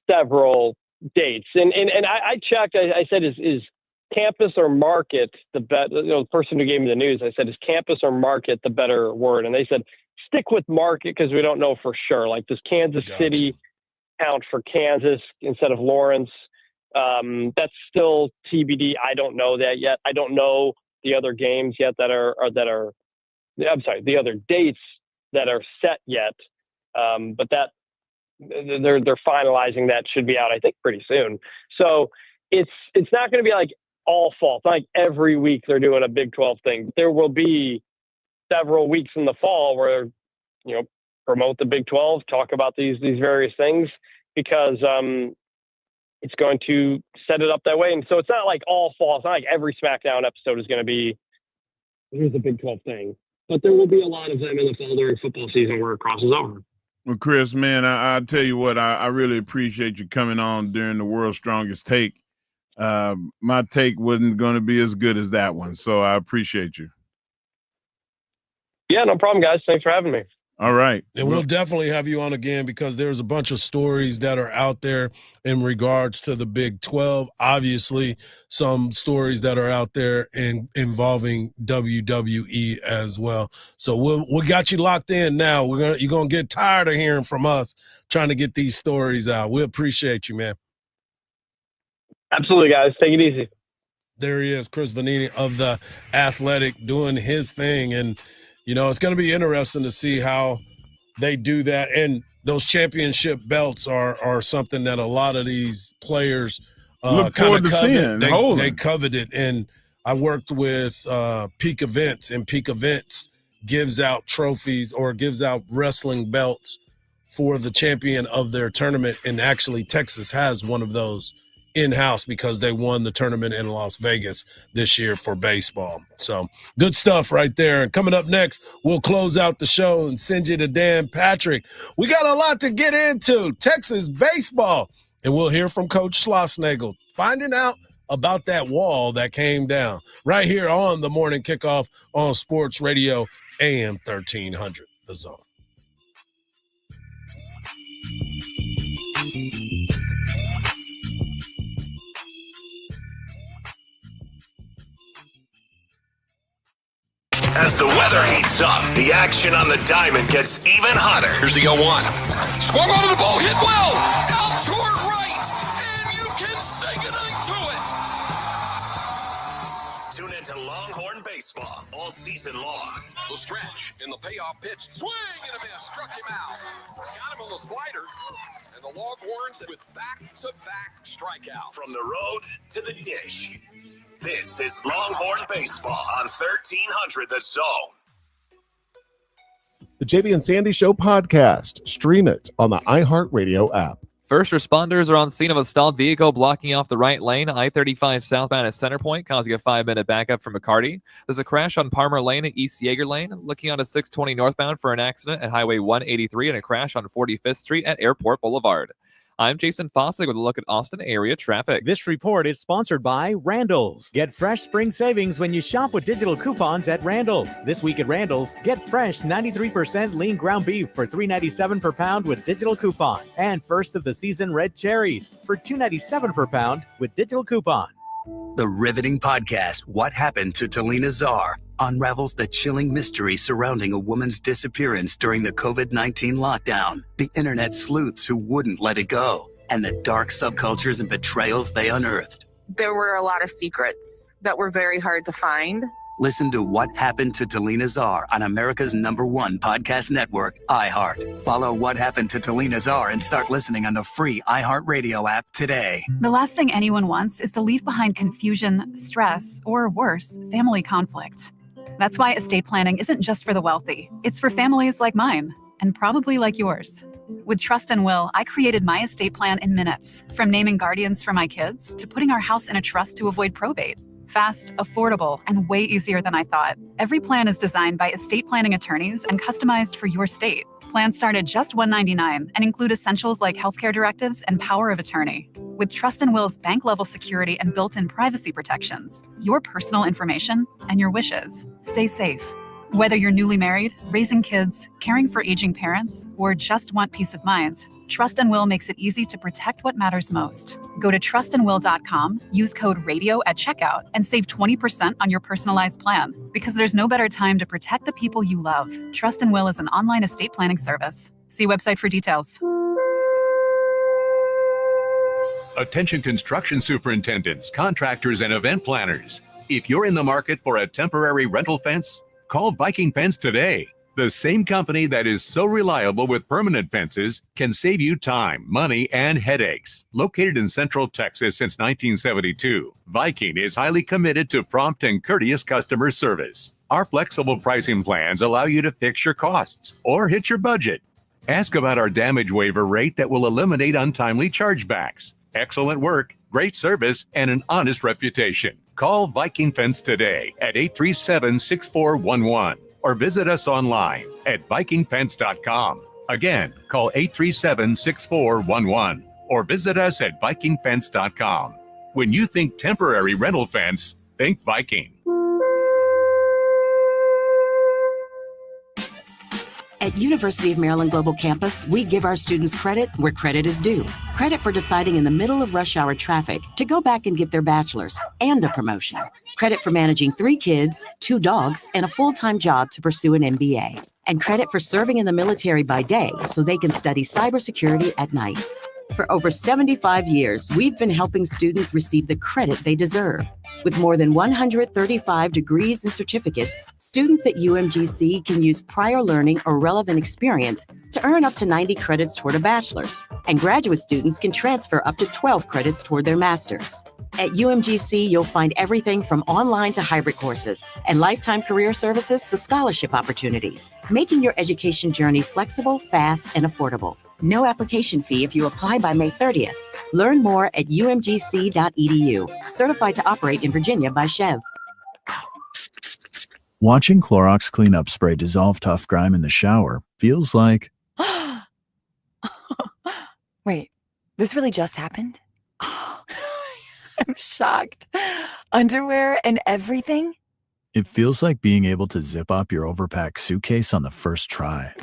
several dates. And I checked, I said, is campus or market the the person who gave me the news, I said, is campus or market the better word? And they said, stick with market, because we don't know for sure. Like, does Kansas City count for Kansas instead of Lawrence? That's still TBD. I don't know that yet. I don't know the other games yet the other dates that are set yet. But that they're finalizing that, should be out, I think, pretty soon. So it's not going to be like all fall. It's not like every week they're doing a Big 12 thing. There will be several weeks in the fall where, promote the Big 12, talk about these various things, because it's going to set it up that way. And so it's not like all fall. It's not like every SmackDown episode is going to be, here's the Big 12 thing. But there will be a lot of them in the fall during football season where it crosses over. Well, Chris, man, I tell you what, I really appreciate you coming on during the World's Strongest Take. My take wasn't going to be as good as that one, so I appreciate you. Yeah, no problem, guys. Thanks for having me. All right. And we'll definitely have you on again, because there's a bunch of stories that are out there in regards to the Big 12. Obviously, some stories that are out there involving WWE as well. So we got you locked in now. You're gonna get tired of hearing from us trying to get these stories out. We appreciate you, man. Absolutely, guys. Take it easy. There he is, Chris Vanini of The Athletic, doing his thing. And it's going to be interesting to see how they do that. And those championship belts are something that a lot of these players look forward to seeing. They covet it. And I worked with Peak Events, and Peak Events gives out trophies or gives out wrestling belts for the champion of their tournament. And actually, Texas has one of those in-house because they won the tournament in Las Vegas this year for baseball. So good stuff right there. And coming up next, we'll close out the show and send you to Dan Patrick. We got a lot to get into. Texas baseball. And we'll hear from Coach Schlossnagle, finding out about that wall that came down right here on the Morning Kickoff on Sports Radio AM 1300, The Zone. the weather heats up, the action on the diamond gets even hotter. Here's the 0-1. Swung onto the ball, hit well, out toward right, and you can say goodnight to it. Tune into Longhorn Baseball all season long. The stretch in the payoff pitch. Swing and a miss. Struck him out. Got him on the slider. And the Longhorns with back-to-back strikeouts. From the road to the dish. This is Longhorn Baseball on 1300 The Zone. The JB and Sandy Show podcast. Stream it on the iHeartRadio app. First responders are on scene of a stalled vehicle blocking off the right lane, I-35 southbound at Center Point, causing a 5-minute backup from McCarty. There's a crash on Palmer Lane at East Yeager Lane, looking on a 620 northbound for an accident at Highway 183 and a crash on 45th Street at Airport Boulevard. I'm Jason Fossick with a look at Austin area traffic. This report is sponsored by Randall's. Get fresh spring savings when you shop with digital coupons at Randall's. This week at Randall's, get fresh 93% lean ground beef for $3.97 per pound with digital coupon. And first of the season red cherries for $2.97 per pound with digital coupon. The riveting podcast, What Happened to Talina Czar, unravels the chilling mystery surrounding a woman's disappearance during the COVID-19 lockdown, the internet sleuths who wouldn't let it go, and the dark subcultures and betrayals they unearthed. There were a lot of secrets that were very hard to find. Listen to What Happened to Talina Czar on America's #1 podcast network, iHeart. Follow What Happened to Talina Czar and start listening on the free iHeartRadio app today. The last thing anyone wants is to leave behind confusion, stress, or worse, family conflict. That's why estate planning isn't just for the wealthy. It's for families like mine, and probably like yours. With Trust and Will, I created my estate plan in minutes, from naming guardians for my kids to putting our house in a trust to avoid probate. Fast, affordable, and way easier than I thought. Every plan is designed by estate planning attorneys and customized for your state. Plans start at just $199 and include essentials like healthcare directives and power of attorney. With Trust and Will's bank-level security and built-in privacy protections, your personal information and your wishes stay safe. Whether you're newly married, raising kids, caring for aging parents, or just want peace of mind, Trust and Will makes it easy to protect what matters most. Go to trustandwill.com, use code RADIO at checkout, and save 20% on your personalized plan. Because there's no better time to protect the people you love. Trust and Will is an online estate planning service. See website for details. Attention construction superintendents, contractors, and event planners. If you're in the market for a temporary rental fence, call Viking Fence today. The same company that is so reliable with permanent fences can save you time, money, and headaches. Located in Central Texas since 1972, Viking is highly committed to prompt and courteous customer service. Our flexible pricing plans allow you to fix your costs or hit your budget. Ask about our damage waiver rate that will eliminate untimely chargebacks. Excellent work, great service, and an honest reputation. Call Viking Fence today at 837-6411 or visit us online at vikingfence.com. Again, call 837-6411 or visit us at vikingfence.com. When you think temporary rental fence, think Viking. At University of Maryland Global Campus, we give our students credit where credit is due. Credit for deciding in the middle of rush hour traffic to go back and get their bachelor's and a promotion. Credit for managing 3 kids, 2 dogs, and a full-time job to pursue an MBA. And credit for serving in the military by day so they can study cybersecurity at night. For over 75 years, we've been helping students receive the credit they deserve. With more than 135 degrees and certificates, students at UMGC can use prior learning or relevant experience to earn up to 90 credits toward a bachelor's, and graduate students can transfer up to 12 credits toward their master's. At UMGC, you'll find everything from online to hybrid courses and lifetime career services to scholarship opportunities, making your education journey flexible, fast, and affordable. No application fee if you apply by May 30th. Learn more at umgc.edu. Certified to operate in Virginia by Chev. Watching Clorox cleanup spray dissolve tough grime in the shower feels like... Wait, this really just happened? I'm shocked. Underwear and everything? It feels like being able to zip up your overpacked suitcase on the first try.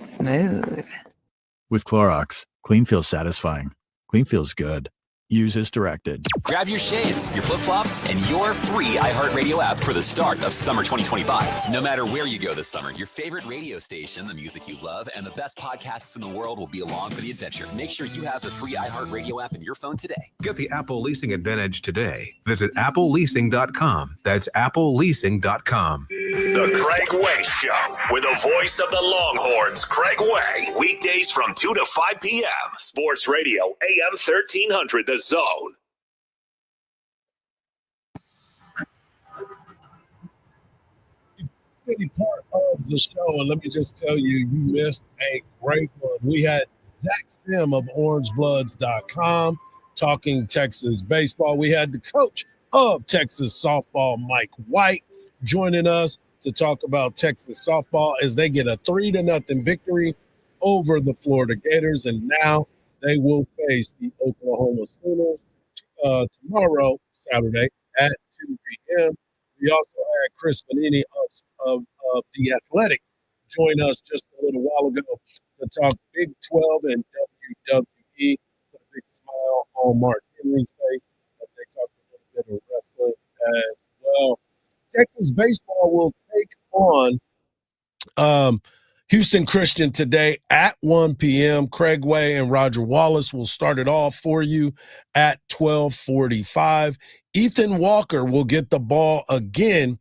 Smooth. With Clorox, clean feels satisfying. Clean feels good. Use as directed. Grab your shades, your flip-flops, and your free iHeartRadio app for the start of summer 2025. No matter where you go this summer, your favorite radio station, the music you love, and the best podcasts in the world will be along for the adventure. Make sure you have the free iHeartRadio app in your phone today. Get the Apple Leasing Advantage today. Visit appleleasing.com. That's appleleasing.com. The Craig Way Show with the voice of the Longhorns, Craig Way. Weekdays from 2 to 5 p.m. Sports Radio, AM 1300, The Zone. Any part of the show, and let me just tell you, you missed a great one. We had Zach Sim of orangebloods.com talking Texas baseball. We had the coach of Texas softball, Mike White, joining us to talk about Texas softball as they get a 3-0 victory over the Florida Gators, and now they will face the Oklahoma Sooners tomorrow, Saturday, at 2 p.m. We also had Chris Panini of The Athletic join us just a little while ago to talk Big 12 and WWE. Put a big smile on Mark Henry's face as they talked a little bit of wrestling as well. Texas baseball will take on Houston Christian today at 1 p.m. Craig Way and Roger Wallace will start it off for you at 12:45. Ethan Walker will get the ball again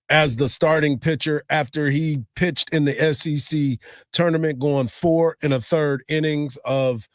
as the starting pitcher after he pitched in the SEC tournament, going 4 1/3 innings of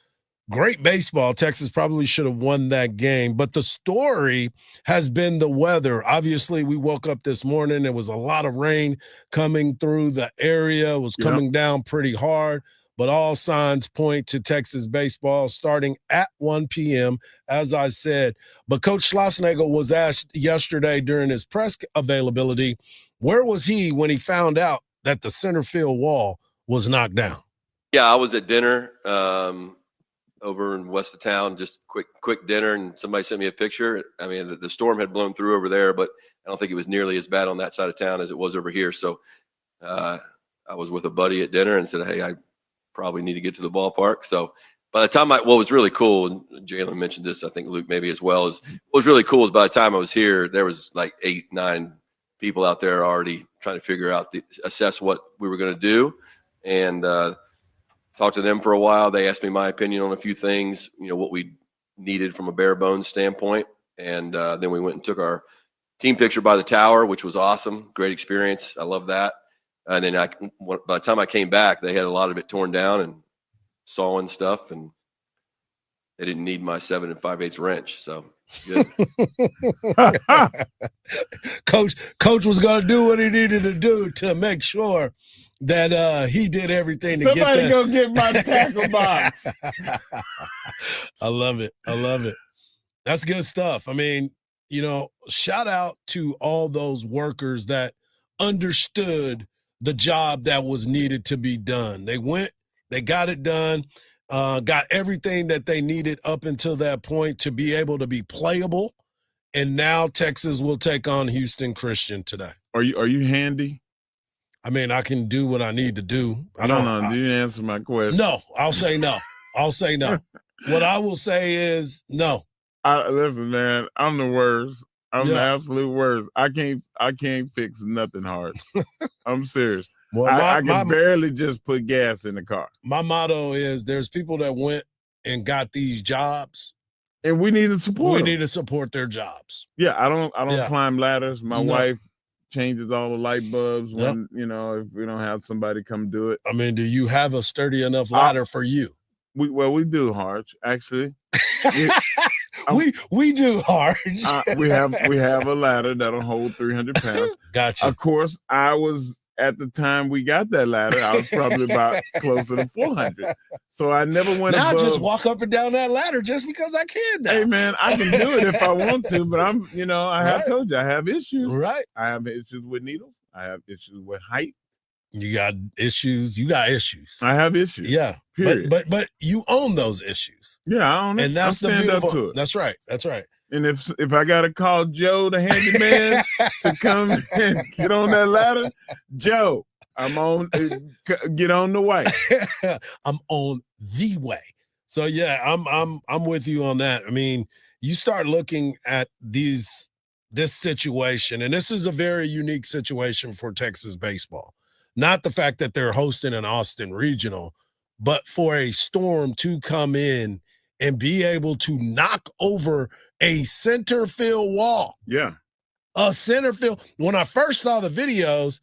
great baseball. Texas probably should have won that game, but the story has been the weather. Obviously, we woke up this morning. There was a lot of rain coming through the area. It was coming down pretty hard, but all signs point to Texas baseball starting at 1 p.m., as I said. But Coach Schlossnagle was asked yesterday during his press availability, where was he when he found out that the center field wall was knocked down? Yeah, I was at dinner over in west of town, just quick dinner, and somebody sent me a picture. I mean, the storm had blown through over there, but I don't think it was nearly as bad on that side of town as it was over here. So I was with a buddy at dinner and said, hey, I probably need to get to the ballpark. So by the time what was really cool, and Jalen mentioned this, I think Luke maybe as well, is what was really cool is by the time I was here, there was like 8-9 people out there already trying to figure out, assess what we were going to do. And, talked to them for a while. They asked me my opinion on a few things, what we needed from a bare bones standpoint. And then we went and took our team picture by the tower, which was awesome. Great experience. I love that. And then by the time I came back, they had a lot of it torn down and sawing stuff, and they didn't need my 7 5/8 wrench. So good. Coach was going to do what he needed to do to make sure that he did everything to get that. Somebody go get my tackle box. I love it. That's good stuff. I mean, shout out to all those workers that understood the job that was needed to be done. They went, they got it done, got everything that they needed up until that point to be able to be playable. And now Texas will take on Houston Christian today. Are you handy? I mean, I can do what I need to do. Do you answer my question? No, I'll say no. What I will say is no. Listen, man, I'm the worst. I'm the absolute worst. I can't fix nothing hard. I'm serious. Well, I can barely just put gas in the car. My motto is there's people that went and got these jobs, and we need to support. We need to support their jobs. Yeah, I don't climb ladders. My wife changes all the light bulbs when if we don't have somebody come do it. I mean, do you have a sturdy enough ladder for you? We do, Hardge. Actually, we do, Hardge. we have a ladder that'll hold 300 pounds. Gotcha. Of course, I was at the time we got that ladder. I was probably about closer to 400. So I never went. Now above. Just walk up and down that ladder just because I can. Now. Hey man, I can do it if I want to, but I have told you I have issues. Right. I have issues with needles. I have issues with height. You got issues. I have issues. Yeah. Period. But you own those issues. Yeah, I own it. And that's the beautiful. Up to it. That's right. And if I gotta call Joe, the handyman, to come and get on that ladder, Joe, I'm on. Get on the way. I'm on the way. So yeah, I'm with you on that. I mean, you start looking at this situation, and this is a very unique situation for Texas baseball. Not the fact that they're hosting an Austin regional, but for a Storm to come in and be able to knock over a center field wall. Yeah. A center field. When I first saw the videos,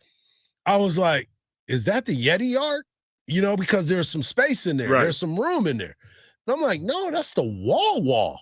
I was like, is that the Yeti yard? You know, because there's some space in there. Right. There's some room in there. And I'm like, no, that's the wall.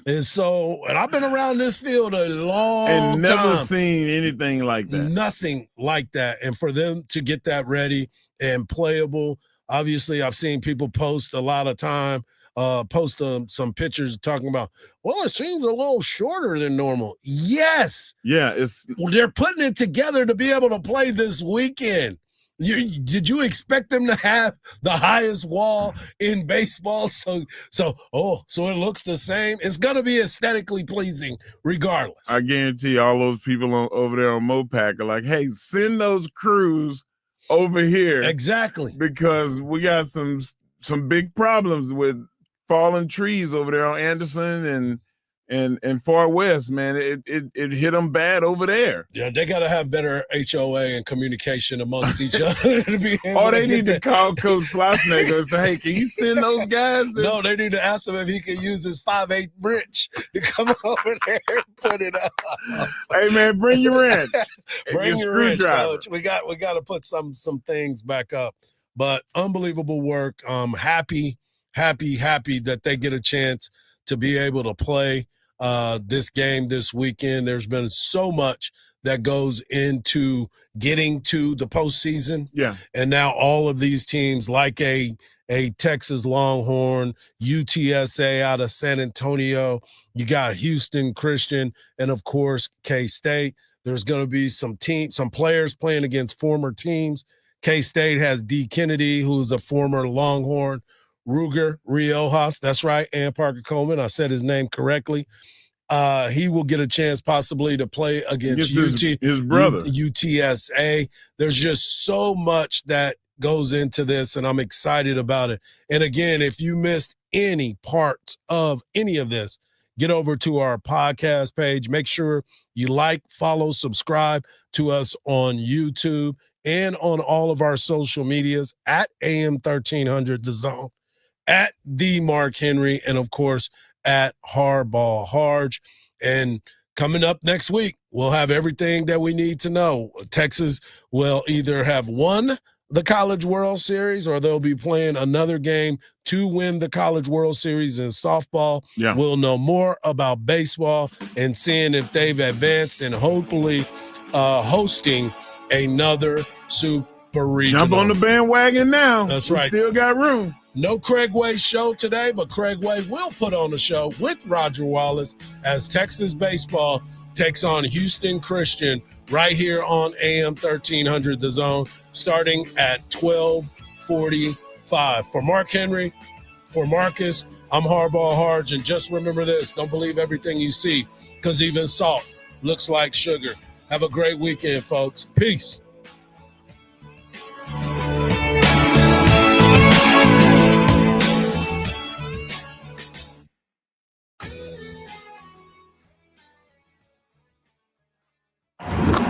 And so, and I've been around this field a long time. And never seen anything like that. Nothing like that. And for them to get that ready and playable, obviously I've seen people post a lot of time, some pictures talking about, well, it seems a little shorter than normal. Yes. Yeah, they're putting it together to be able to play this weekend. Did you expect them to have the highest wall in baseball? So it looks the same. It's going to be aesthetically pleasing regardless. I guarantee all those people over there on Mopac are like, hey, send those crews over here. Exactly. Because we got some big problems with fallen trees over there on Anderson and Far West, man. It hit them bad over there. Yeah, they got to have better HOA and communication amongst each other. They need to call Coach Schlossnagle and say, hey, can you send those guys? No, they need to ask him if he can use his 5/8 wrench to come over there and put it up. Hey, man, bring your wrench. Bring your wrench, Coach. We got to put some things back up. But unbelievable work. Happy that they get a chance to be able to play this game this weekend. There's been so much that goes into getting to the postseason. Yeah. And now all of these teams like a Texas Longhorn, UTSA out of San Antonio, you got Houston Christian, and of course K-State. There's going to be some players playing against former teams. K-State has D. Kennedy, who's a former Longhorn. Ruger Riojas, that's right, and Parker Coleman. I said his name correctly. He will get a chance possibly to play against his brother. UTSA. There's just so much that goes into this, and I'm excited about it. And again, if you missed any part of any of this, get over to our podcast page. Make sure you like, follow, subscribe to us on YouTube and on all of our social medias at AM 1300 The Zone, at the Mark Henry, and of course at Hardball Hardge. And coming up next week, we'll have everything that we need to know. Texas will either have won the College World Series or they'll be playing another game to win the College World Series in softball. Yeah. We'll know more about baseball and seeing if they've advanced and hopefully hosting another Super Regional. Jump on the bandwagon now. That's we right. Still got room. No Craig Way show today, but Craig Way will put on a show with Roger Wallace as Texas baseball takes on Houston Christian right here on AM 1300 The Zone, starting at 12:45. For Mark Henry, for Marcus, I'm Hardball Hardge, and just remember this: don't believe everything you see, because even salt looks like sugar. Have a great weekend, folks. Peace.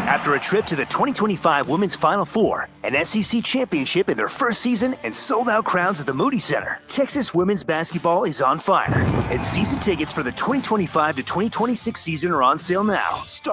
After a trip to the 2025 Women's Final Four, an SEC championship in their first season, and sold-out crowds at the Moody Center, Texas women's basketball is on fire. And season tickets for the 2025 to 2026 season are on sale now, starting